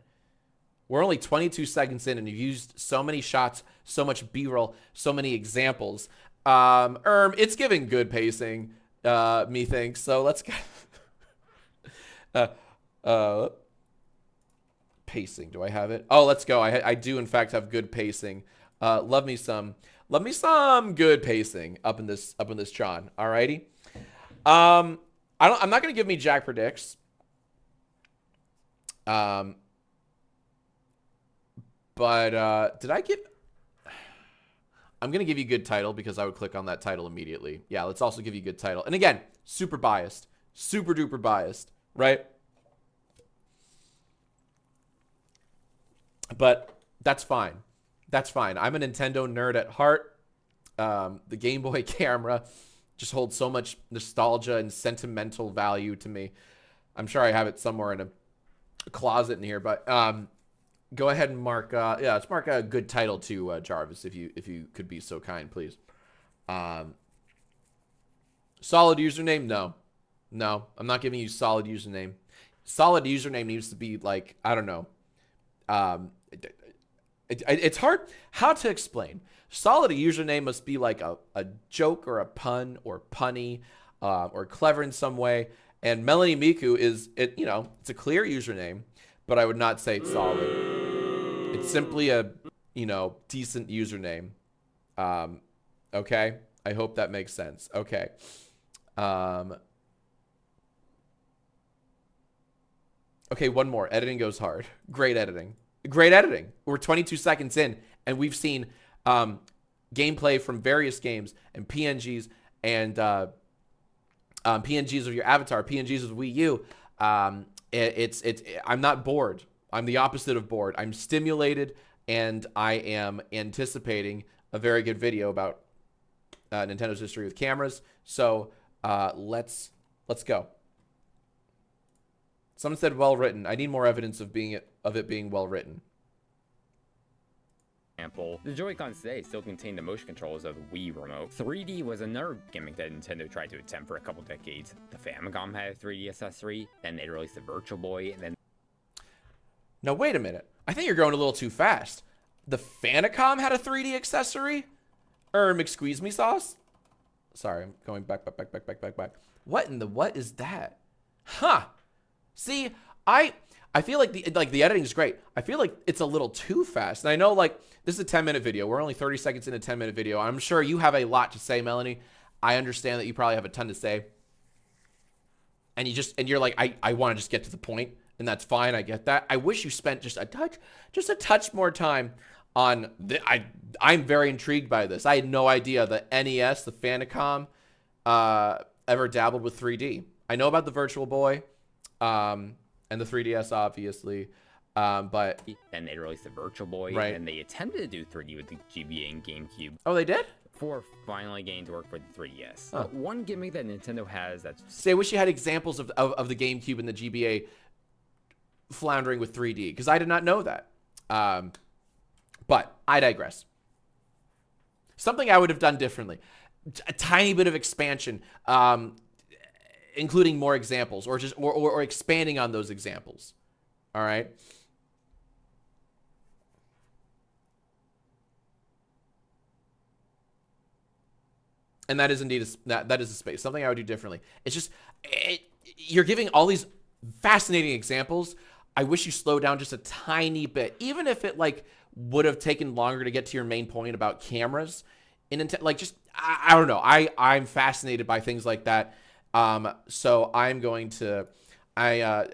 C: We're only 22 seconds in, and you've used so many shots, so much B-roll, so many examples. It's giving good pacing, methinks. So let's go. Pacing. Do I have it? Oh, let's go. I do in fact have good pacing. Love me some good pacing up in this John. Alrighty. I'm not gonna give me Jack predicts. But did I give... I'm going to give you good title because I would click on that title immediately. Yeah, let's also give you good title. And again, super biased. Super duper biased, right? But that's fine. That's fine. I'm a Nintendo nerd at heart. The Game Boy camera just holds so much nostalgia and sentimental value to me. I'm sure I have it somewhere in a closet in here, but go ahead and mark. Yeah, let's mark a good title to Jarvis, if you could be so kind, please. Solid username? No, I'm not giving you solid username. Solid username needs to be like, I don't know. It's hard how to explain. Solid username must be like a joke or a pun or punny or clever in some way. And Melanie Miku is it's a clear username, but I would not say it's solid. It's simply a decent username. Okay, I hope that makes sense. Okay. Okay, one more. Editing goes hard. Great editing. Great editing. We're 22 seconds in, and we've seen gameplay from various games and PNGs and PNGs of your avatar, PNGs of Wii U. I'm not bored. I'm the opposite of bored. I'm stimulated, and I am anticipating a very good video about Nintendo's history with cameras. So let's go. Someone said well written. I need more evidence of it being well written.
R: Example, the Joy-Cons today still contain the motion controls of the Wii remote. 3D was another gimmick that Nintendo tried to attempt for a couple decades. The Famicom had a 3D accessory, then they released the Virtual Boy, and then...
C: Now, wait a minute. I think you're going a little too fast. The Famicom had a 3D accessory? McSqueeze me sauce? Sorry, I'm going back. What is that? Huh. See, I feel like the editing is great. I feel like it's a little too fast. And I know this is a 10-minute video. We're only 30 seconds in a 10-minute video. I'm sure you have a lot to say, Melanie. I understand that you probably have a ton to say. And you're like, I want to just get to the point, and that's fine. I get that. I wish you spent just a touch more time on I'm very intrigued by this. I had no idea the NES, the Famicom, ever dabbled with 3D. I know about the Virtual Boy. And the 3DS, obviously, but...
R: Then they released the Virtual Boy,
C: right.
R: And they attempted to do 3D with the GBA and GameCube.
C: Oh, they did?
R: Before finally getting to work for the 3DS.
C: Huh.
R: One gimmick that Nintendo has that's...
C: See, I wish you had examples of the GameCube and the GBA floundering with 3D, because I did not know that. But I digress. Something I would have done differently. A tiny bit of expansion, including more examples, or expanding on those examples. All right. And that is indeed that is a space. Something I would do differently. It's just you're giving all these fascinating examples. I wish you slowed down just a tiny bit, even if it would have taken longer to get to your main point about cameras. I don't know. I'm fascinated by things like that. So I'm going to, I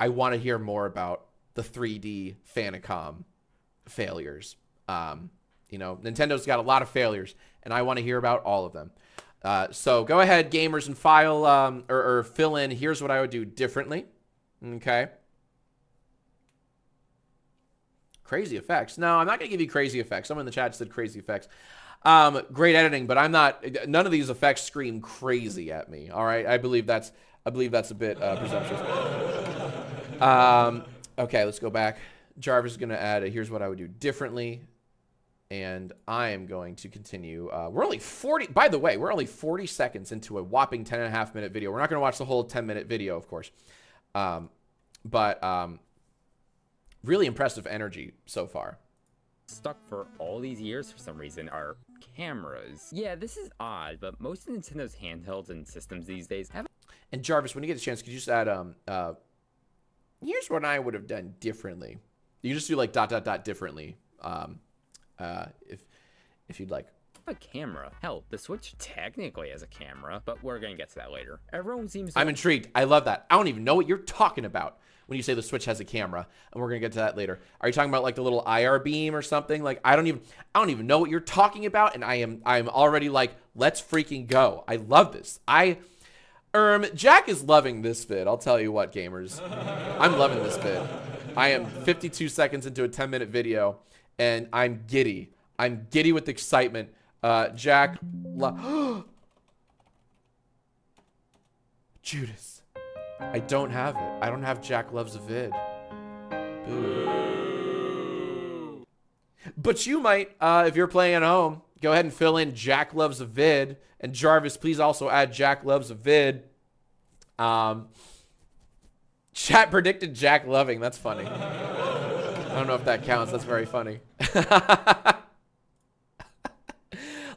C: want to hear more about the 3D Famicom failures. Nintendo's got a lot of failures, and I want to hear about all of them. So go ahead, gamers, and file or fill in. Here's what I would do differently. Okay. Crazy effects. No, I'm not going to give you crazy effects. Someone in the chat said crazy effects. Great editing, but I'm not. None of these effects scream crazy at me. All right, I believe that's a bit presumptuous. Okay, let's go back. Jarvis is going to add. Here's what I would do differently, and I am going to continue. We're only 40. By the way, we're only 40 seconds into a whopping 10.5-minute video. We're not going to watch the whole 10-minute video, of course, but really impressive energy so far.
R: Stuck for all these years for some reason are cameras. Yeah, this is odd, but most of Nintendo's handhelds and systems these days have...
C: And Jarvis, when you get a chance, could you just add, here's what I would have done differently. You just do differently, if you'd like.
R: A camera. Hell, the Switch technically has a camera, but we're gonna get to that later. Everyone seems to...
C: I'm intrigued. I love that. I don't even know what you're talking about. when you say the Switch has a camera, and we're gonna get to that later. Are you talking about like the little IR beam or something? Like I don't even know what you're talking about, and I'm already like, let's freaking go. I love this. Jack is loving this vid. I'll tell you what, gamers. I'm loving this vid. I am 52 seconds into a 10-minute video, and I'm giddy. I'm giddy with excitement. Jack, Judas. I don't have it. I don't have Jack Loves a Vid. Boo. But you might, if you're playing at home, go ahead and fill in Jack Loves a Vid. And Jarvis, please also add Jack Loves a Vid. Chat predicted Jack loving. That's funny. I don't know if that counts. That's very funny.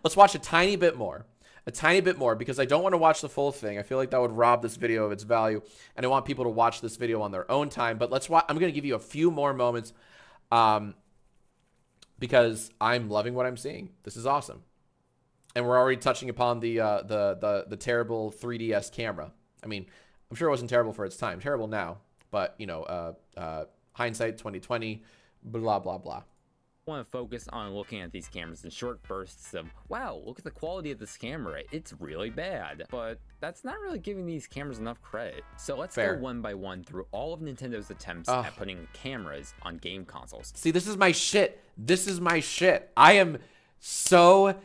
C: Let's watch a tiny bit more. A tiny bit more, because I don't want to watch the full thing. I feel like that would rob this video of its value, and I want people to watch this video on their own time. But let's watch. I'm going to give you a few more moments, because I'm loving what I'm seeing. This is awesome, and we're already touching upon the terrible 3DS camera. I mean, I'm sure it wasn't terrible for its time. Terrible now, but you know, hindsight 2020, blah blah blah.
R: Want to focus on looking at these cameras in short bursts of, wow, look at the quality of this camera, it's really bad. But that's not really giving these cameras enough credit. So let's go one by one through all of Nintendo's attempts at putting cameras on game consoles.
C: See, this is my shit. This is my shit. I am so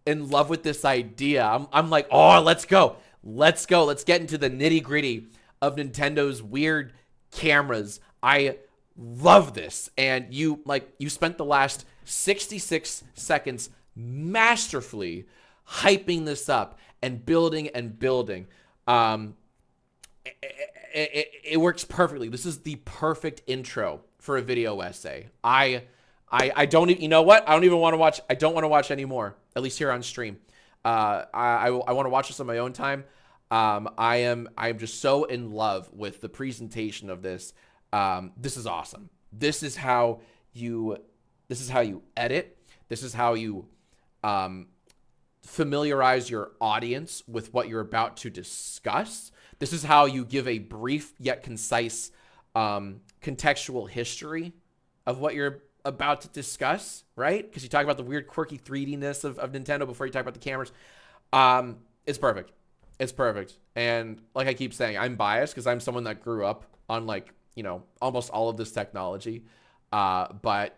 C: in love with this idea. I'm like, oh, let's go. Let's go. Let's get into the nitty gritty of Nintendo's weird cameras. I love this. And you spent the last 66 seconds masterfully hyping this up and building and building. It works perfectly. This is the perfect intro for a video essay. I don't even, you know what? I don't even want to watch. I don't want to watch anymore, at least here on stream. I want to watch this on my own time. I'm just so in love with the presentation of this. This is awesome. This is how you edit. This is how you familiarize your audience with what you're about to discuss. This is how you give a brief yet concise contextual history of what you're about to discuss, right? Because you talk about the weird quirky 3D-ness of Nintendo before you talk about the cameras. It's perfect. It's perfect. And like I keep saying, I'm biased because I'm someone that grew up on, like, you know, almost all of this technology. But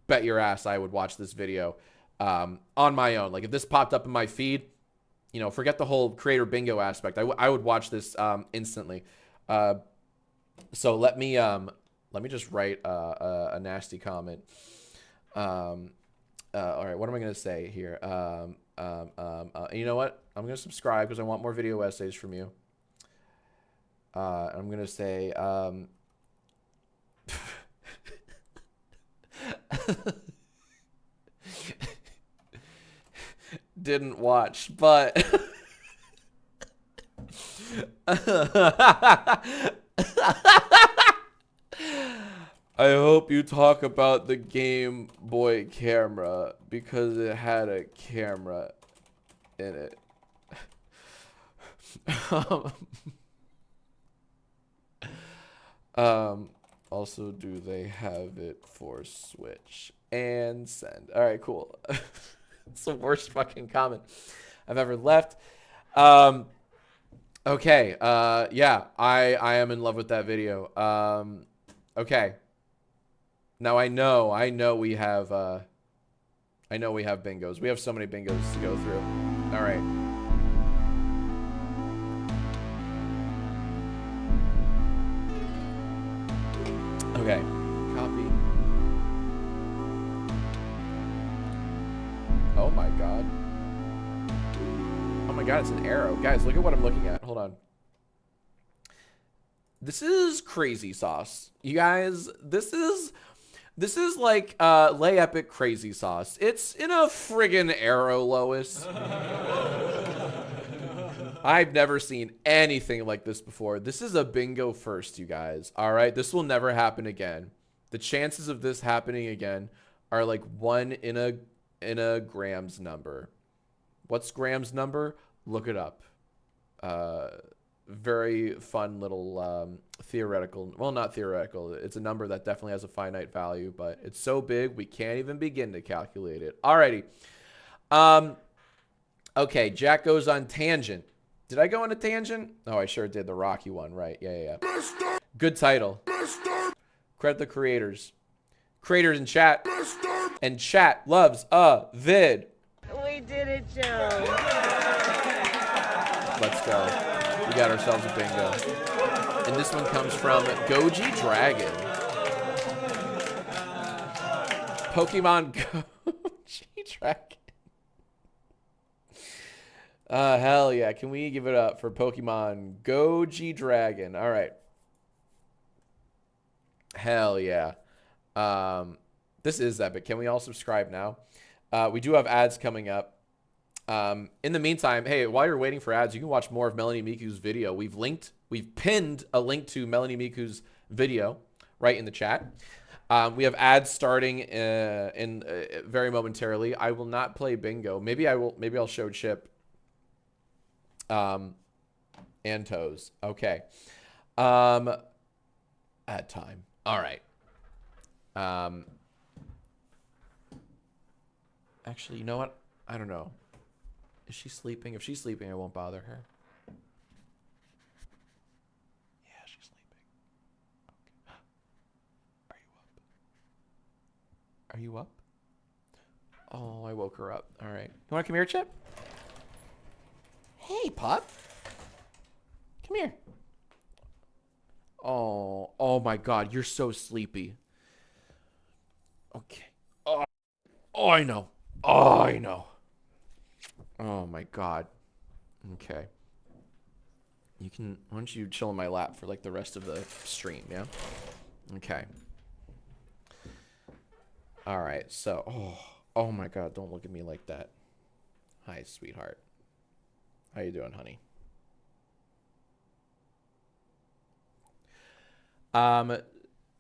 C: bet your ass I would watch this video on my own. Like if this popped up in my feed, you know, forget the whole creator bingo aspect. I would watch this instantly. So let me just write a nasty comment. All right, what am I gonna say here? You know what? I'm gonna subscribe because I want more video essays from you. I'm gonna say didn't watch, but I hope you talk about the Game Boy camera because it had a camera in it. Also, do they have it for Switch? And send. All right, cool. It's the worst fucking comment I've ever left. Okay. Yeah, I am in love with that video. Okay. Now I know we have bingos. We have so many bingos to go through. All right. Okay. Copy. Oh my god. Oh my god, it's an arrow. Guys, look at what I'm looking at. Hold on. This is crazy sauce. You guys, this is like Lay Epic crazy sauce. It's in a friggin' arrow, Lois. I've never seen anything like this before. This is a bingo first, you guys. All right, this will never happen again. The chances of this happening again are like 1 in a Graham's number. What's Graham's number? Look it up. very fun little theoretical, well, not theoretical, it's a number that definitely has a finite value, but it's so big we can't even begin to calculate it. Alrighty. Okay, Jack goes on tangent. Did I go on a tangent? Oh, I sure did. The Rocky one, right? Yeah. Good title. Credit the creators. Creators in chat. And chat loves a vid.
E: We did it, Joe.
C: Let's go. We got ourselves a bingo. And this one comes from Goji Dragon. Pokemon Goji Dragon. Hell yeah. Can we give it up for Pokemon Goji Dragon? All right. Hell yeah. This is epic. Can we all subscribe now? We do have ads coming up. In the meantime, hey, while you're waiting for ads, you can watch more of Melanie Miku's video. We've pinned a link to Melanie Miku's video right in the chat. We have ads starting in very momentarily. I will not play bingo. Maybe I'll show Chip and Toes. Okay. Ad time. All right. Actually, you know what? I don't know. Is she sleeping? If she's sleeping, I won't bother her. Yeah, she's sleeping. Okay. Are you up? Oh, I woke her up. All right. You want to come here, Chip? Hey, pup. Come here. Oh my God. You're so sleepy. Okay. Oh, I know. Oh, I know. Oh my God. Okay. Why don't you chill in my lap for like the rest of the stream, yeah? Okay. All right. So, oh my God, don't look at me like that. Hi, sweetheart. How you doing, honey?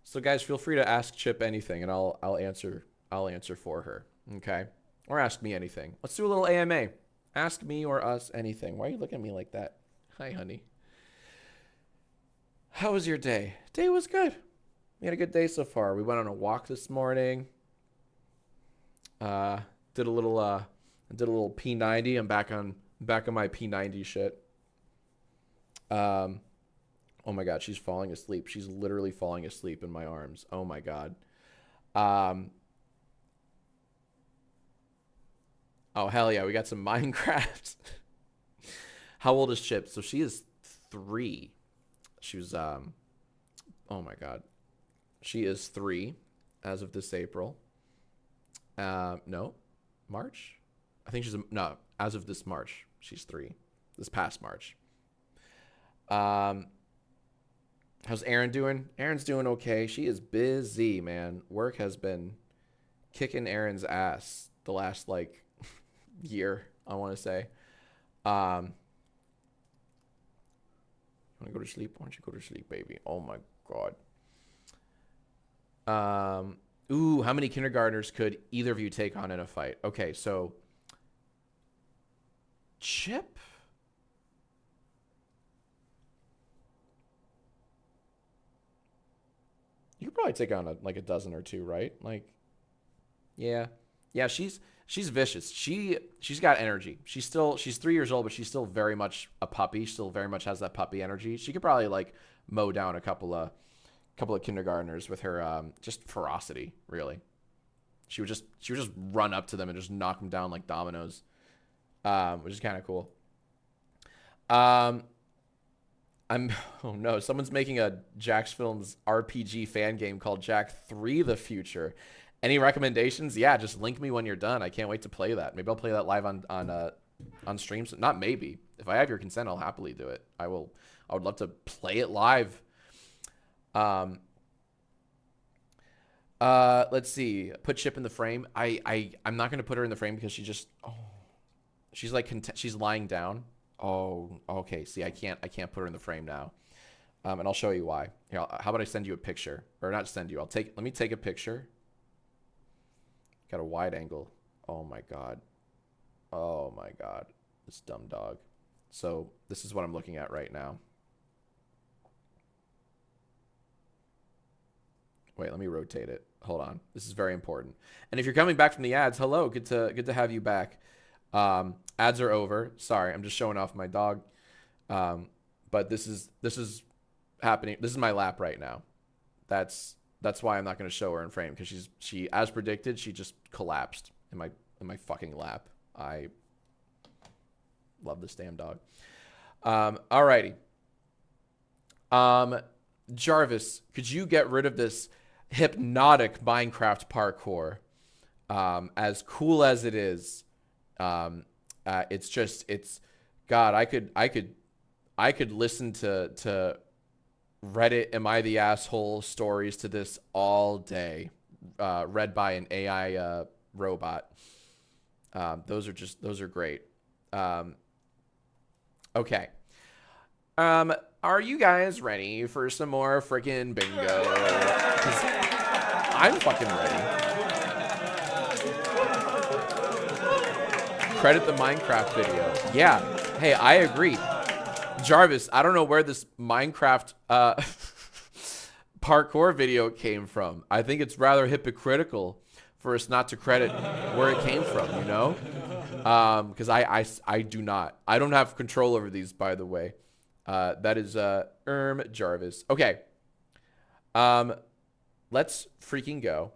C: So guys, feel free to ask Chip anything and I'll answer for her. Okay? Or ask me anything. Let's do a little AMA. Ask me or us anything. Why are you looking at me like that? Hi, honey. How was your day? Day was good. We had a good day so far. We went on a walk this morning. Did a little P90. I'm back on my P90 shit. Oh my God, she's falling asleep. She's literally falling asleep in my arms. Oh my God. Oh, hell yeah. We got some Minecraft. How old is Chip? So she is 3. She was, oh my God. She is 3 as of this April. No, March? I think she's, no, as of this March, she's 3. This past March. How's Erin doing? Erin's doing okay. She is busy, man. Work has been kicking Erin's ass the last, like, year, I want to say. Want to go to sleep? Why don't you go to sleep, baby? Oh my God. Ooh, how many kindergartners could either of you take on in a fight? Okay, so Chip? You could probably take on like a dozen or two, right? Like, yeah. Yeah, she's vicious. She's got energy. She's 3 years old, but she's still very much a puppy. She still very much has that puppy energy. She could probably like mow down a couple of kindergartners with her just ferocity, really. She would just run up to them and just knock them down like dominoes. Which is kind of cool. Oh no, someone's making a Jacksfilms RPG fan game called Jack 3 The Future. Any recommendations? Yeah, just link me when you're done. I can't wait to play that. Maybe I'll play that live on streams. Not maybe. If I have your consent, I'll happily do it. I would love to play it live. Let's see. Put Chip in the frame. I'm not gonna put her in the frame because she's lying down. Oh, okay. See, I can't put her in the frame now. And I'll show you why. Here, how about I send you a picture, or not send you? Let me take a picture. Got a wide angle. Oh my God. Oh my God. This dumb dog. So this is what I'm looking at right now. Wait, let me rotate it. Hold on. This is very important. And if you're coming back from the ads, hello, good to have you back. Ads are over. Sorry, I'm just showing off my dog. But this is happening. This is my lap right now. That's why I'm not going to show her in frame, because she as predicted, she just collapsed in my fucking lap. I love this damn dog. Alrighty. Jarvis, could you get rid of this hypnotic Minecraft parkour? As cool as it is, it's God. I could listen to Reddit "Am I the Asshole" stories to this all day, read by an AI robot. Those are great. Okay. Are you guys ready for some more freaking bingo? 'Cause I'm fucking ready. Credit the Minecraft video. Yeah. Hey, I agree. Jarvis, I don't know where this Minecraft parkour video came from. I think it's rather hypocritical for us not to credit where it came from, you know? Because I do not. I don't have control over these, by the way. That is Jarvis. Okay. Let's freaking go.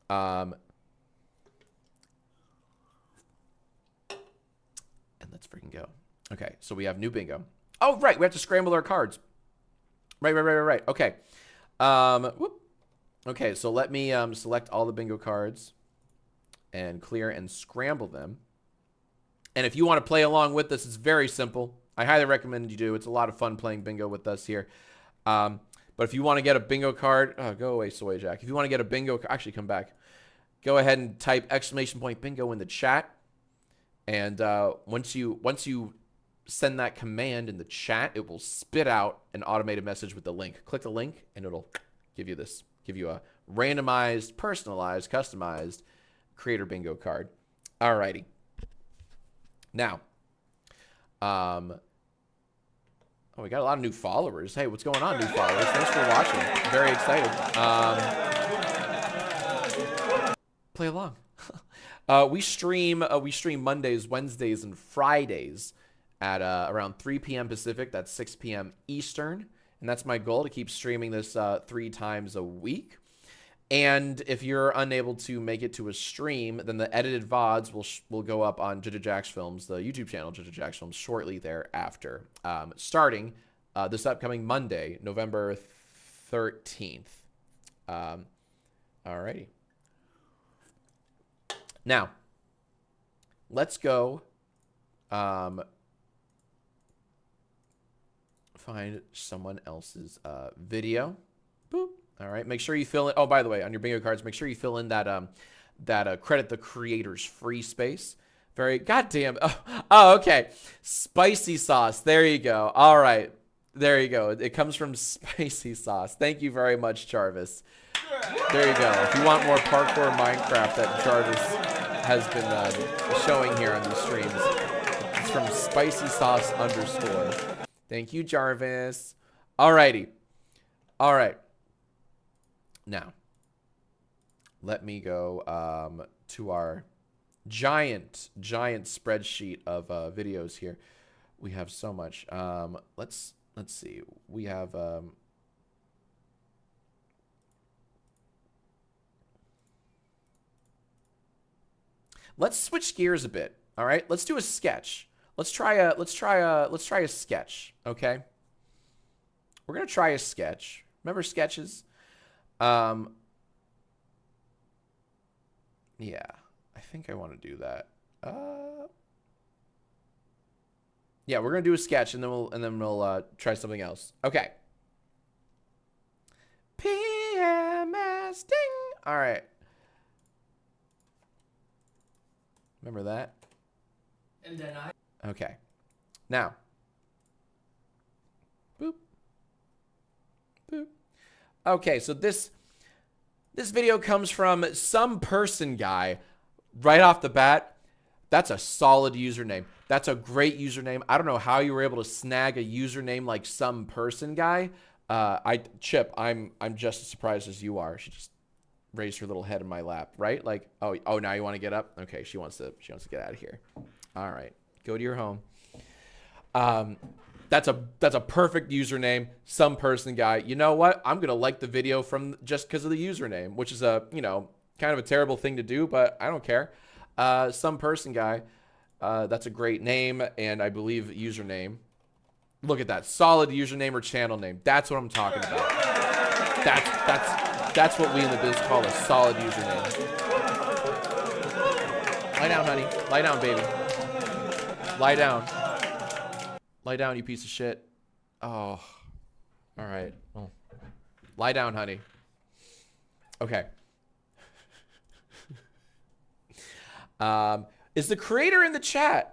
C: And let's freaking go. Okay, so we have new bingo. Oh, right, we have to scramble our cards. Right. Okay. Whoop. Okay, so let me select all the bingo cards and clear and scramble them. And if you want to play along with us, it's very simple. I highly recommend you do. It's a lot of fun playing bingo with us here. But if you want to get a bingo card, go away, Soy Jack. If you want to get a bingo, actually come back. Go ahead and type !bingo in the chat. And once you send that command in the chat, it will spit out an automated message with the link. Click the link, and it'll give you a randomized, personalized, customized creator bingo card. Alrighty. Now, we got a lot of new followers. Hey, what's going on, new followers? Thanks for watching. Very excited. Play along. We stream Mondays, Wednesdays, and Fridays at around 3 p.m. Pacific. That's 6 p.m. Eastern. And that's my goal, to keep streaming this 3 times a week. And if you're unable to make it to a stream, then the edited VODs will go up on Jacksfilms, the YouTube channel Jacksfilms, shortly thereafter, starting this upcoming Monday, November 13th. Alrighty. Now, let's go find someone else's video. Boop. All right, make sure you fill in. Oh, by the way, on your bingo cards, make sure you fill in that credit the creators free space. Very goddamn. Oh, okay. Spicy sauce. There you go. All right, there you go. It comes from Spicy Sauce. Thank you very much, Jarvis. There you go. If you want more parkour Minecraft that Jarvis has been showing here on these streams, it's from Spicy Sauce _. Thank you, Jarvis. Alrighty. All right. Now, let me go to our giant spreadsheet of videos here. We have so much. Let's see. We have let's switch gears a bit. All right, let's do a sketch. Let's try a sketch. Okay, we're gonna try a sketch. Remember sketches? Yeah, I think I want to do that. Yeah, we're gonna do a sketch, and then we'll try something else. Okay. PMS ding. All right. Remember that?
P: And then
C: Okay. Now. Boop. Boop. Okay, so this video comes from some person guy right off the bat. That's a solid username. That's a great username. I don't know how you were able to snag a username like some person guy, Chip, I'm just as surprised as you are. She just raised her little head in my lap, right? Like, oh, now you want to get up? Okay, she wants to get out of here. All right, go to your home. That's a perfect username. Some person guy. You know what? I'm gonna like the video from just because of the username, which is a kind of a terrible thing to do, but I don't care. Some person guy. That's a great name, and I believe username. Look at that, solid username or channel name. That's what I'm talking about. That's what we in the biz call a solid username. Lie down, honey. Lie down, baby. Lie down. Lie down, you piece of shit. Oh, all right. Oh. Lie down, honey. Okay. Is the creator in the chat?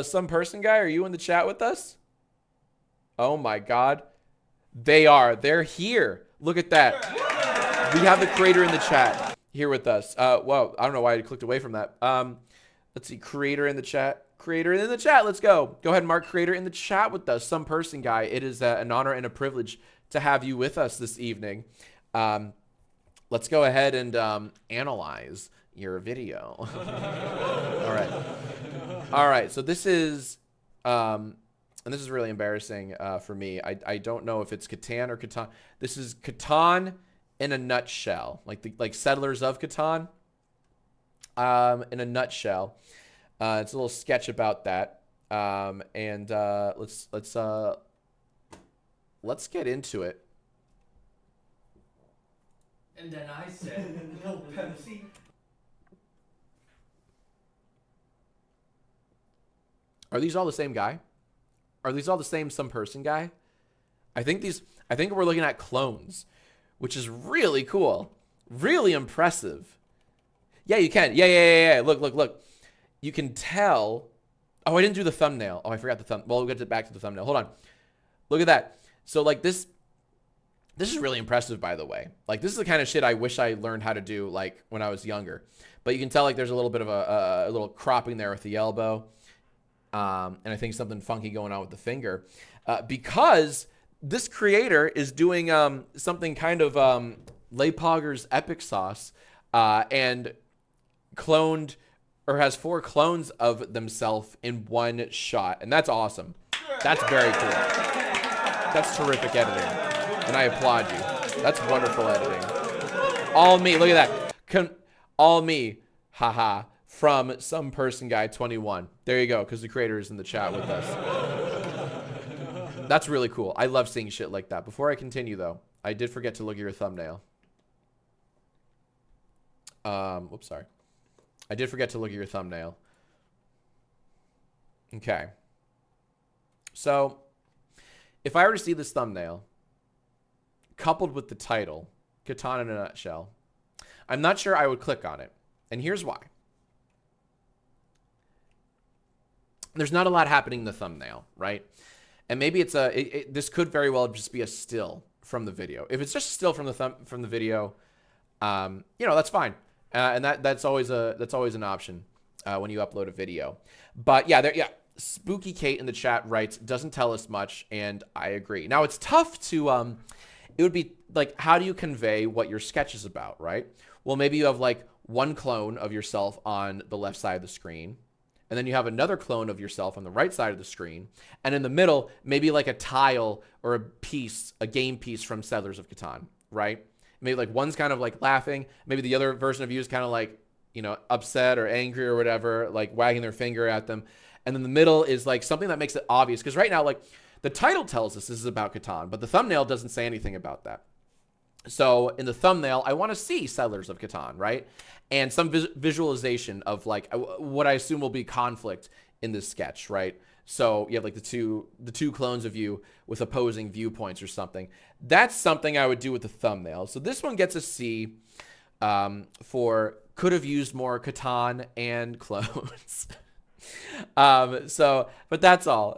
C: Some person guy, are you in the chat with us? Oh my God. They are. They're here. Look at that. We have the creator in the chat here with us. Well, I don't know why I clicked away from that. Let's see. Creator in the chat. Creator in the chat. Let's go. Go ahead and mark creator in the chat with us. Some person guy. It is an honor and a privilege to have you with us this evening. Let's go ahead and analyze your video. All right. All right, so this is, and this is really embarrassing for me. I don't know if it's Catan or Catan. This is Catan in a nutshell, like Settlers of Catan. In a nutshell, it's a little sketch about that. And let's get into it.
S: And then I said, no Pepsi.
C: Are these all the same guy? Are these all the same some person guy? I think we're looking at clones, which is really cool. Really impressive. Yeah, you can. Yeah. Look. You can tell. Oh, I didn't do the thumbnail. Oh, I forgot the thumb. Well, we'll get back to the thumbnail. Hold on. Look at that. So like this is really impressive, by the way. Like this is the kind of shit I wish I learned how to do like when I was younger. But you can tell like there's a little bit of a little cropping there with the elbow. And I think something funky going on with the finger, because this creator is doing something kind of Leipogger's epic sauce, and cloned or has 4 clones of themselves in one shot, and that's awesome. That's very cool. That's terrific editing, and I applaud you. That's wonderful editing. All me. Look at that. All me. Haha. From some person guy 21. There you go, because the creator is in the chat with us. That's really cool. I love seeing shit like that. Before I continue, though, I did forget to look at your thumbnail. Whoops, sorry. I did forget to look at your thumbnail. Okay. So, if I were to see this thumbnail, coupled with the title, Catan in a nutshell, I'm not sure I would click on it. And here's why. There's not a lot happening in the thumbnail, right? And maybe it's this could very well just be a still from the video. If it's just a still from the video, that's fine. And that's always an option when you upload a video. But yeah, Spooky Kate in the chat writes, doesn't tell us much, and I agree. Now it's tough to it would be like, how do you convey what your sketch is about, right? Well, maybe you have like one clone of yourself on the left side of the screen, and then you have another clone of yourself on the right side of the screen, and in the middle, maybe like a tile or a game piece from Settlers of Catan, right? Maybe like one's kind of like laughing, maybe the other version of you is kind of like, upset or angry or whatever, like wagging their finger at them. And then the middle is like something that makes it obvious, because right now, like, the title tells us this is about Catan, but the thumbnail doesn't say anything about that. So in the thumbnail, I want to see Settlers of Catan, right? And some visualization of like what I assume will be conflict in this sketch, right? So you have like the two clones of you with opposing viewpoints or something. That's something I would do with the thumbnail. So this one gets a C for could have used more Catan and clones. But that's all.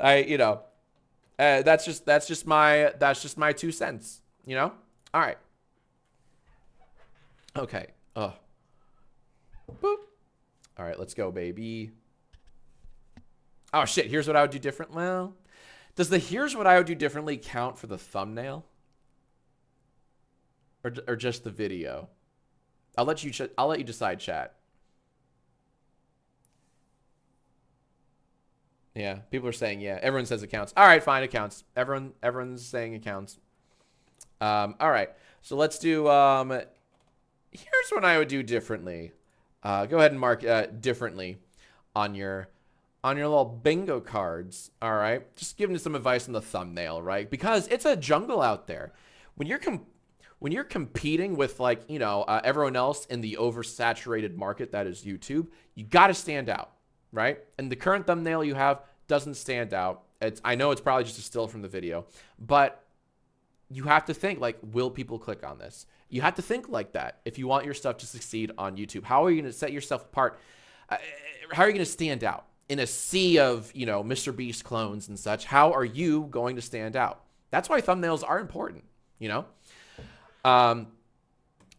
C: That's just my 2 cents, All right. Okay. Boop. All right, let's go, baby. Oh, shit. Here's what I would do different. Well, does the here's what I would do differently count for the thumbnail? Or just the video? I'll let you decide, chat. Yeah, people are saying yeah. Everyone says it counts. All right, fine, it counts. Everyone's saying it counts. All right, so let's do. Here's what I would do differently. Go ahead and mark differently on your little bingo cards. All right, just giving you some advice on the thumbnail, right? Because it's a jungle out there. When you're competing with, like, you know, everyone else in the oversaturated market that is YouTube, you got to stand out, right? And the current thumbnail you have doesn't stand out. I know it's probably just a still from the video, but you have to think, like, will people click on this? You have to think like that if you want your stuff to succeed on YouTube. How are you going to set yourself apart? How are you going to stand out in a sea of, you know, Mr. Beast clones and such? How are you going to stand out? That's why thumbnails are important, you know?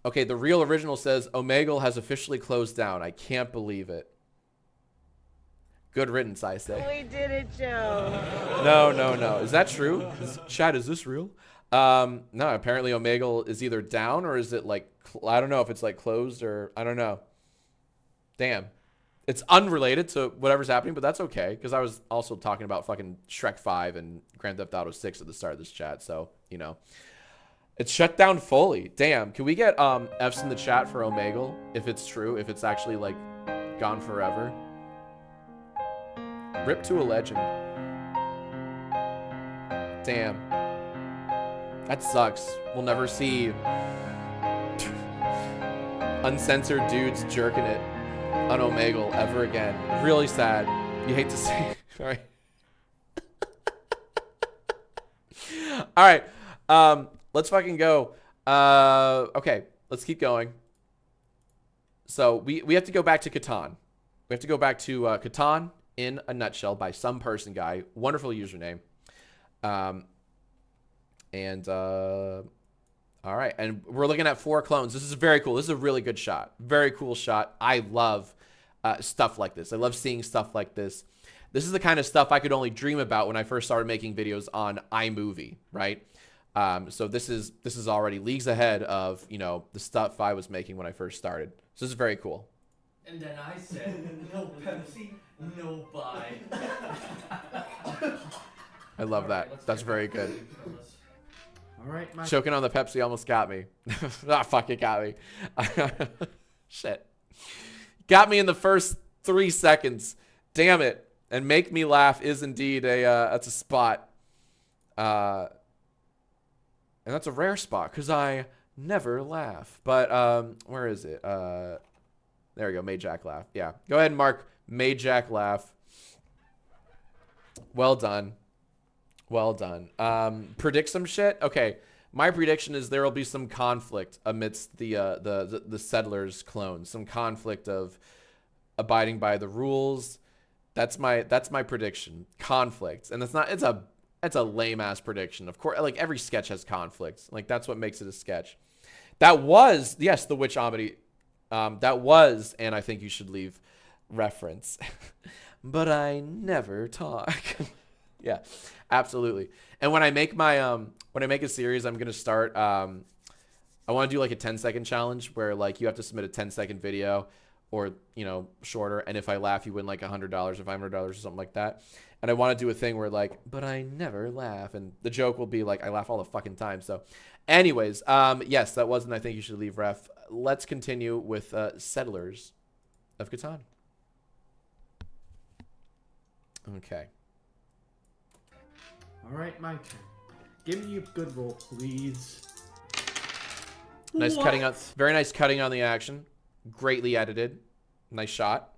C: Okay, the real original says Omegle has officially closed down. I can't believe it. Good riddance, I say.
E: We did it, Joe.
C: No. Is that true? Chat, is this real? No, apparently Omegle is either down or is it like, I don't know if it's like closed or I don't know. Damn. It's unrelated to whatever's happening, but that's okay because I was also talking about fucking Shrek 5 and Grand Theft Auto 6 at the start of this chat, so, you know. It's shut down fully. Damn. Can we get F's in the chat for Omegle if it's true, if it's actually like gone forever? Rip to a legend. Damn. That sucks. We'll never see uncensored dudes jerking it on Omegle ever again. Really sad. You hate to see it. All right. All right. Let's fucking go. Okay, let's keep going. So we have to go back to Catan. We have to go back to Catan in a nutshell by some person guy. Wonderful username. All right, and we're looking at 4 clones. This is very cool. This is a really good shot. Very cool shot. I love stuff like this. I love seeing stuff like this. This is the kind of stuff I could only dream about when I first started making videos on iMovie, right? So this is already leagues ahead of, you know, the stuff I was making when I first started. So this is very cool.
S: And then I said, no Pepsi, no buy.
C: I love that. That's very good.
S: All right, my
C: Choking on the Pepsi almost got me. Ah, fuck, it got me. Shit. Got me in the first 3 seconds. Damn it. And make me laugh is indeed that's a spot. And that's a rare spot because I never laugh. But where is it? There we go. Made Jack laugh. Yeah. Go ahead and mark Made Jack laugh. Well done. Well done. Predict some shit. Okay. My prediction is there will be some conflict amidst the settlers clones. Some conflict of abiding by the rules. That's my prediction. Conflict. And it's a lame ass prediction. Of course, like every sketch has conflicts. Like that's what makes it a sketch. That was, yes, the Witch Omedy. That was, and I think you should leave reference. But I never talk. Yeah, absolutely. And when I make my when I make a series, I'm gonna start. I want to do like a 10-second challenge where like you have to submit a 10-second video, or you know, shorter. And if I laugh, you win like $100 or $500 or something like that. And I want to do a thing where like, but I never laugh, and the joke will be like I laugh all the fucking time. So, anyways, yes, that wasn't. I think you should leave ref. Let's continue with Settlers of Catan. Okay.
S: All right, my turn. Give me a good roll, please.
C: Nice cutting out. Very nice cutting on the action. Greatly edited. Nice shot.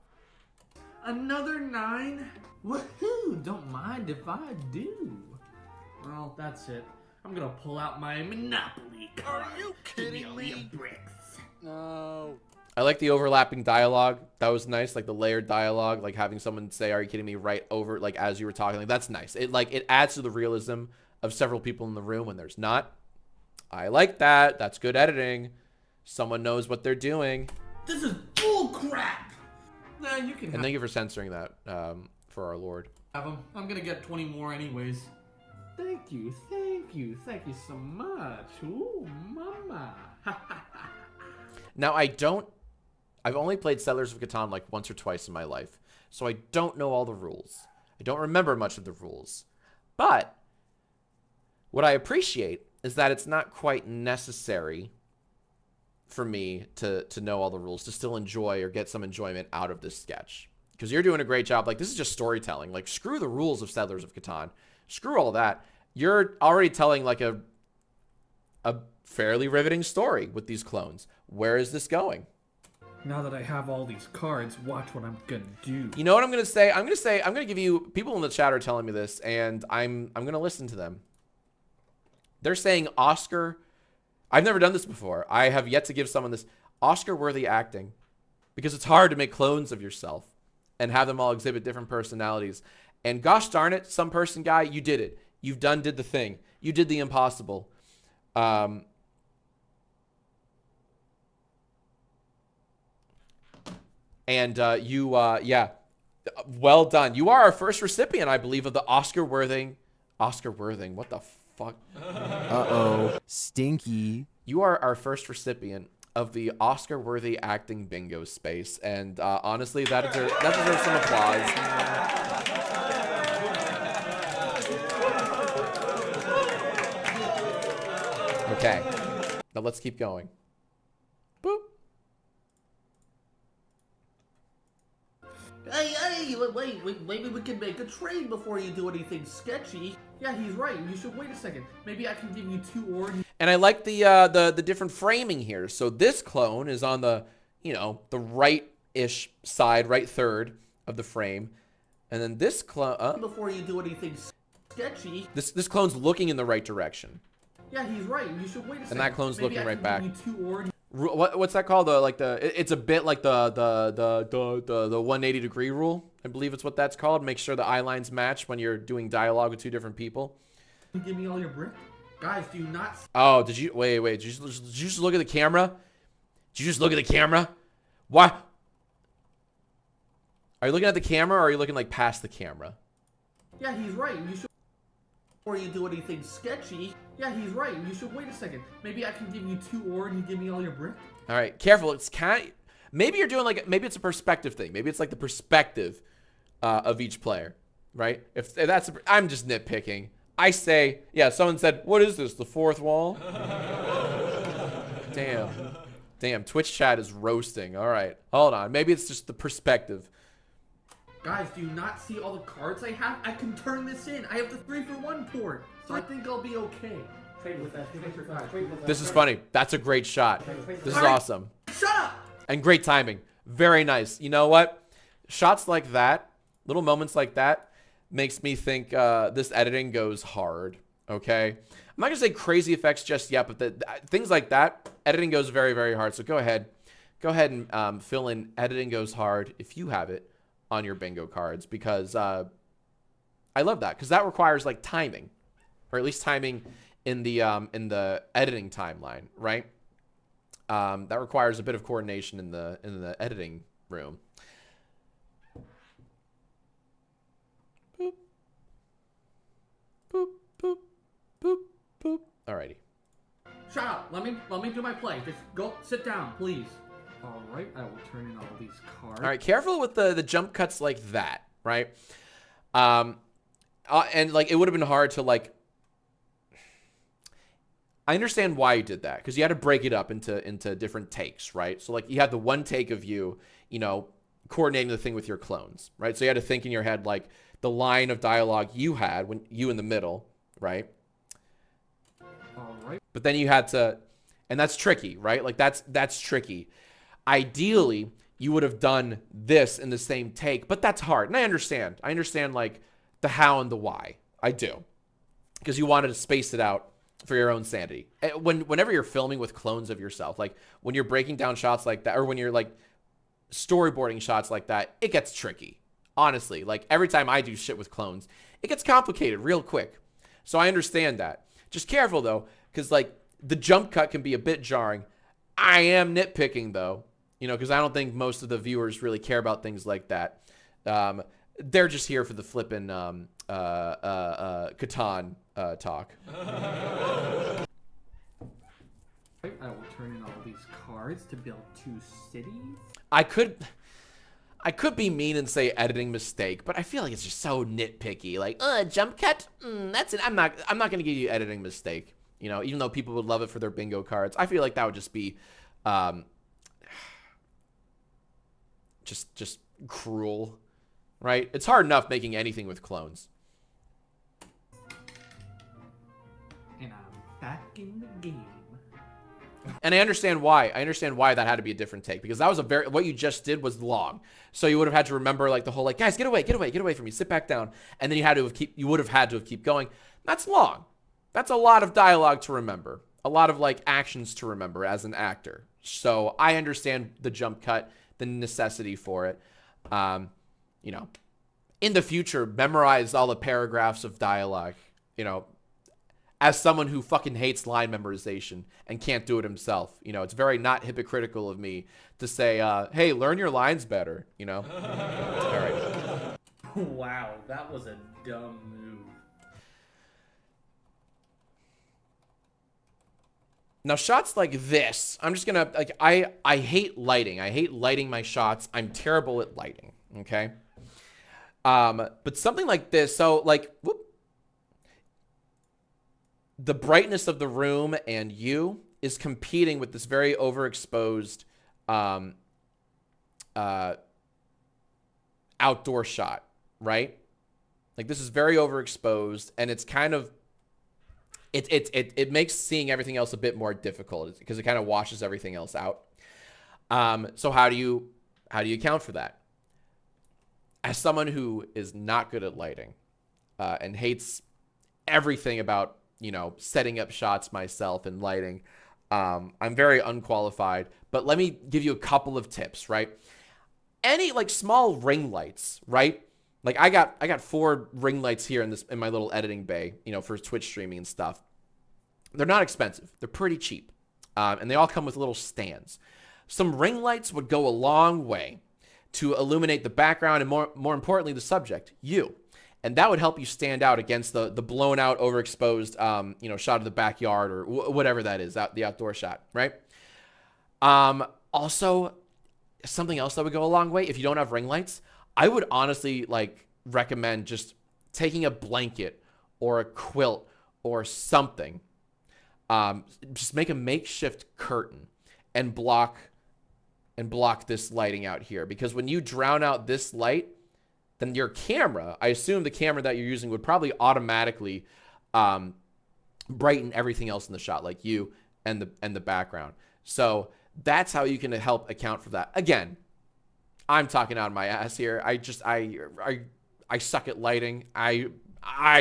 S: Another 9? Woohoo! Don't mind if I do. Well, that's it. I'm gonna pull out my Monopoly card. Are you kidding me? Bricks.
C: No. I like the overlapping dialogue. That was nice, like the layered dialogue, like having someone say, "Are you kidding me?" right over, like as you were talking. Like that's nice. It adds to the realism of several people in the room when there's not. I like that. That's good editing. Someone knows what they're doing.
S: This is bull crap. Nah, you can
C: And thank you for censoring that, for our Lord.
S: have them. I'm gonna get 20 more anyways. Thank you, thank you, thank you so much. Ooh, mama.
C: Now, I've only played Settlers of Catan like once or twice in my life, so I don't know all the rules. I don't remember much of the rules. But what I appreciate is that it's not quite necessary for me to know all the rules, to still enjoy or get some enjoyment out of this sketch. Because you're doing a great job. Like, this is just storytelling. Like, screw the rules of Settlers of Catan. Screw all that. You're already telling, like, a fairly riveting story with these clones. Where is this going?
S: Now that I have all these cards, watch what I'm gonna do.
C: You know what I'm gonna say? I'm gonna give you, people in the chat are telling me this, and I'm gonna listen to them. They're saying Oscar. I've never done this before. I have yet to give someone this Oscar-worthy acting, because it's hard to make clones of yourself and have them all exhibit different personalities. And gosh darn it, some person guy, you did it. You've did the thing. You did the impossible. Yeah, well done. You are our first recipient, I believe, of the Oscar-worthing, what the fuck?
K: Uh-oh. Stinky.
C: You are our first recipient of the Oscar-worthy acting bingo space, and honestly, that deserves some applause. Okay, now let's keep going. Boop.
S: Hey, wait, maybe we can make a trade before you do anything sketchy. Yeah, he's right. You should wait a second. Maybe I can give you 2 ordinary.
C: And I like the different framing here. So this clone is on the, the right-ish side, right third of the frame. And then this clone...
S: Before you do anything sketchy.
C: This clone's looking in the right direction.
S: Yeah, he's right. You should wait a second.
C: And that clone's
S: Maybe
C: looking
S: I
C: right
S: can
C: back.
S: give you 2 ordinary.
C: What's that called? It's a bit like the 180-degree rule. I believe it's what that's called. Make sure the eye lines match when you're doing dialogue with 2 different people.
S: Give me all your brick. Guys, do you not...
C: Oh, did you... Wait. Did you just look at the camera? Did you just look at the camera? Why? Are you looking at the camera, or are you looking, like, past the camera?
S: Yeah, he's right. You should... Before you do anything sketchy. Yeah, he's right. You should wait a second. Maybe I can give you 2 ore and you give me all your brick.
C: All right, careful. It's maybe you're doing maybe it's a perspective thing. Maybe it's like the perspective of each player, right? If that's... I'm just nitpicking. I say, yeah, someone said, what is this, the 4th wall? Damn, Twitch chat is roasting. All right, hold on. Maybe it's just the perspective.
S: Guys, do you not see all the cards I have? I can turn this in. I have the 3-for-1 port, so I think I'll be okay. Trade with that.
C: This is funny. That's a great shot. This is awesome.
S: Shut up!
C: And great timing. Very nice. You know what? Shots like that, little moments like that, makes me think this editing goes hard, okay? I'm not going to say crazy effects just yet, but things like that, editing goes very, very hard. So go ahead and fill in editing goes hard if you have it on your bingo cards, because I love that, because that requires like timing, or at least timing in the editing timeline, right? That requires a bit of coordination in the editing room. Boop. Boop, boop, boop, boop. Alrighty.
S: Shut up. Let me do my play. Just go sit down, please. All right, I will turn in all these cards.
C: All right, careful with the jump cuts like that, right? And like it would have been hard to like. I understand why you did that, because you had to break it up into different takes, right? So like you had the one take of you, coordinating the thing with your clones, right? So you had to think in your head like the line of dialogue you had when you in the middle, right?
S: All right.
C: But then you had to, and that's tricky, right? Like that's tricky. Ideally, you would have done this in the same take, but that's hard. And I understand. I understand like the how and the why. I do. Because you wanted to space it out for your own sanity. Whenever you're filming with clones of yourself, like when you're breaking down shots like that, or when you're like storyboarding shots like that, it gets tricky. Honestly, like every time I do shit with clones, it gets complicated real quick. So I understand that. Just careful though, because like the jump cut can be a bit jarring. I am nitpicking though. You know, because I don't think most of the viewers really care about things like that. They're just here for the flippin' Catan talk.
S: I will turn in all these cards to build 2 cities.
C: I could be mean and say editing mistake, but I feel like it's just so nitpicky. Like, jump cut? That's it. I'm not gonna give you editing mistake. You know, even though people would love it for their bingo cards, I feel like that would just be, just cruel, right? It's hard enough making anything with clones.
S: And I'm back in the game.
C: And I understand why. I understand why that had to be a different take, because that was what you just did was long. So you would have had to remember like the whole like, guys, get away from me, sit back down, and then you would have had to keep going. That's long. That's a lot of dialogue to remember, a lot of like actions to remember as an actor. So I understand the jump cut, the necessity for it. You know, in the future, memorize all the paragraphs of dialogue. You know, as someone who fucking hates line memorization and can't do it himself, you know, it's very not hypocritical of me to say, hey, learn your lines better, you know? All right.
S: Wow, that was a dumb move.
C: Now, shots like this, I'm just gonna, like, I hate lighting. I hate lighting my shots. I'm terrible at lighting, okay? But something like this, so, like, whoop, the brightness of the room and you is competing with this very overexposed outdoor shot, right? Like this is very overexposed, and it's kind of it makes seeing everything else a bit more difficult because it kind of washes everything else out. So how do you account for that? As someone who is not good at lighting and hates everything about, you know, setting up shots myself and lighting, I'm very unqualified, but let me give you a couple of tips, right? Any like small ring lights, right? Like I got 4 ring lights here in my little editing bay, you know, for Twitch streaming and stuff. They're not expensive. They're pretty cheap. And they all come with little stands. Some ring lights would go a long way to illuminate the background and more importantly, the subject, you. And that would help you stand out against the blown out, overexposed, you know, shot of the backyard or whatever that is, the outdoor shot, right? Also, something else that would go a long way, if you don't have ring lights, I would honestly like recommend just taking a blanket or a quilt or something, just make a makeshift curtain and block this lighting out here, because when you drown out this light, then your camera, I assume the camera that you're using would probably automatically brighten everything else in the shot, like you and the background. So that's how you can help account for that. Again, I'm talking out of my ass here. I suck at lighting. I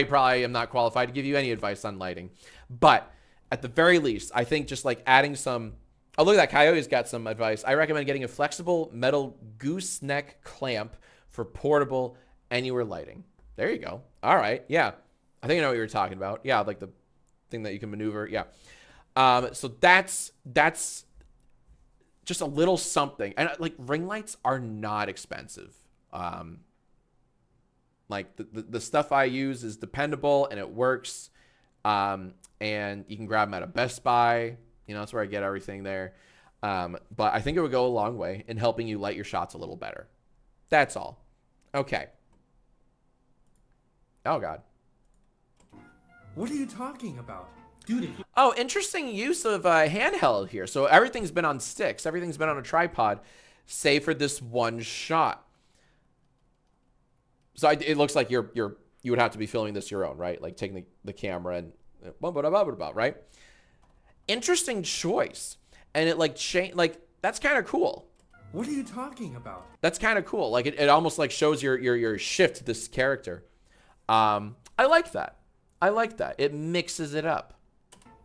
C: probably am not qualified to give you any advice on lighting, but at the very least, I think just like adding some. Oh, look at that. Coyote's got some advice. I recommend getting a flexible metal gooseneck clamp for portable anywhere lighting. There you go. All right. Yeah. I think I know what you were talking about. Yeah. Like the thing that you can maneuver. Yeah. So that's just a little something. And like ring lights are not expensive. Like the stuff I use is dependable and it works. And you can grab them at a Best Buy. You know, that's where I get everything there. But I think it would go a long way in helping you light your shots a little better. That's all. Okay. Oh, God.
S: What are you talking about? Dude,
C: oh, interesting use of handheld here. So everything's been on sticks. Everything's been on a tripod, save for this one shot. So it looks like you would have to be filming this your own, right? Like taking the camera and right? Interesting choice. And it like that's kind of cool.
S: What are you talking about?
C: That's kind of cool. Like it almost like shows your shift to this character. I like that. I like that. It mixes it up.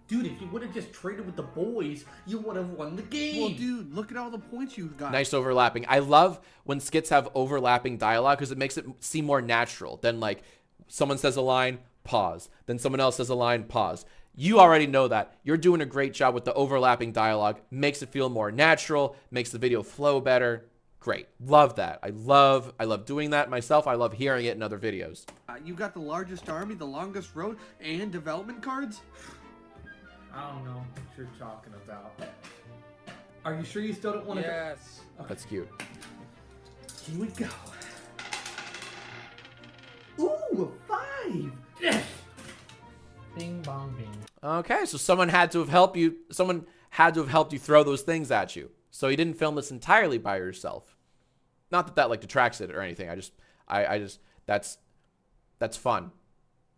S: Dude, if you would have just traded with the boys, you would have won the game.
B: Well, dude, look at all the points you got.
C: Nice overlapping. I love when skits have overlapping dialogue because it makes it seem more natural than like someone says a line, pause. Then someone else says a line, pause. You already know that. You're doing a great job with the overlapping dialogue. Makes it feel more natural, makes the video flow better. Great. Love that. I love doing that myself. I love hearing it in other videos.
S: You got the largest army, the longest road, and development cards? I don't know what you're talking about. Are you sure you still don't want to?
A: Yes.
S: Okay.
C: That's cute.
S: Here we go. Ooh, a 5! Yes! Bing bong bing.
C: Okay, so someone had to have helped you. Someone had to have helped you throw those things at you. So you didn't film this entirely by yourself. Not that that like detracts it or anything. I just that's fun.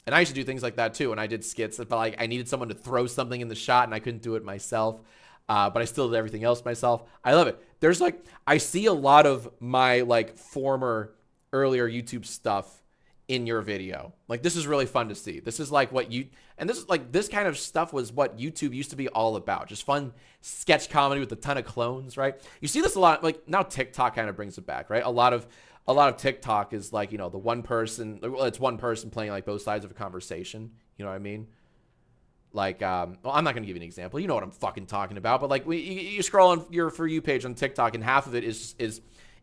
C: And I used to do things like that too. And I did skits, but like I needed someone to throw something in the shot, and I couldn't do it myself. But I still did everything else myself. I love it. There's like, I see a lot of my like former earlier YouTube stuff in your video. Like, this is really fun to see. This is like what you, and this is like, this kind of stuff was what YouTube used to be all about. Just fun sketch comedy with a ton of clones, right? You see this a lot, like now TikTok kind of brings it back, right? A lot of TikTok is like, you know, the one person, well, it's one person playing like both sides of a conversation. You know what I mean? Like, well, I'm not going to give you an example. You know what I'm fucking talking about. But like, you scroll on your For You page on TikTok, and half of it is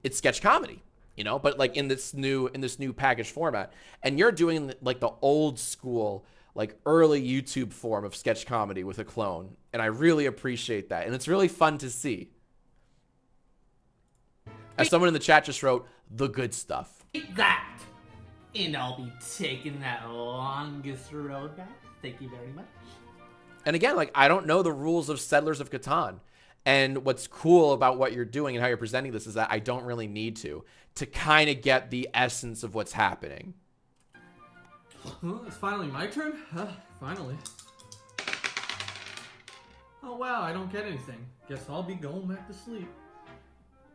C: it's sketch comedy, you know, but like in this new packaged format. And you're doing like the old school, like early YouTube form of sketch comedy with a clone. And I really appreciate that. And it's really fun to see. As someone in the chat just wrote, the good stuff.
S: Take that! And I'll be taking that longest road back. Thank you very much.
C: And again, like, I don't know the rules of Settlers of Catan. And what's cool about what you're doing and how you're presenting this is that I don't really need to kind of get the essence of what's happening.
S: Well, it's finally my turn? Finally. Oh, wow, I don't get anything. Guess I'll be going back to sleep.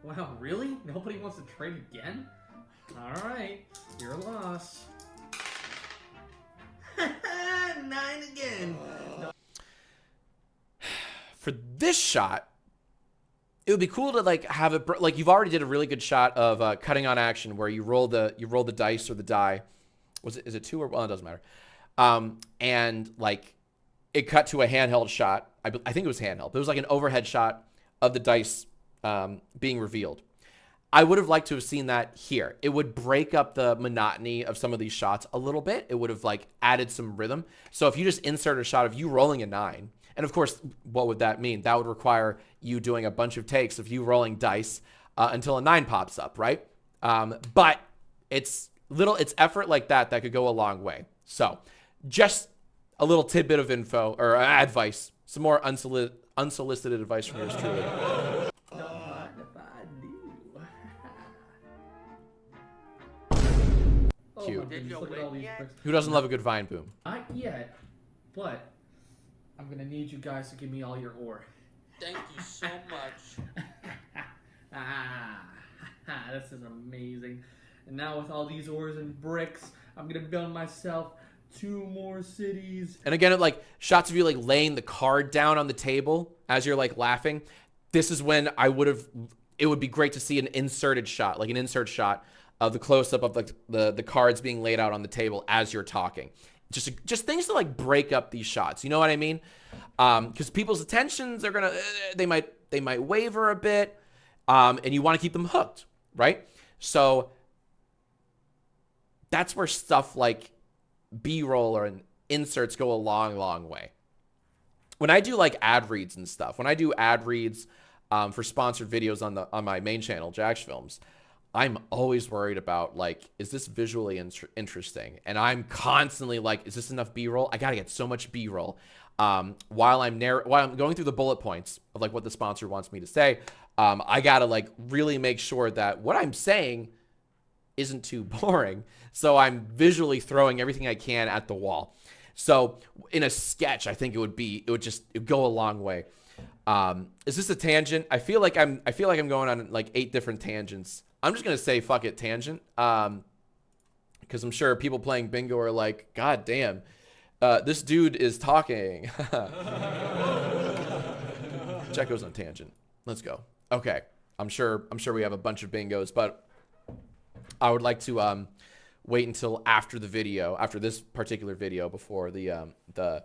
S: Wow, really? Nobody wants to trade again? Alright, your loss. 9 again.
C: For this shot, it would be cool to like have it like you've already did a really good shot of cutting on action where you roll the dice or the die. Is it 2 or, well, it doesn't matter. And like it cut to a handheld shot. I think it was handheld. But it was like an overhead shot of the dice being revealed. I would have liked to have seen that here. It would break up the monotony of some of these shots a little bit. It would have like added some rhythm. So if you just insert a shot of you rolling a 9, and of course, what would that mean? That would require you doing a bunch of takes of you rolling dice until a 9 pops up, right? But it's effort like that could go a long way. So just a little tidbit of info or advice, some more unsolicited advice from yours truly. Cute. Who doesn't love a good vine boom?
S: Not yet, but I'm gonna need you guys to give me all your ore.
A: Thank you so much.
S: This is amazing. And now with all these ores and bricks, I'm gonna build myself 2 more cities.
C: And again, like shots of you like laying the card down on the table as you're like laughing. This is when it would be great to see an inserted shot, like an insert shot of the close-up of the cards being laid out on the table as you're talking. Just things to like break up these shots. You know what I mean? Because people's attentions are gonna they might waver a bit, and you want to keep them hooked, right? So that's where stuff like B-roll or inserts go a long way. When I do like ad reads and stuff, when I do ad reads for sponsored videos on my main channel, Jacksfilms, I'm always worried about like, is this visually interesting? And I'm constantly like, is this enough B-roll? I gotta get so much B-roll while I'm going through the bullet points of like what the sponsor wants me to say. I gotta like really make sure that what I'm saying isn't too boring. So I'm visually throwing everything I can at the wall. So in a sketch, I think it would go a long way. Is this a tangent? I feel like I'm going on like 8 different tangents. I'm just going to say, fuck it, tangent. Because I'm sure people playing bingo are like, God damn, this dude is talking. Jack goes on tangent. Let's go. Okay. I'm sure we have a bunch of bingos, but I would like to wait until after the video, after this particular video, before the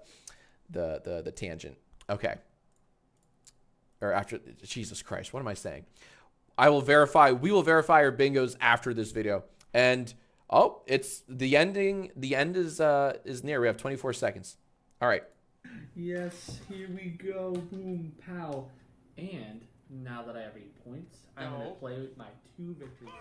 C: the tangent. Okay. Or after, Jesus Christ, what am I saying? We will verify our bingos after this video. And oh, it's the ending. The end is near. We have 24 seconds. All right.
S: Yes, here we go. Boom, pow. And now that I have 8 points, I'm going to play with my 2 victory points.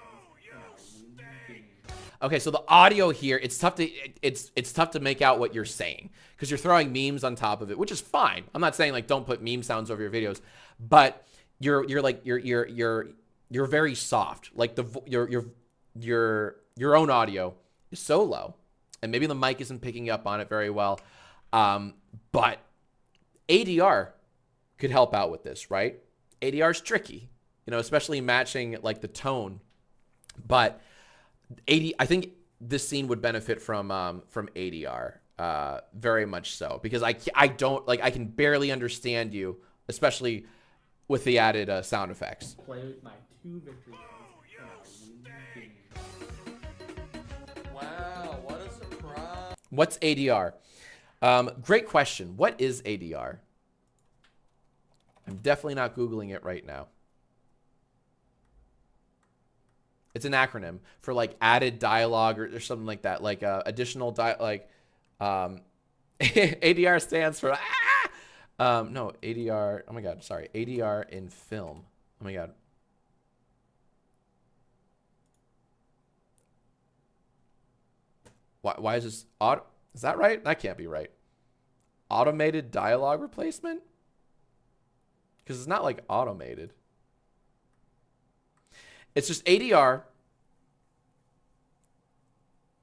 C: Okay, so the audio here, it's tough to make out what you're saying because you're throwing memes on top of it, which is fine. I'm not saying like don't put meme sounds over your videos, but you're very soft. Like your own audio is so low, and maybe the mic isn't picking up on it very well. But ADR could help out with this, right? ADR is tricky, you know, especially matching like the tone. But I think this scene would benefit from ADR, very much so, because I can barely understand you, especially with the added sound effects.
S: Play with my 2 victory points.
A: Wow, what a surprise.
C: What's ADR? Great question. What is ADR? I'm definitely not Googling it right now. It's an acronym for like added dialogue or something like that, like additional ADR stands for no, ADR. Oh my God, sorry, ADR in film. Oh my God. Why is this auto? Is that right? That can't be right. Automated dialogue replacement? Because it's not like automated. It's just ADR.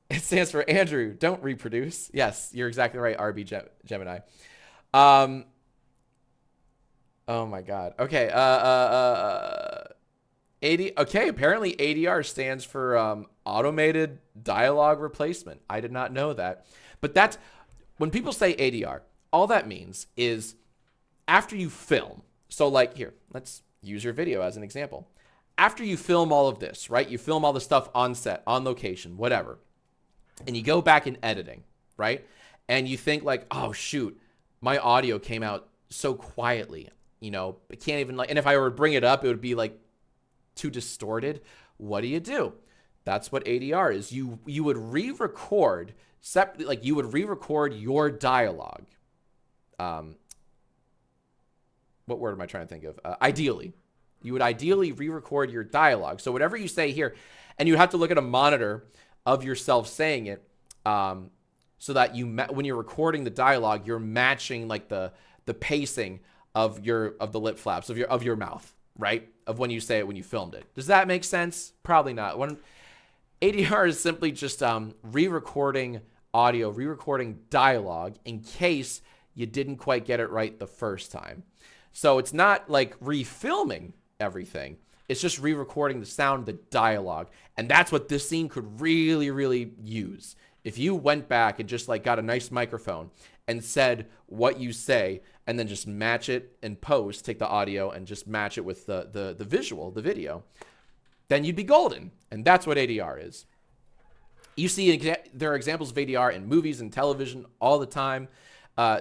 C: It stands for Andrew, don't reproduce. Yes, you're exactly right, RB Gemini. Oh my God. Okay. Okay, apparently ADR stands for automated dialogue replacement. I did not know that. But that's when people say ADR, all that means is after you film. So like here, let's use your video as an example. After you film all of this, right? You film all the stuff on set, on location, whatever. And you go back in editing, right? And you think like, oh shoot, my audio came out so quietly, you know, I can't even like, and if I were to bring it up, it would be like too distorted. What do? That's what ADR is. You would re-record separately, like you would re-record your dialogue. What word am I trying to think of? Ideally. You would ideally re-record your dialogue. So whatever you say here, and you have to look at a monitor of yourself saying it, so that when you're recording the dialogue, you're matching like the pacing of the lip flaps of your mouth, right? Of when you say it when you filmed it. Does that make sense? Probably not. When ADR is simply just re-recording audio, re-recording dialogue in case you didn't quite get it right the first time. So it's not like refilming everything. It's just re-recording the sound, the dialogue. And that's what this scene could really, really use. If you went back and just like got a nice microphone and said what you say and then just match it in post, take the audio and just match it with the visual, the video, then you'd be golden. And that's what ADR is. You see, there are examples of ADR in movies and television all the time.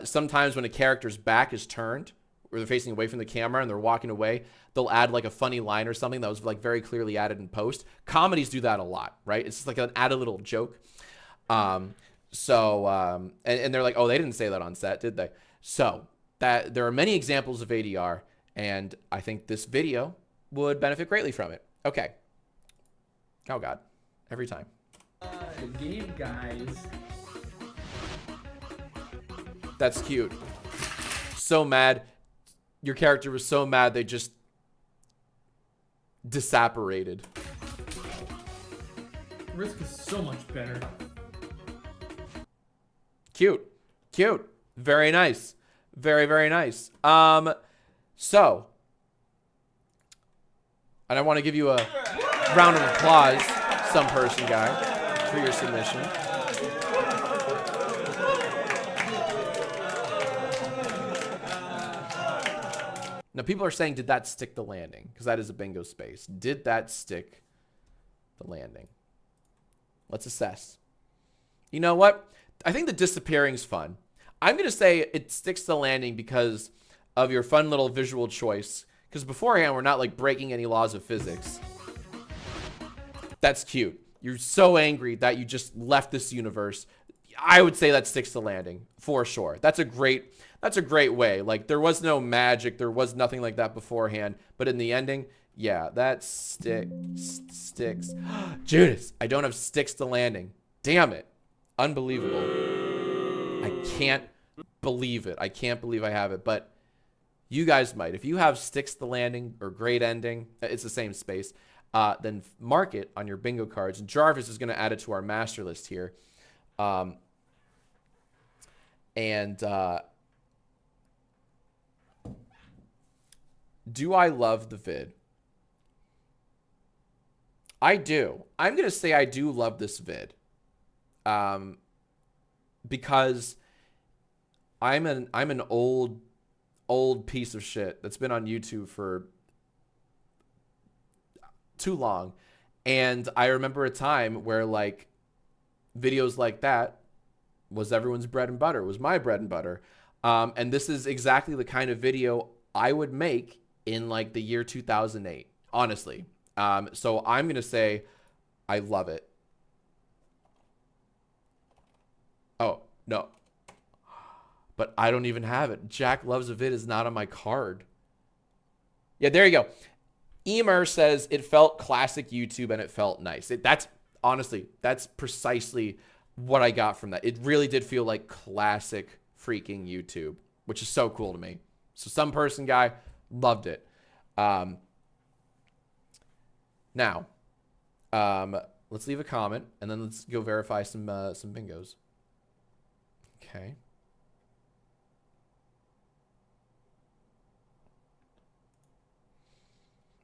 C: Sometimes when a character's back is turned, or they're facing away from the camera and they're walking away, they'll add like a funny line or something that was like very clearly added in post. Comedies do that a lot, right? It's just like an added little joke. And they're like, oh, they didn't say that on set, did they? So that there are many examples of ADR, and I think this video would benefit greatly from it. Okay. Oh God, every time.
S: The game, guys.
C: That's cute. So mad. Your character was so mad they just disapparated.
S: Risk is so much better.
C: Cute. Cute. Very nice. Very, very nice. So, and I want to give you a round of applause, some person guy, for your submission. Now, people are saying, did that stick the landing? Because that is a bingo space. Did that stick the landing? Let's assess. You know what? I think the disappearing's fun. I'm going to say it sticks to the landing because of your fun little visual choice. Because beforehand, we're not like breaking any laws of physics. That's cute. You're so angry that you just left this universe. I would say that sticks to the landing for sure. That's a great way. Like, there was no magic. There was nothing like that beforehand. But in the ending, yeah, that sticks. Judas, I don't have sticks to landing. Damn it. Unbelievable. I can't believe it. I can't believe I have it. But you guys might. If you have sticks to landing or great ending, it's the same space, then mark it on your bingo cards. And Jarvis is going to add it to our master list here. Do I love the vid? I do. I'm going to say I do love this vid. Because I'm an old piece of shit that's been on YouTube for too long. And I remember a time where like videos like that was everyone's bread and butter, was my bread and butter. And this is exactly the kind of video I would make in like the year 2008, honestly. So I'm going to say I love it. Oh, no. But I don't even have it. Jack Loves a Vid is not on my card. Yeah, there you go. Emer says it felt classic YouTube and it felt nice. That's honestly, that's precisely what I got from that. It really did feel like classic freaking YouTube, which is so cool to me. So some person guy loved it. Now, let's leave a comment and then let's go verify some bingos. Okay.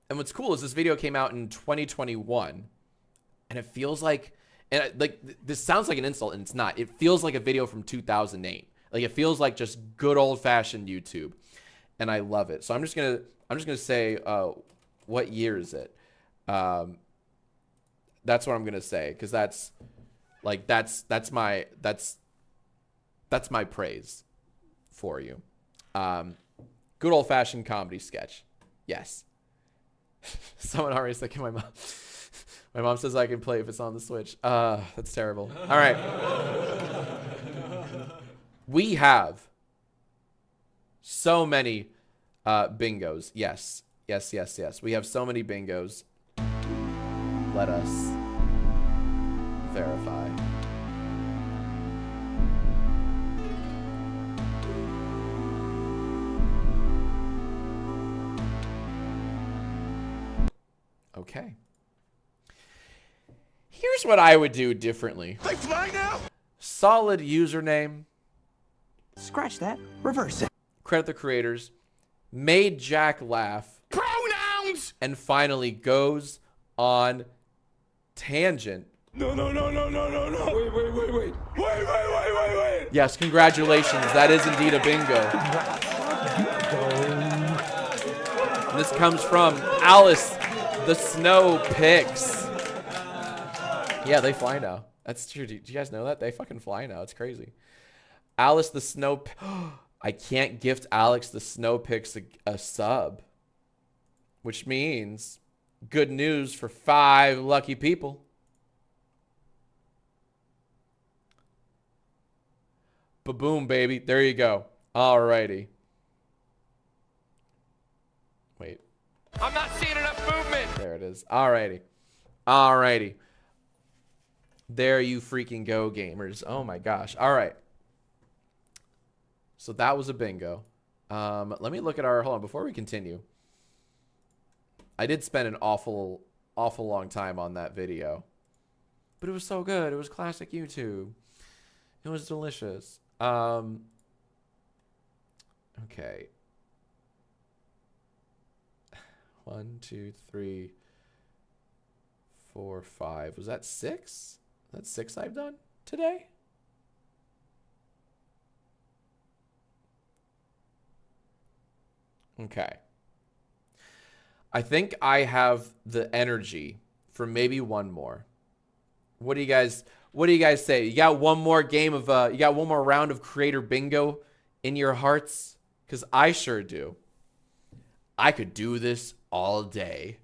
C: And what's cool is this video came out in 2021, and it feels like, and like this sounds like an insult, and it's not. It feels like a video from 2008. Like it feels like just good old fashioned YouTube, and I love it. So I'm just gonna say, what year is it? That's what I'm gonna say, because that's my praise for you. Good old fashioned comedy sketch. Yes. Someone already said, "Can my mom?" My mom says I can play if it's on the Switch. That's terrible. All right. We have so many bingos. Yes. Yes, yes, yes. We have so many bingos. Let us verify. Okay. Here's what I would do differently. They fly now? Solid username.
K: Scratch that. Reverse it.
C: Credit the creators. Made Jack laugh.
E: Pronouns!
C: And finally goes on tangent.
E: No. Wait.
C: Yes, congratulations. That is indeed a bingo. And this comes from Alice the Snow Picks. Yeah, they fly now. That's true. Do you guys know that? They fucking fly now. It's crazy. Alice the Snow... I can't gift Alex the Snow Picks a sub. Which means good news for 5 lucky people. Ba-boom, baby. There you go. Alrighty. Wait.
E: I'm not seeing enough movement.
C: There it is. Alrighty. Alrighty. There you freaking go, gamers. Oh my gosh. All right. So that was a bingo. Let me look at our... Hold on. Before we continue. I did spend an awful long time on that video. But it was so good. It was classic YouTube. It was delicious. Okay. 1, 2, 3, 4, 5. Was that 6? That's 6 I've done today? Okay. I think I have the energy for maybe one more. What do you guys say? You got one more game of you got one more round of creator bingo in your hearts? Cause I sure do. I could do this all day.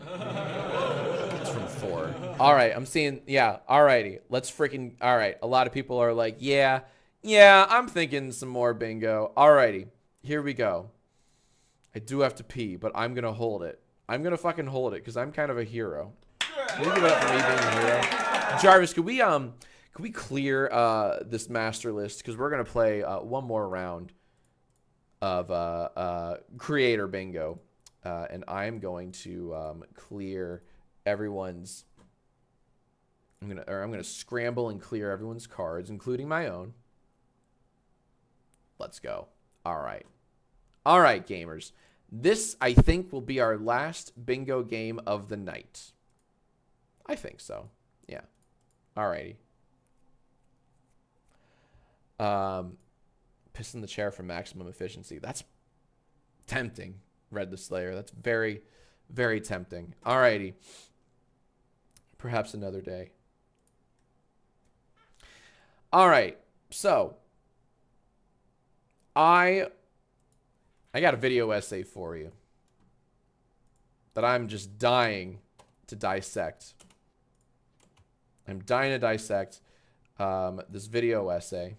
C: It's from 4. All right, I'm seeing, yeah, alrighty. Let's freaking, all right. A lot of people are like, yeah, I'm thinking some more bingo. Alrighty, here we go. I do have to pee, but I'm gonna hold it. I'm gonna fucking hold it because I'm kind of a hero. Can we give it up for me being a hero? Jarvis, could we clear this master list? Because we're gonna play one more round of creator bingo. And I'm going to clear everyone's. I'm gonna scramble and clear everyone's cards, including my own. Let's go. All right, gamers. This I think will be our last bingo game of the night. I think so. Yeah. Alrighty. Piss in the chair for maximum efficiency. That's tempting. Red the Slayer. That's very, very tempting. Alrighty. Perhaps another day. Alright. So, I got a video essay for you that I'm just dying to dissect. I'm dying to dissect this video essay.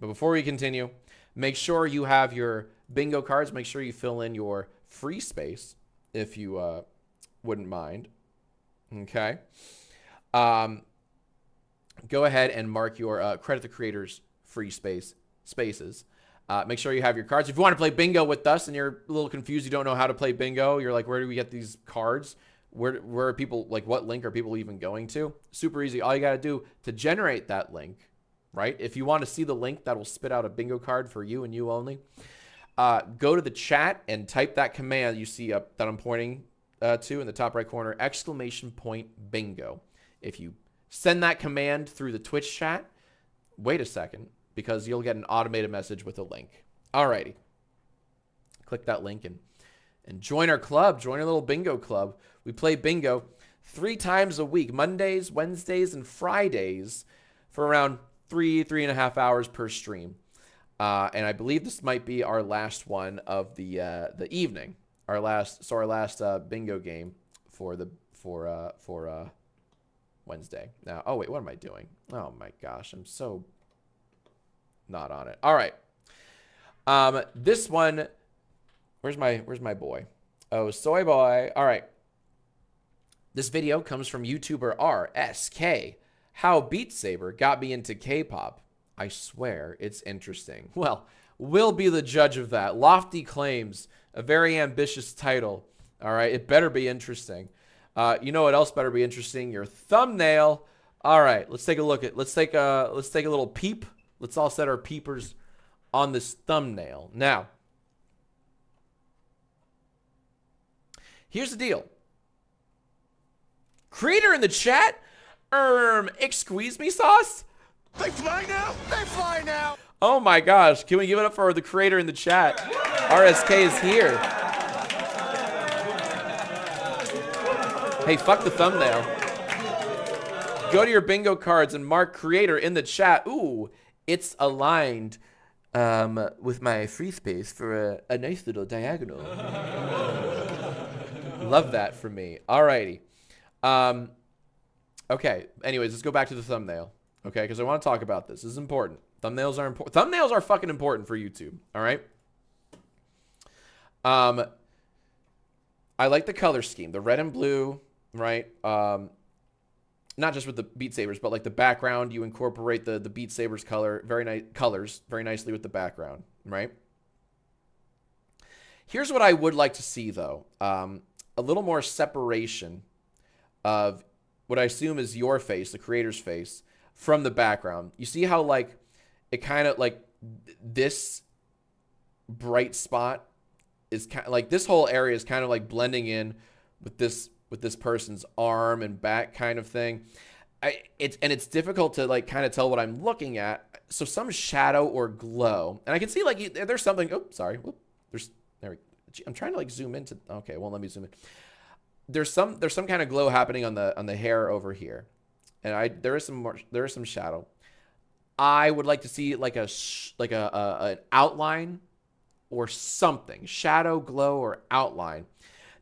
C: But before we continue, make sure you have your bingo cards. Make sure you fill in your free space if you wouldn't mind. Okay. Go ahead and mark your credit the creators free spaces. Make sure you have your cards. If you want to play bingo with us and you're a little confused, you don't know how to play bingo, you're like, where do we get these cards? Where are people, like, what link are people even going to? Super easy. All you got to do to generate that link, right? If you want to see the link that will spit out a bingo card for you and you only, go to the chat and type that command you see up that I'm pointing to in the top right corner, !bingo. If you send that command through the Twitch chat, wait a second, because you'll get an automated message with a link. Alrighty. Click that link and join our club. Join our little bingo club. We play bingo 3 times a week, Mondays, Wednesdays, and Fridays for around 3.5 hours per stream. And I believe this might be our last one of the evening. Our last bingo game for Wednesday. Now, oh wait, what am I doing? Oh my gosh, I'm so not on it. All right. This one, where's my boy? Oh, soy boy. All right. This video comes from YouTuber RSK. How Beat Saber got me into K-pop. I swear it's interesting. Well, we'll be the judge of that. Lofty claims, a very ambitious title. All right, it better be interesting. You know what else better be interesting? Your thumbnail. All right, let's take a look at. Let's take a little peep. Let's all set our peepers on this thumbnail. Now, here's the deal. Creator in the chat, excuse me, sauce.
Q: They fly now. They fly now.
C: Oh my gosh, can we give it up for the creator in the chat? RSK is here. Hey, fuck the thumbnail. Go to your bingo cards and mark creator in the chat. Ooh, it's aligned with my free space for a nice little diagonal. Love that for me. Alrighty. Okay, anyways, let's go back to the thumbnail. Okay, because I want to talk about this. This is important. Thumbnails are important. Thumbnails are fucking important for YouTube. All right. I like the color scheme, the red and blue, right? Not just with the Beat Sabers, but like the background, you incorporate the Beat Sabers color, colors very nicely with the background, right? Here's what I would like to see though. A little more separation of what I assume is your face, the creator's face, from the background. You see how like it kind of like this bright spot is kind of like this whole area is kind of like blending in with this person's arm and back kind of thing. It's difficult to like kind of tell what I'm looking at. So some shadow or glow, and I can see like there's something. Oh, sorry. There we. I'm trying to like zoom into. Okay, well let me zoom in. there's some kind of glow happening on the hair over here, and there is some shadow. I would like to see like an outline or something, shadow, glow, or outline,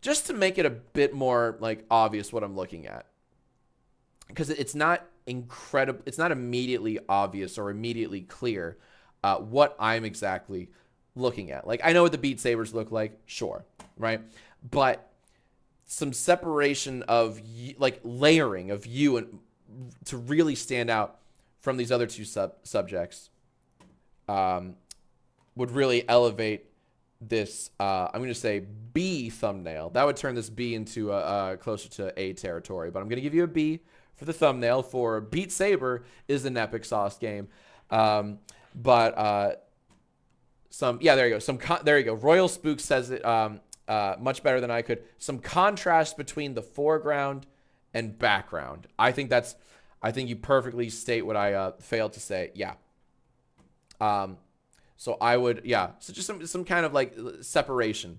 C: just to make it a bit more like obvious what I'm looking at, because it's not incredible. It's not immediately obvious or immediately clear what I'm exactly looking at. Like, I know what the Beat Sabers look like, sure, right? But some separation of like layering of you and to really stand out from these other two subjects would really elevate this, I'm going to say B thumbnail. That would turn this B into closer to A territory, but I'm going to give you a B for the thumbnail for Beat Saber is an epic sauce game. Yeah, there you go. There you go. Royal Spook says it much better than I could. Some contrast between the foreground and background. I think you perfectly state what I failed to say. Yeah. So I would, yeah. So just some kind of like separation.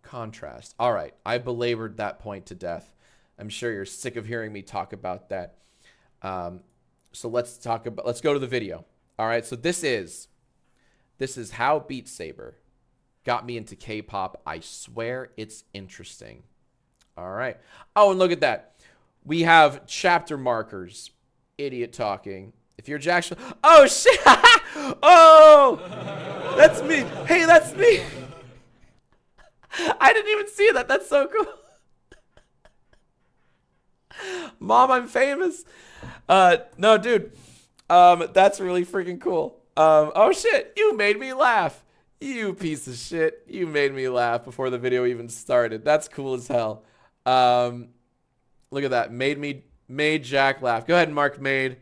C: Contrast. All right. I belabored that point to death. I'm sure you're sick of hearing me talk about that. So let's go to the video. All right. So this is how Beat Saber got me into K-pop. I swear it's interesting. All right. Oh, and look at that. We have chapter markers. Idiot talking. If you're Jackson, oh shit! Oh, that's me. Hey, that's me. I didn't even see that. That's so cool. Mom, I'm famous. No, dude. That's really freaking cool. Oh shit! You made me laugh. You piece of shit. You made me laugh before the video even started. That's cool as hell. Look at that. Made Jack laugh. Go ahead and mark made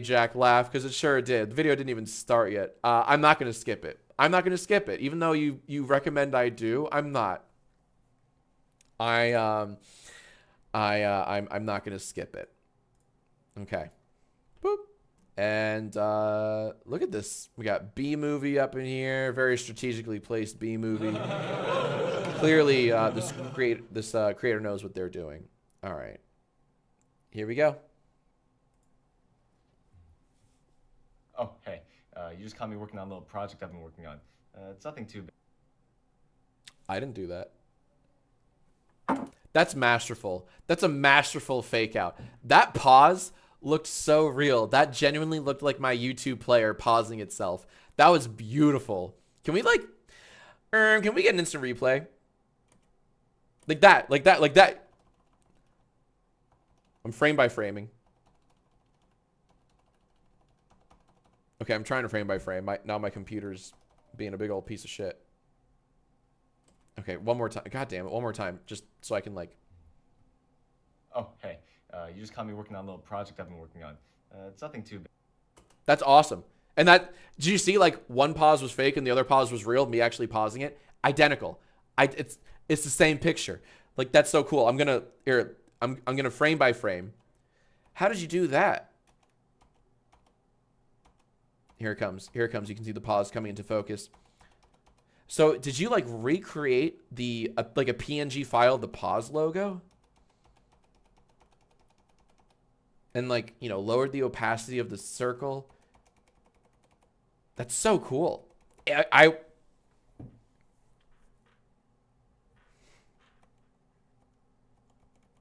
C: Jack laugh, because it sure did. The video didn't even start yet. I'm not going to skip it. I'm not going to skip it. Even though you recommend I do, I'm not. I'm not going to skip it. Okay. Boop. And look at this. We got B movie up in here. Very strategically placed B movie. Clearly, this creator knows what they're doing. All right. Here we go.
T: Oh, hey. You just caught me working on a little project I've been working on. It's nothing too big.
C: I didn't do that. That's masterful. That's a masterful fake out. That pause looked so real. That genuinely looked like my YouTube player pausing itself. That was beautiful. Can we get an instant replay? Like that. I'm frame by framing. Okay, I'm trying to frame by frame. Now my computer's being a big old piece of shit. Okay, one more time. God damn it, one more time. Just so I can like...
T: Oh, hey. You just caught me working on a little project I've been working on. It's nothing too big.
C: That's awesome. And that... Did you see like one pause was fake and the other pause was real? Me actually pausing it? Identical. It's the same picture. Like, that's so cool. I'm gonna frame by frame. How did you do that? Here it comes. Here it comes. You can see the pause coming into focus. So did you like recreate the like a PNG file of the pause logo? And like, you know, lowered the opacity of the circle? That's so cool.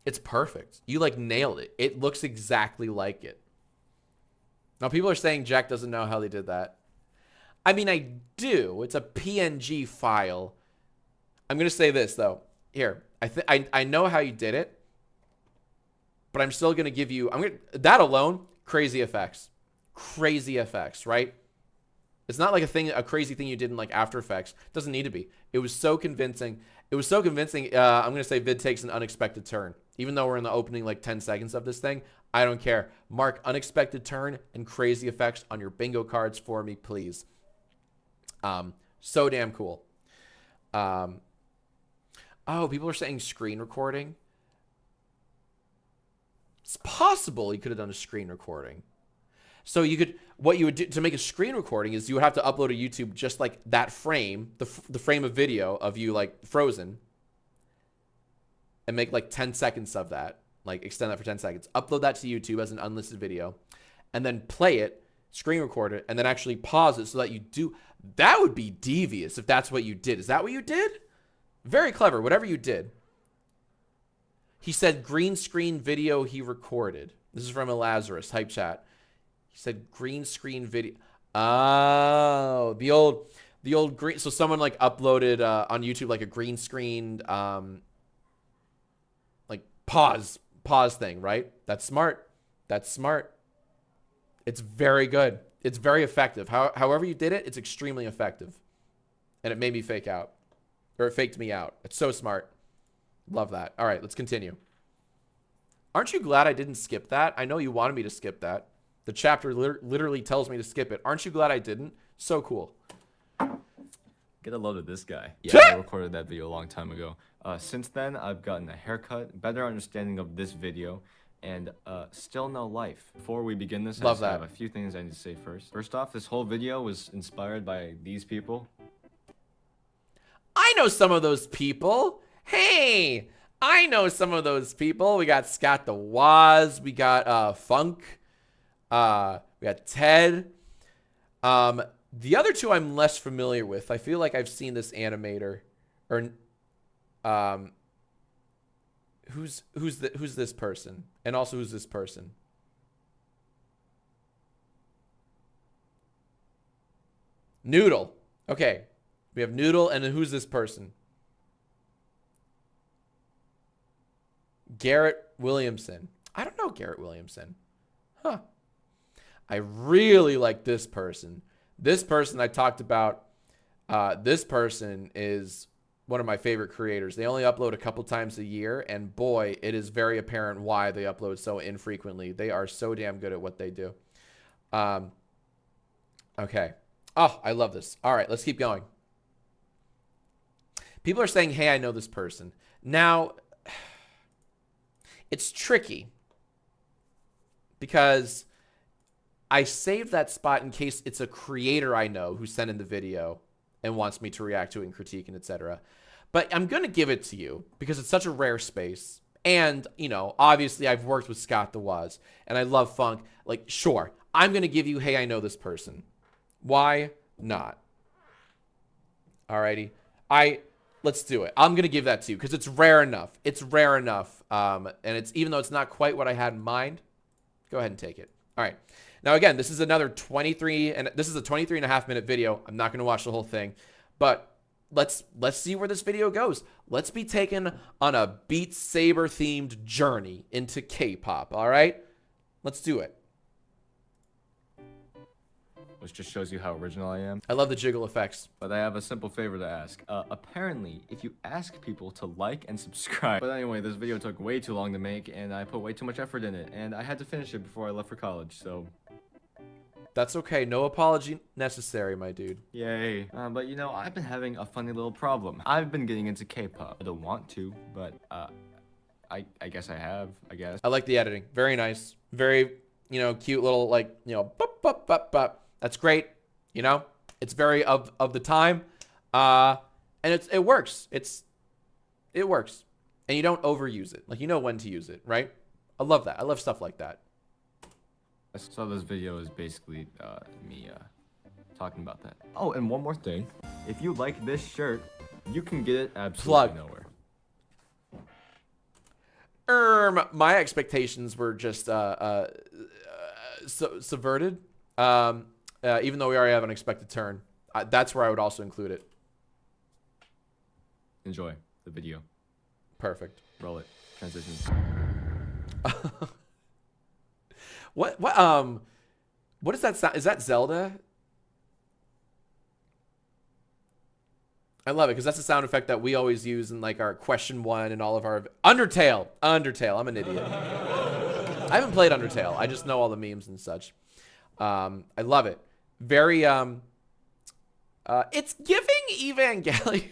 C: It's perfect. You like nailed it. It looks exactly like it. Now people are saying Jack doesn't know how they did that. I mean, I do. It's a PNG file. I'm going to say this though. Here, I know how you did it, but I'm still going to give you, that alone, crazy effects. Crazy effects, right? It's not like a crazy thing you did in like After Effects. It doesn't need to be. It was so convincing. It was so convincing. I'm going to say vid takes an unexpected turn. Even though we're in the opening like 10 seconds of this thing, I don't care. Mark unexpected turn and crazy effects on your bingo cards for me, please. So damn cool. Oh, people are saying screen recording. It's possible he could have done a screen recording. So what you would do to make a screen recording is you would have to upload to YouTube just like that frame, the frame of video of you like frozen, and make like 10 seconds of that, like extend that for 10 seconds. Upload that to YouTube as an unlisted video, and then play it, screen record it, and then actually pause it so that you do. That would be devious if that's what you did. Is that what you did? Very clever, whatever you did. He said green screen video he recorded. This is from a Lazarus hype chat. He said green screen video. Oh, the old green. So someone like uploaded on YouTube like a green screened like pause thing, right? That's smart. That's smart. It's very good. It's very effective. However you did it, it's extremely effective. And it made me fake out. Or it faked me out. It's so smart. Love that. All right, let's continue. Aren't you glad I didn't skip that? I know you wanted me to skip that. The chapter literally tells me to skip it. Aren't you glad I didn't? So cool.
T: Get a load of this guy. Yeah, I recorded that video a long time ago. Since then, I've gotten a haircut, better understanding of this video, and still no life. Before we begin this, I have a few things I need to say first. First off, this whole video was inspired by these people.
C: I know some of those people. Hey, I know some of those people. We got Scott the Woz. We got Funk. We got Ted. The other two I'm less familiar with. I feel like I've seen this animator. Or who's this person? And also who's this person? Noodle. Okay. We have Noodle, and then who's this person? Garrett Williamson. I don't know Garrett Williamson. Huh. I really like this person. This person I talked about. This person is one of my favorite creators. They only upload a couple times a year, and boy, it is very apparent why they upload so infrequently. They are so damn good at what they do. Okay. Oh, I love this. All right, let's keep going. People are saying, hey, I know this person. Now, it's tricky because I saved that spot in case it's a creator I know who sent in the video and wants me to react to it and critique and etc. But I'm going to give it to you because it's such a rare space. And, you know, obviously I've worked with Scott the Woz and I love funk. Like, sure, I'm going to give you, hey, I know this person. Why not? Alrighty. Let's do it. I'm going to give that to you because it's rare enough. It's rare enough. And it's, even though it's not quite what I had in mind, go ahead and take it. All right. Now, again, this is another 23, and this is a 23.5-minute video. I'm not going to watch the whole thing, but let's see where this video goes. Let's be taken on a Beat Saber themed journey into K-pop. All right, let's do it.
T: Which just shows you how original I am.
C: I love the jiggle effects.
T: But I have a simple favor to ask. Apparently, if you ask people to like and subscribe. But anyway, this video took way too long to make, and I put way too much effort in it, and I had to finish it before I left for college, so...
C: That's okay. No apology necessary, my dude.
T: Yay. But you know, I've been having a funny little problem. I've been getting into K-pop. I don't want to, but I guess I have, I guess.
C: I like the editing. Very nice. Very, you know, cute little, like, you know, bup, bup, bup, bup. That's great. You know, it's very of the time. And it works. It works. And you don't overuse it. Like, you know when to use it, right? I love that. I love stuff like that.
T: So this video is basically me talking about that. Oh, and one more thing. If you like this shirt, you can get it absolutely nowhere.
C: My expectations were just subverted. Even though we already have an expected turn. That's where I would also include it.
T: Enjoy the video.
C: Perfect.
T: Roll it. Transition.
C: What is that sound? Is that Zelda? I love it because that's the sound effect that we always use in like our question 1 and all of our Undertale. I'm an idiot. I haven't played Undertale. I just know all the memes and such. I love it. Very it's giving Evangelion.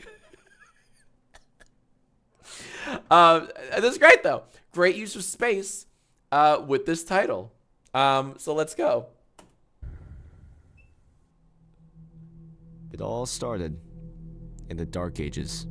C: That's great though. Great use of space with this title. So let's go.
T: It all started in the dark ages.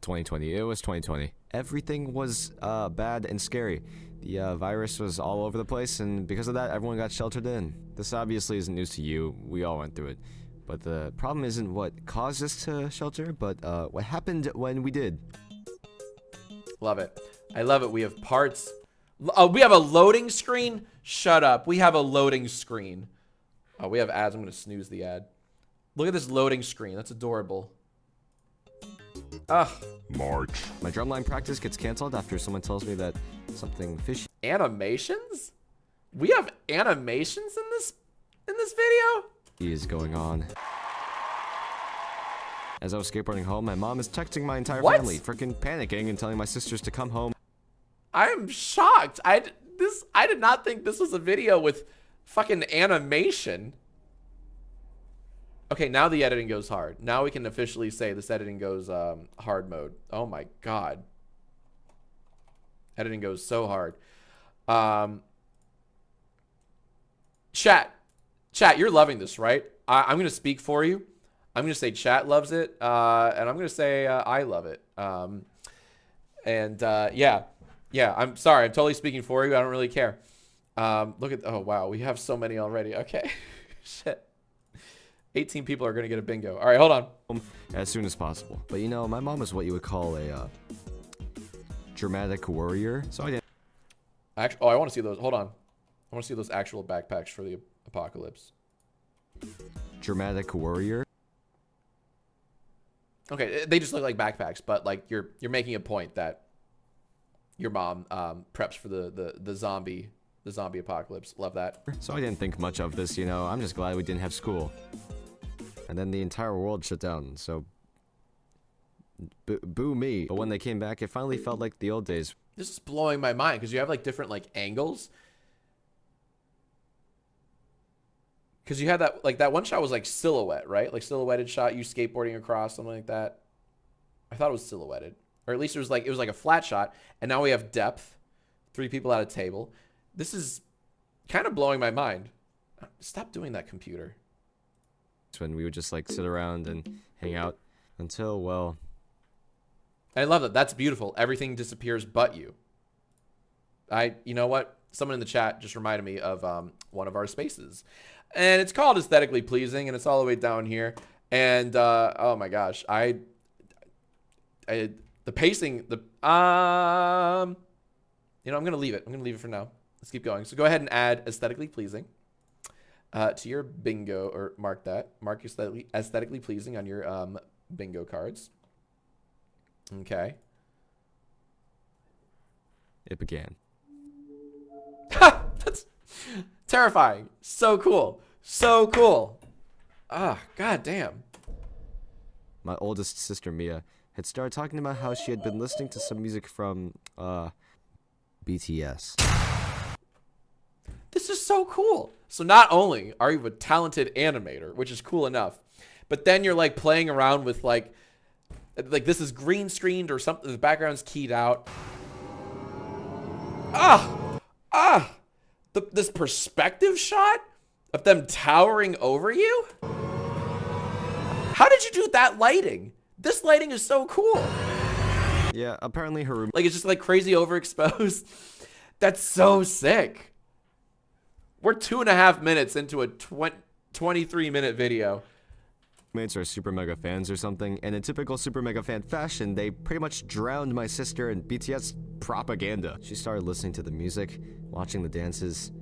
T: 2020. It was 2020. Everything was bad and scary. The virus was all over the place, and because of that, everyone got sheltered in. This obviously isn't news to you. We all went through it. But the problem isn't what caused us to shelter, but what happened when we did.
C: Love it. I love it. We have parts. Oh, we have a loading screen? Shut up. We have a loading screen. Oh, we have ads. I'm going to snooze the ad. Look at this loading screen. That's adorable. Ugh.
T: March. My drumline practice gets canceled after someone tells me that something fishy.
C: Animations? We have animations in this video?
T: Is going on. As I was skateboarding home, my mom is texting my entire
C: What?
T: family, freaking panicking and telling my sisters to come home.
C: I'm shocked. I did not think this was a video with fucking animation. Okay, now the editing goes hard. Now we can officially say this editing goes hard mode. Oh my god. Editing goes so hard. Chat, you're loving this, right? I'm going to speak for you. I'm going to say chat loves it. And I'm going to say I love it. Yeah, I'm sorry. I'm totally speaking for you. I don't really care. Look at, oh wow, we have so many already. Okay. Shit. 18 people are going to get a bingo. All right, hold on.
T: As soon as possible. But you know, my mom is what you would call a dramatic warrior. So I didn't.
C: Oh, I want to see those. Hold on. I want to see those actual backpacks for the apocalypse.
T: Dramatic warrior.
C: Okay, they just look like backpacks, but like you're making a point that your mom preps for the zombie apocalypse. Love that.
T: So I didn't think much of this, you know. I'm just glad we didn't have school. And then the entire world shut down, so boo me. But when they came back, it finally felt like the old days.
C: This is blowing my mind because you have like different like angles. Because you had that one shot was like silhouette, right? Like silhouetted shot, you skateboarding across, something like that. I thought it was silhouetted. Or at least it was like a flat shot. And now we have depth. 3 people at a table. This is kind of blowing my mind. Stop doing that, computer.
T: When we would just like sit around and hang out until, well.
C: I love that. That's beautiful. Everything disappears but you. You know what? Someone in the chat just reminded me of one of our spaces. And it's called Aesthetically Pleasing, and it's all the way down here. And oh my gosh, the pacing, you know, I'm gonna leave it. I'm gonna leave it for now. Let's keep going. So go ahead and add Aesthetically Pleasing to your bingo, or mark that. Mark aesthetically pleasing on your bingo cards. Okay.
T: It began.
C: That's terrifying. So cool. So cool. Ah, god damn.
T: My oldest sister, Mia, had started talking about how she had been listening to some music from, BTS.
C: This is so cool. So not only are you a talented animator, which is cool enough, but then you're like playing around with like this is green screened or something. The background's keyed out. This perspective shot of them towering over you. How did you do that lighting? This lighting is so cool.
T: Yeah, apparently her room.
C: Like it's just like crazy overexposed. That's so sick. We're 2.5 minutes into a 23-minute video.
T: Mates are super mega fans or something, and in typical super mega fan fashion, they pretty much drowned my sister in BTS propaganda. She started listening to the music, watching the dances.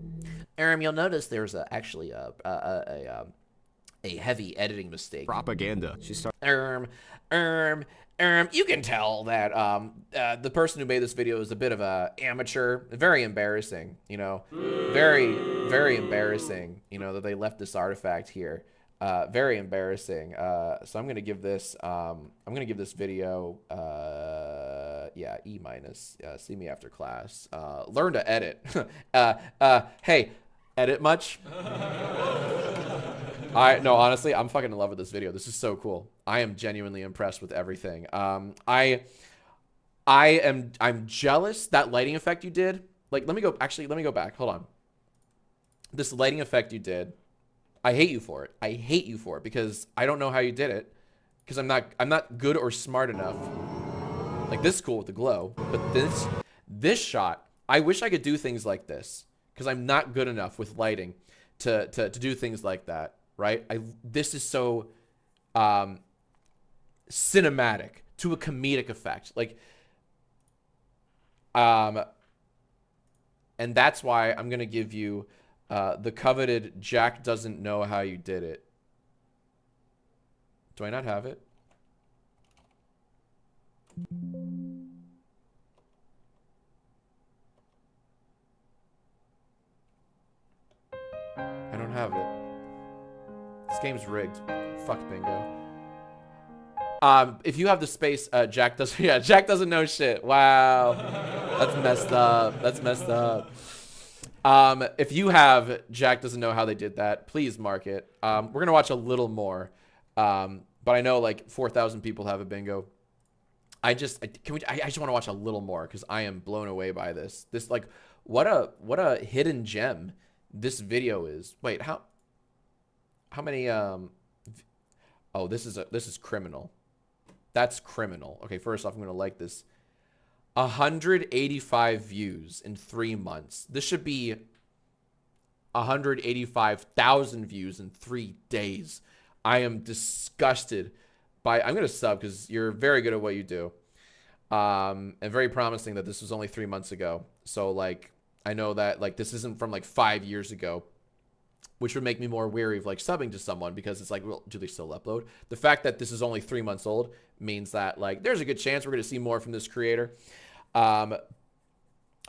C: You'll notice there's actually a heavy editing mistake.
T: Propaganda. She started.
C: You can tell that the person who made this video is a bit of a amateur. Very embarrassing, you know. Very, very embarrassing, you know, that they left this artifact here. Very embarrassing. So I'm gonna give this video yeah, E-. See me after class. Learn to edit. Hey, edit much? No, honestly, I'm fucking in love with this video. This is so cool. I am genuinely impressed with everything. I'm jealous that lighting effect you did. Like, let me go back. Hold on. This lighting effect you did. I hate you for it. I hate you for it because I don't know how you did it. Because I'm not good or smart enough. Like, this is cool with the glow, but this shot, I wish I could do things like this because I'm not good enough with lighting to do things like that, right? This is so cinematic to a comedic effect. Like, and that's why I'm gonna give you the coveted Jack doesn't know how you did it. Do I not have it? I don't have it. This game's rigged. Fuck bingo. If you have the space, Jack doesn't. Yeah, Jack doesn't know shit. Wow, that's messed up. That's messed up. If you have Jack doesn't know how they did that, please mark it. We're gonna watch a little more. But I know like 4,000 people have a bingo. I just want to watch a little more because I am blown away by this. This like what a hidden gem this video is. Wait, how many oh, this is criminal. That's criminal. Okay, first off, I'm gonna like this. 185 views in 3 months. This should be 185,000 views in 3 days. I am disgusted by. I'm gonna sub because you're very good at what you do, and very promising that this was only 3 months ago. So like, I know that like this isn't from like 5 years ago, which would make me more wary of like subbing to someone because it's like, well, do they still upload? The fact that this is only 3 months old means that like there's a good chance we're gonna see more from this creator. I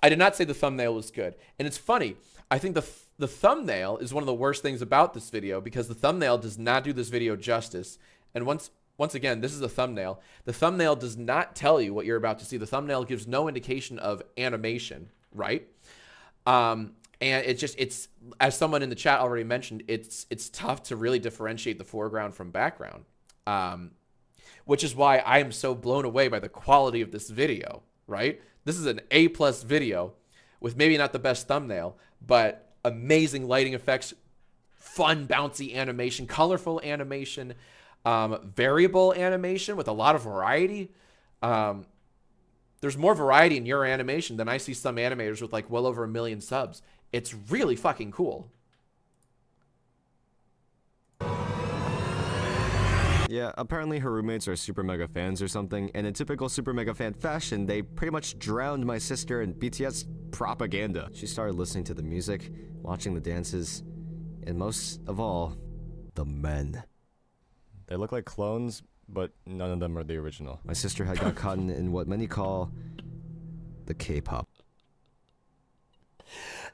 C: did not say the thumbnail was good, and it's funny. I think the thumbnail is one of the worst things about this video because the thumbnail does not do this video justice. And once again, this is a thumbnail. The thumbnail does not tell you what you're about to see. The thumbnail gives no indication of animation, right? And it's as someone in the chat already mentioned, it's tough to really differentiate the foreground from background, which is why I am so blown away by the quality of this video, right? This is an A+ video with maybe not the best thumbnail, but amazing lighting effects, fun, bouncy animation, colorful animation, variable animation with a lot of variety. There's more variety in your animation than I see some animators with like well over 1 million subs. It's really fucking cool.
U: Yeah, apparently her roommates are super mega fans or something, and in typical super mega fan fashion, they pretty much drowned my sister in BTS propaganda. She started listening to the music, watching the dances, and most of all, the men. They look like clones, but none of them are the original. My sister had got caught in what many call the K-pop.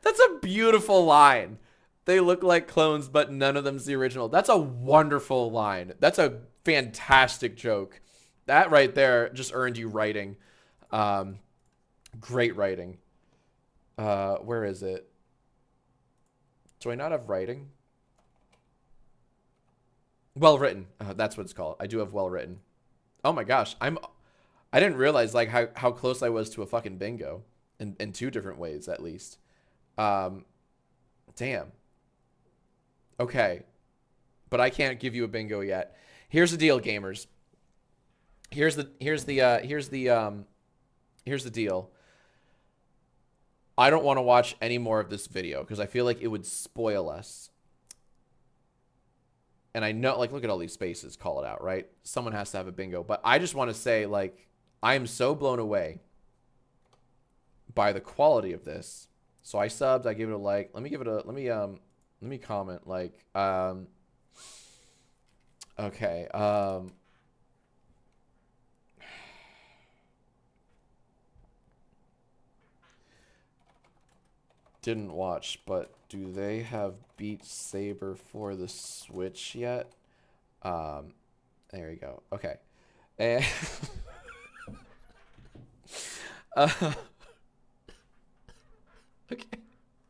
C: That's a beautiful line. They look like clones, but none of them's the original. That's a wonderful line. That's a fantastic joke. That right there just earned you writing. Great writing. Where is it? Do I not have writing? Well written. That's what it's called. I do have well written. Oh my gosh. I didn't realize like how close I was to a fucking bingo in 2 different ways at least. Damn. Okay. But I can't give you a bingo yet. Here's the deal, gamers. Here's the deal. I don't want to watch any more of this video because I feel like it would spoil us. And I know, like, look at all these spaces, call it out, right? Someone has to have a bingo. But I just want to say, like, I am so blown away by the quality of this. So I subbed, I gave it a like. Let me give it a, let me comment, like, okay, didn't watch, but do they have Beat Saber for the Switch yet? There we go. Okay. And okay.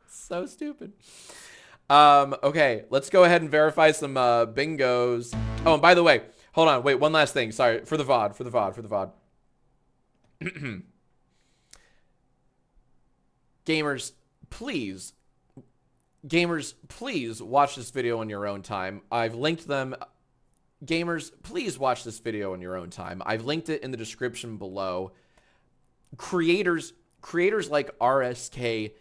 C: So stupid. Okay, let's go ahead and verify some bingos. Oh, and by the way, hold on, wait, one last thing. Sorry, for the VOD. Gamers, please, Gamers, please watch this video on your own time. I've linked them. Gamers, please watch this video on your own time. I've linked it in the description below. Creators like RSK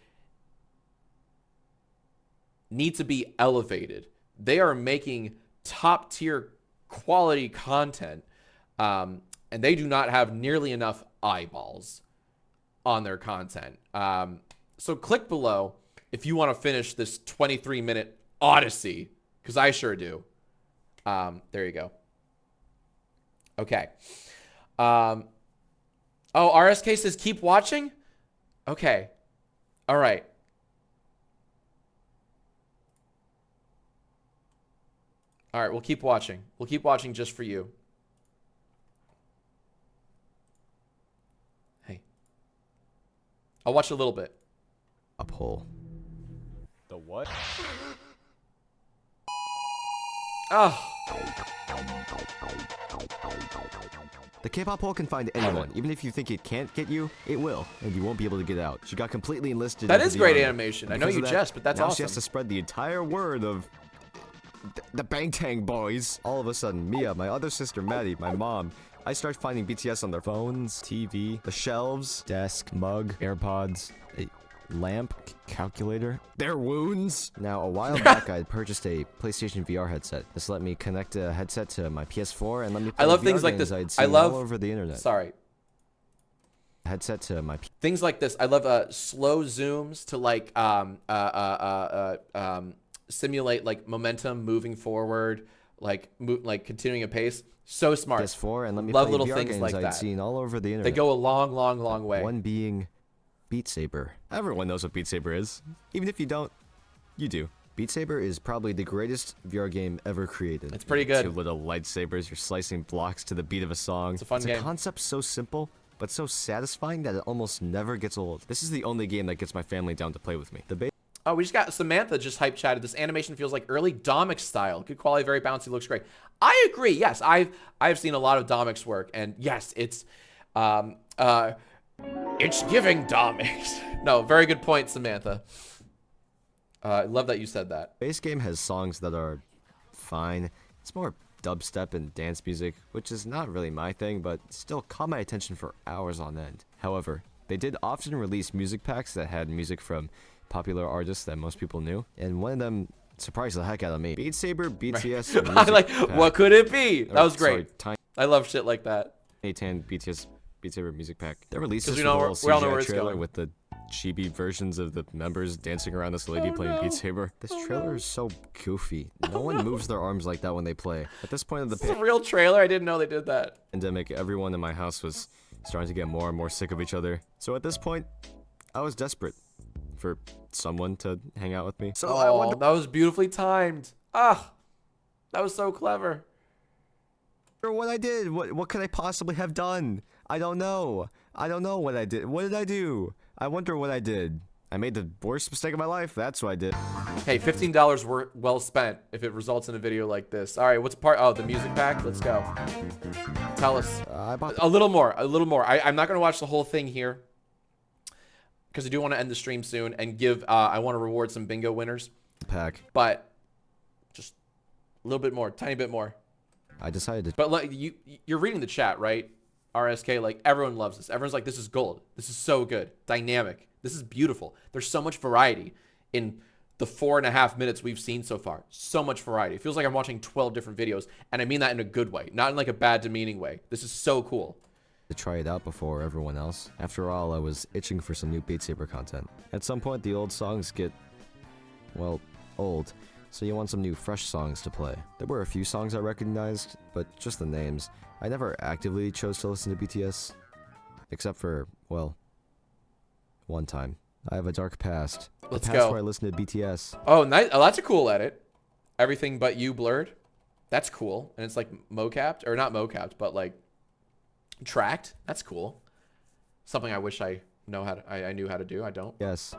C: need to be elevated. They are making top tier quality content, and they do not have nearly enough eyeballs on their content. So click below if you want to finish this 23-minute odyssey, because I sure do. There you go. Okay. Oh, RSK says keep watching? Okay. All right. All right, we'll keep watching. We'll keep watching just for you. Hey. I'll watch a little bit.
U: Uphole. The what?
C: Oh.
U: The K-pop hole can find anyone. Even if you think it can't get you, it will, and you won't be able to get out. She got completely enlisted.
C: That is great animation. I know you jest, but that's
U: now
C: awesome.
U: She has to spread the entire word of the Bangtan boys. All of a sudden, Mia, my other sister Maddie, my mom, I start finding BTS on their phones, TV, the shelves, desk, mug, AirPods, a lamp, calculator, their wounds. Now, a while back, I had purchased a PlayStation VR headset. This let me connect a headset to my PS4 and let me play
C: I love
U: VR
C: things like
U: games
C: this.
U: I'd seen
C: I love
U: all over the internet.
C: Sorry.
U: Headset to my
C: things like this. I love slow zooms to like simulate like momentum moving forward, like continuing a pace. So smart.
U: PS4 and let me
C: love
U: play
C: little
U: VR
C: things
U: games
C: like
U: I'd
C: that.
U: seen all over the internet.
C: They go a long, long, long way.
U: One being Beat Saber. Everyone knows what Beat Saber is. Even if you don't, you do. Beat Saber is probably the greatest VR game ever created.
C: It's pretty good.
U: Two little lightsabers, you're slicing blocks to the beat of a song.
C: It's a fun game.
U: It's a concept so simple, but so satisfying that it almost never gets old. This is the only game that gets my family down to play with me.
C: Oh, we just got Samantha just hype chatted. This animation feels like early Domix style. Good quality, very bouncy, looks great. I agree. Yes, I've seen a lot of Domix work, and yes, it's giving Domix. No, very good point, Samantha. I love that you said that.
U: Base game has songs that are fine. It's more dubstep and dance music, which is not really my thing, but still caught my attention for hours on end. However, they did often release music packs that had music from popular artists that most people knew, and one of them surprised the heck out of me. Beat Saber, BTS.
C: I like,
U: pack.
C: what could it be? That was great.
U: Sorry,
C: I love shit like that.
U: 810 BTS Beat Saber music pack. They released this
C: we
U: with a
C: know
U: little
C: we all know
U: CGI
C: where it's
U: trailer
C: going.
U: with the chibi versions of the members dancing around this lady playing Beat Saber. This trailer is so goofy. No one moves their arms like that when they play. At this point of the
C: This is a real trailer. I didn't know they did that.
U: pandemic, everyone in my house was starting to get more and more sick of each other. So at this point, I was desperate for someone to hang out with me. So I wonder
C: that was beautifully timed. Ah, that was so clever.
U: what I did. What could I possibly have done? I don't know. I don't know what I did. What did I do? I wonder what I did. I made the worst mistake of my life. That's what I did.
C: Hey, $15 well spent if it results in a video like this. All right, what's part? Oh, the music pack. Let's go. Tell us.
U: I bought
C: a little more. A little more. I'm not gonna watch the whole thing here because I do want to end the stream soon and give. I want to reward some bingo winners.
U: Pack.
C: But just a little bit more, tiny bit more.
U: I decided to.
C: But like you're reading the chat, right? RSK, like everyone loves this. Everyone's like, this is gold. This is so good. Dynamic. This is beautiful. There's so much variety in the 4.5 minutes we've seen so far. So much variety. It feels like I'm watching 12 different videos, and I mean that in a good way, not in like a bad, demeaning way. This is so cool.
U: To try it out before everyone else. After all, I was itching for some new Beat Saber content. At some point, the old songs get, well, old, so you want some new, fresh songs to play. There were a few songs I recognized, but just the names. I never actively chose to listen to BTS, except for, well, one time. I have a dark past.
C: Let's
U: the past
C: go.
U: where I listened to BTS.
C: Oh, nice. Oh, that's a cool edit. Everything but you blurred. That's cool. And it's like mocapped, or not mocapped, but like tracked. That's cool. Something I wish I knew how to do. I don't.
U: Yes.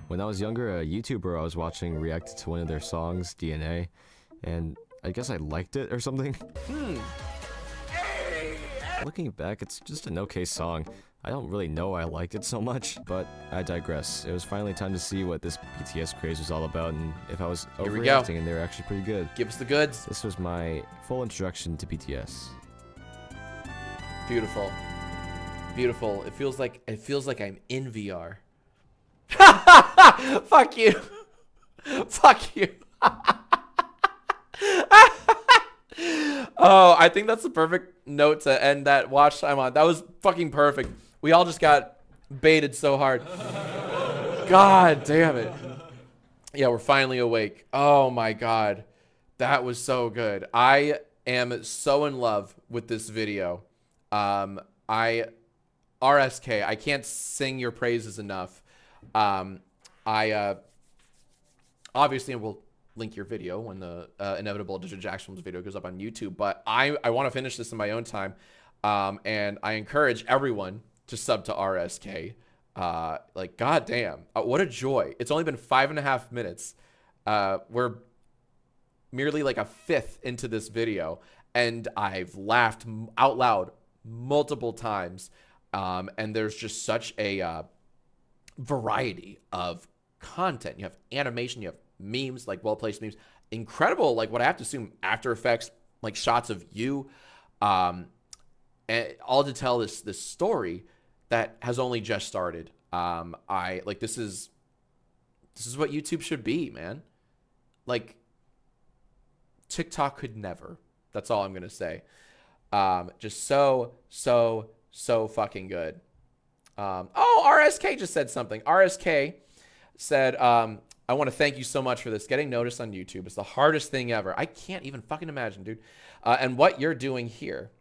U: When I was younger, a YouTuber I was watching reacted to one of their songs, DNA, and I guess I liked it or something. Looking back, it's just an okay song. I don't really know why I liked it so much, but I digress. It was finally time to see what this BTS craze was all about and if I was
C: Here we go.
U: overreacting, and they were actually pretty good.
C: Give us the goods.
U: This was my full introduction to BTS.
C: Beautiful. It feels like I'm in VR. Fuck you. Fuck you. Oh, I think that's the perfect note to end that watch time on. That was fucking perfect. We all just got baited so hard. God damn it. Yeah, we're finally awake. Oh my God. That was so good. I am so in love with this video. RSK, I can't sing your praises enough. Obviously will link your video when the inevitable Digital Jacksfilms video goes up on YouTube, but I want to finish this in my own time. And I encourage everyone to sub to RSK. Like, goddamn, what a joy. It's only been 5.5 minutes. We're merely like a fifth into this video, and I've laughed out loud multiple times. And there's just such a variety of content. You have animation, you have memes, like well-placed memes. Incredible, like what I have to assume, After Effects, like shots of you. And all to tell this story that has only just started. This is what YouTube should be, man. Like, TikTok could never. That's all I'm gonna say. Just so fucking good. Oh, RSK just said something. RSK said, I want to thank you so much for this. Getting noticed on YouTube is the hardest thing ever. I can't even fucking imagine, dude. And what you're doing here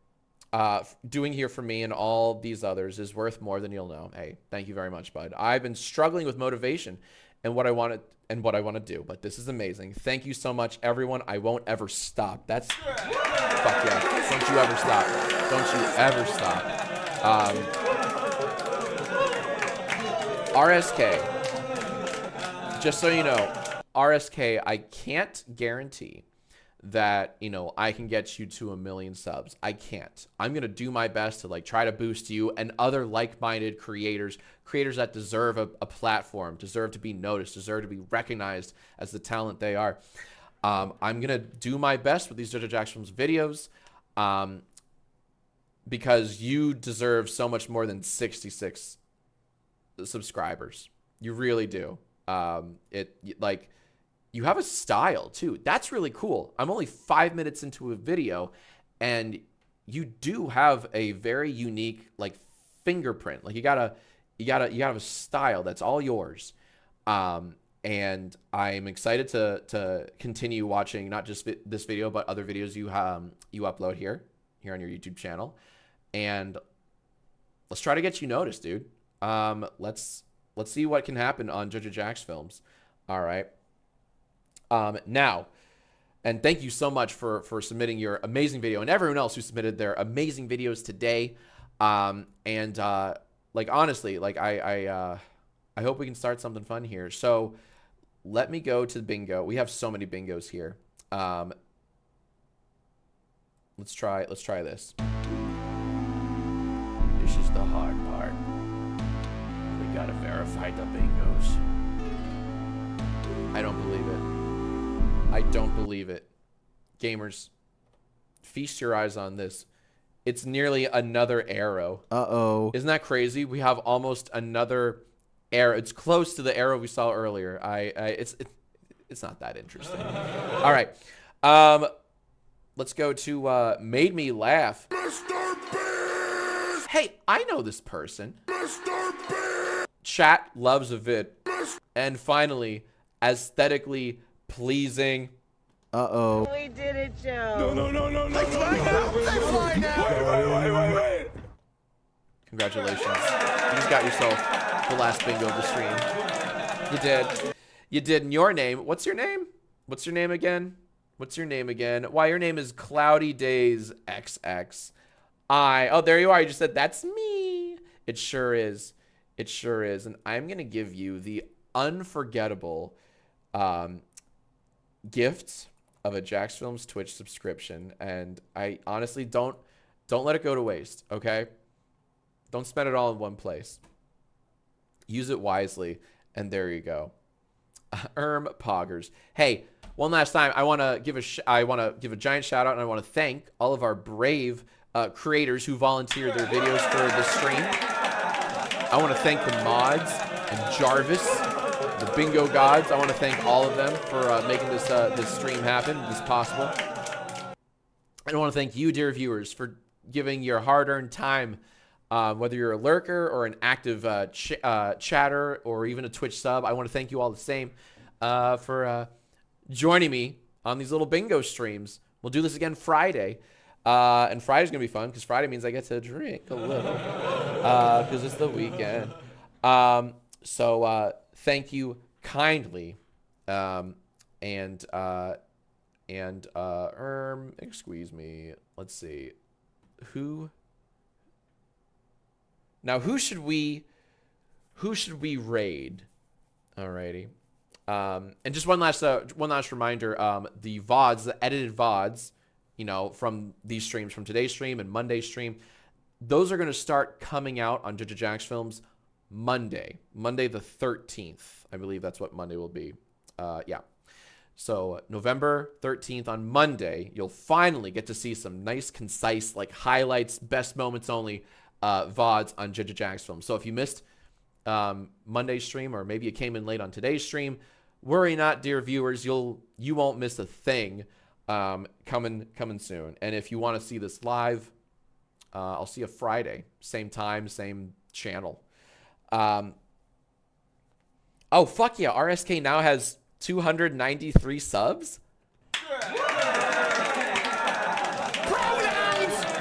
C: for me and all these others is worth more than you'll know. Hey, thank you very much, bud. I've been struggling with motivation and what I want to do, but this is amazing. Thank you so much, everyone. I won't ever stop. That's fuck yeah. Don't you ever stop. Don't you ever stop. RSK. Just so you know, RSK, I can't guarantee that, you know, I can get you to 1 million subs. I can't. I'm going to do my best to like try to boost you and other like-minded creators that deserve a platform, deserve to be noticed, deserve to be recognized as the talent they are. I'm going to do my best with these Digital Jacksfilms videos because you deserve so much more than 66 subscribers. You really do. You have a style too. That's really cool. I'm only 5 minutes into a video and you do have a very unique like fingerprint. Like you gotta have a style that's all yours. And I'm excited to continue watching not just this video, but other videos you upload here on your YouTube channel. And let's try to get you noticed, dude. Let's see what can happen on Judge Jacksfilms. All right. Now, and thank you so much for submitting your amazing video and everyone else who submitted their amazing videos today. Like honestly, like I hope we can start something fun here. So let me go to the bingo. We have so many bingos here. Let's try this. This is the hard part. We gotta verify the bingos. I don't believe it. I don't believe it. Gamers, feast your eyes on this. It's nearly another arrow.
U: Uh-oh.
C: Isn't that crazy? We have almost another arrow. It's close to the arrow we saw earlier. It's not that interesting. All right. Let's go to Made Me Laugh. Mr. Beast! Hey, I know this person. Mr. Beast! Chat loves a vid. And finally, aesthetically pleasing.
U: Uh-oh.
E: We did it, Joe.
U: No.
C: Wait. Congratulations. You just got yourself the last bingo of the stream. You did. You did. And your name, what's your name? What's your name again? Why, your name is Cloudy Days XX. Oh, there you are. You just said, that's me. It sure is. It sure is. And I'm going to give you the unforgettable gift of a Jacksfilms Twitch subscription. And I honestly don't Don't let it go to waste, okay? Don't spend it all in one place. Use it wisely, and there you go. Poggers. Hey, one last time, I want to give a giant shout out, and I want to thank all of our brave creators who volunteered their videos for this stream. I want to thank the mods and Jarvis, the bingo gods. I want to thank all of them for making this this stream happen, this possible. And I want to thank you, dear viewers, for giving your hard-earned time, whether you're a lurker or an active chatter or even a Twitch sub. I want to thank you all the same for joining me on these little bingo streams. We'll do this again Friday. And Friday's going to be fun because Friday means I get to drink a little because it's the weekend. So thank you kindly. Excuse me. Let's see. Who should we raid? Alrighty. And just one last reminder, the VODs, the edited VODs, you know, from these streams, from today's stream and Monday's stream, those are going to start coming out on Jacksfilms Monday the 13th. I believe that's what Monday will be. Yeah. So November 13th on Monday, you'll finally get to see some nice, concise, like highlights, best moments only VODs on Jacksfilms. So if you missed Monday's stream, or maybe you came in late on today's stream, worry not, dear viewers. You won't miss a thing coming soon. And if you want to see this live, I'll see you Friday, same time, same channel. Oh fuck yeah! RSK now has 293 subs.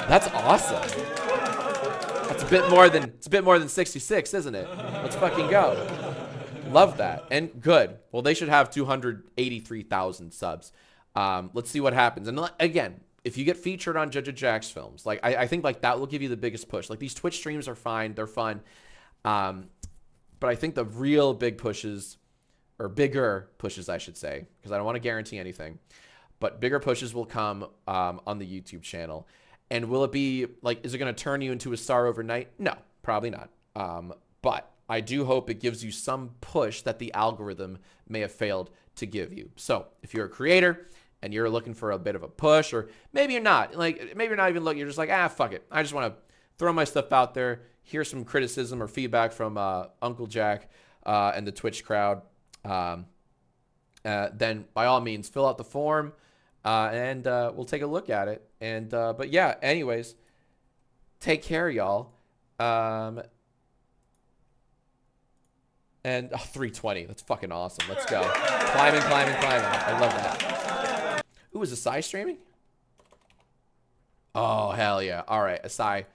C: That's awesome. That's a bit more than 66, isn't it? Let's fucking go. Love that. And good. Well, they should have 283,000 subs. Let's see what happens. And again, if you get featured on Jacksfilms, like I think like that will give you the biggest push. Like these Twitch streams are fine, they're fun. But I think the real big pushes, or bigger pushes, I should say, because I don't want to guarantee anything, but bigger pushes will come on the YouTube channel. And will it be like, is it going to turn you into a star overnight? No, probably not. But I do hope it gives you some push that the algorithm may have failed to give you. So if you're a creator and you're looking for a bit of a push, or maybe you're not, like maybe you're not even looking, you're just like, fuck it. I just want to throw my stuff out there, hear some criticism or feedback from Uncle Jack and the Twitch crowd. Then by all means, fill out the form and we'll take a look at it. And but yeah, anyways, take care, y'all. And 320, that's fucking awesome. Let's go. Climbing. I love that. Ooh, is Asai streaming? Oh, hell yeah. All right, Asai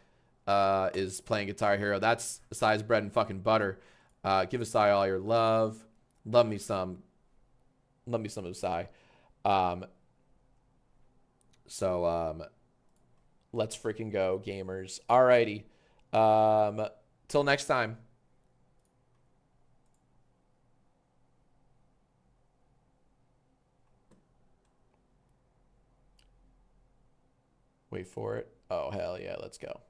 C: is playing Guitar Hero. That's Asai's bread and fucking butter. Give Asai all your love. Love me some Asai. Let's freaking go, gamers. Alrighty. Till next time. Wait for it. Oh, hell yeah. Let's go.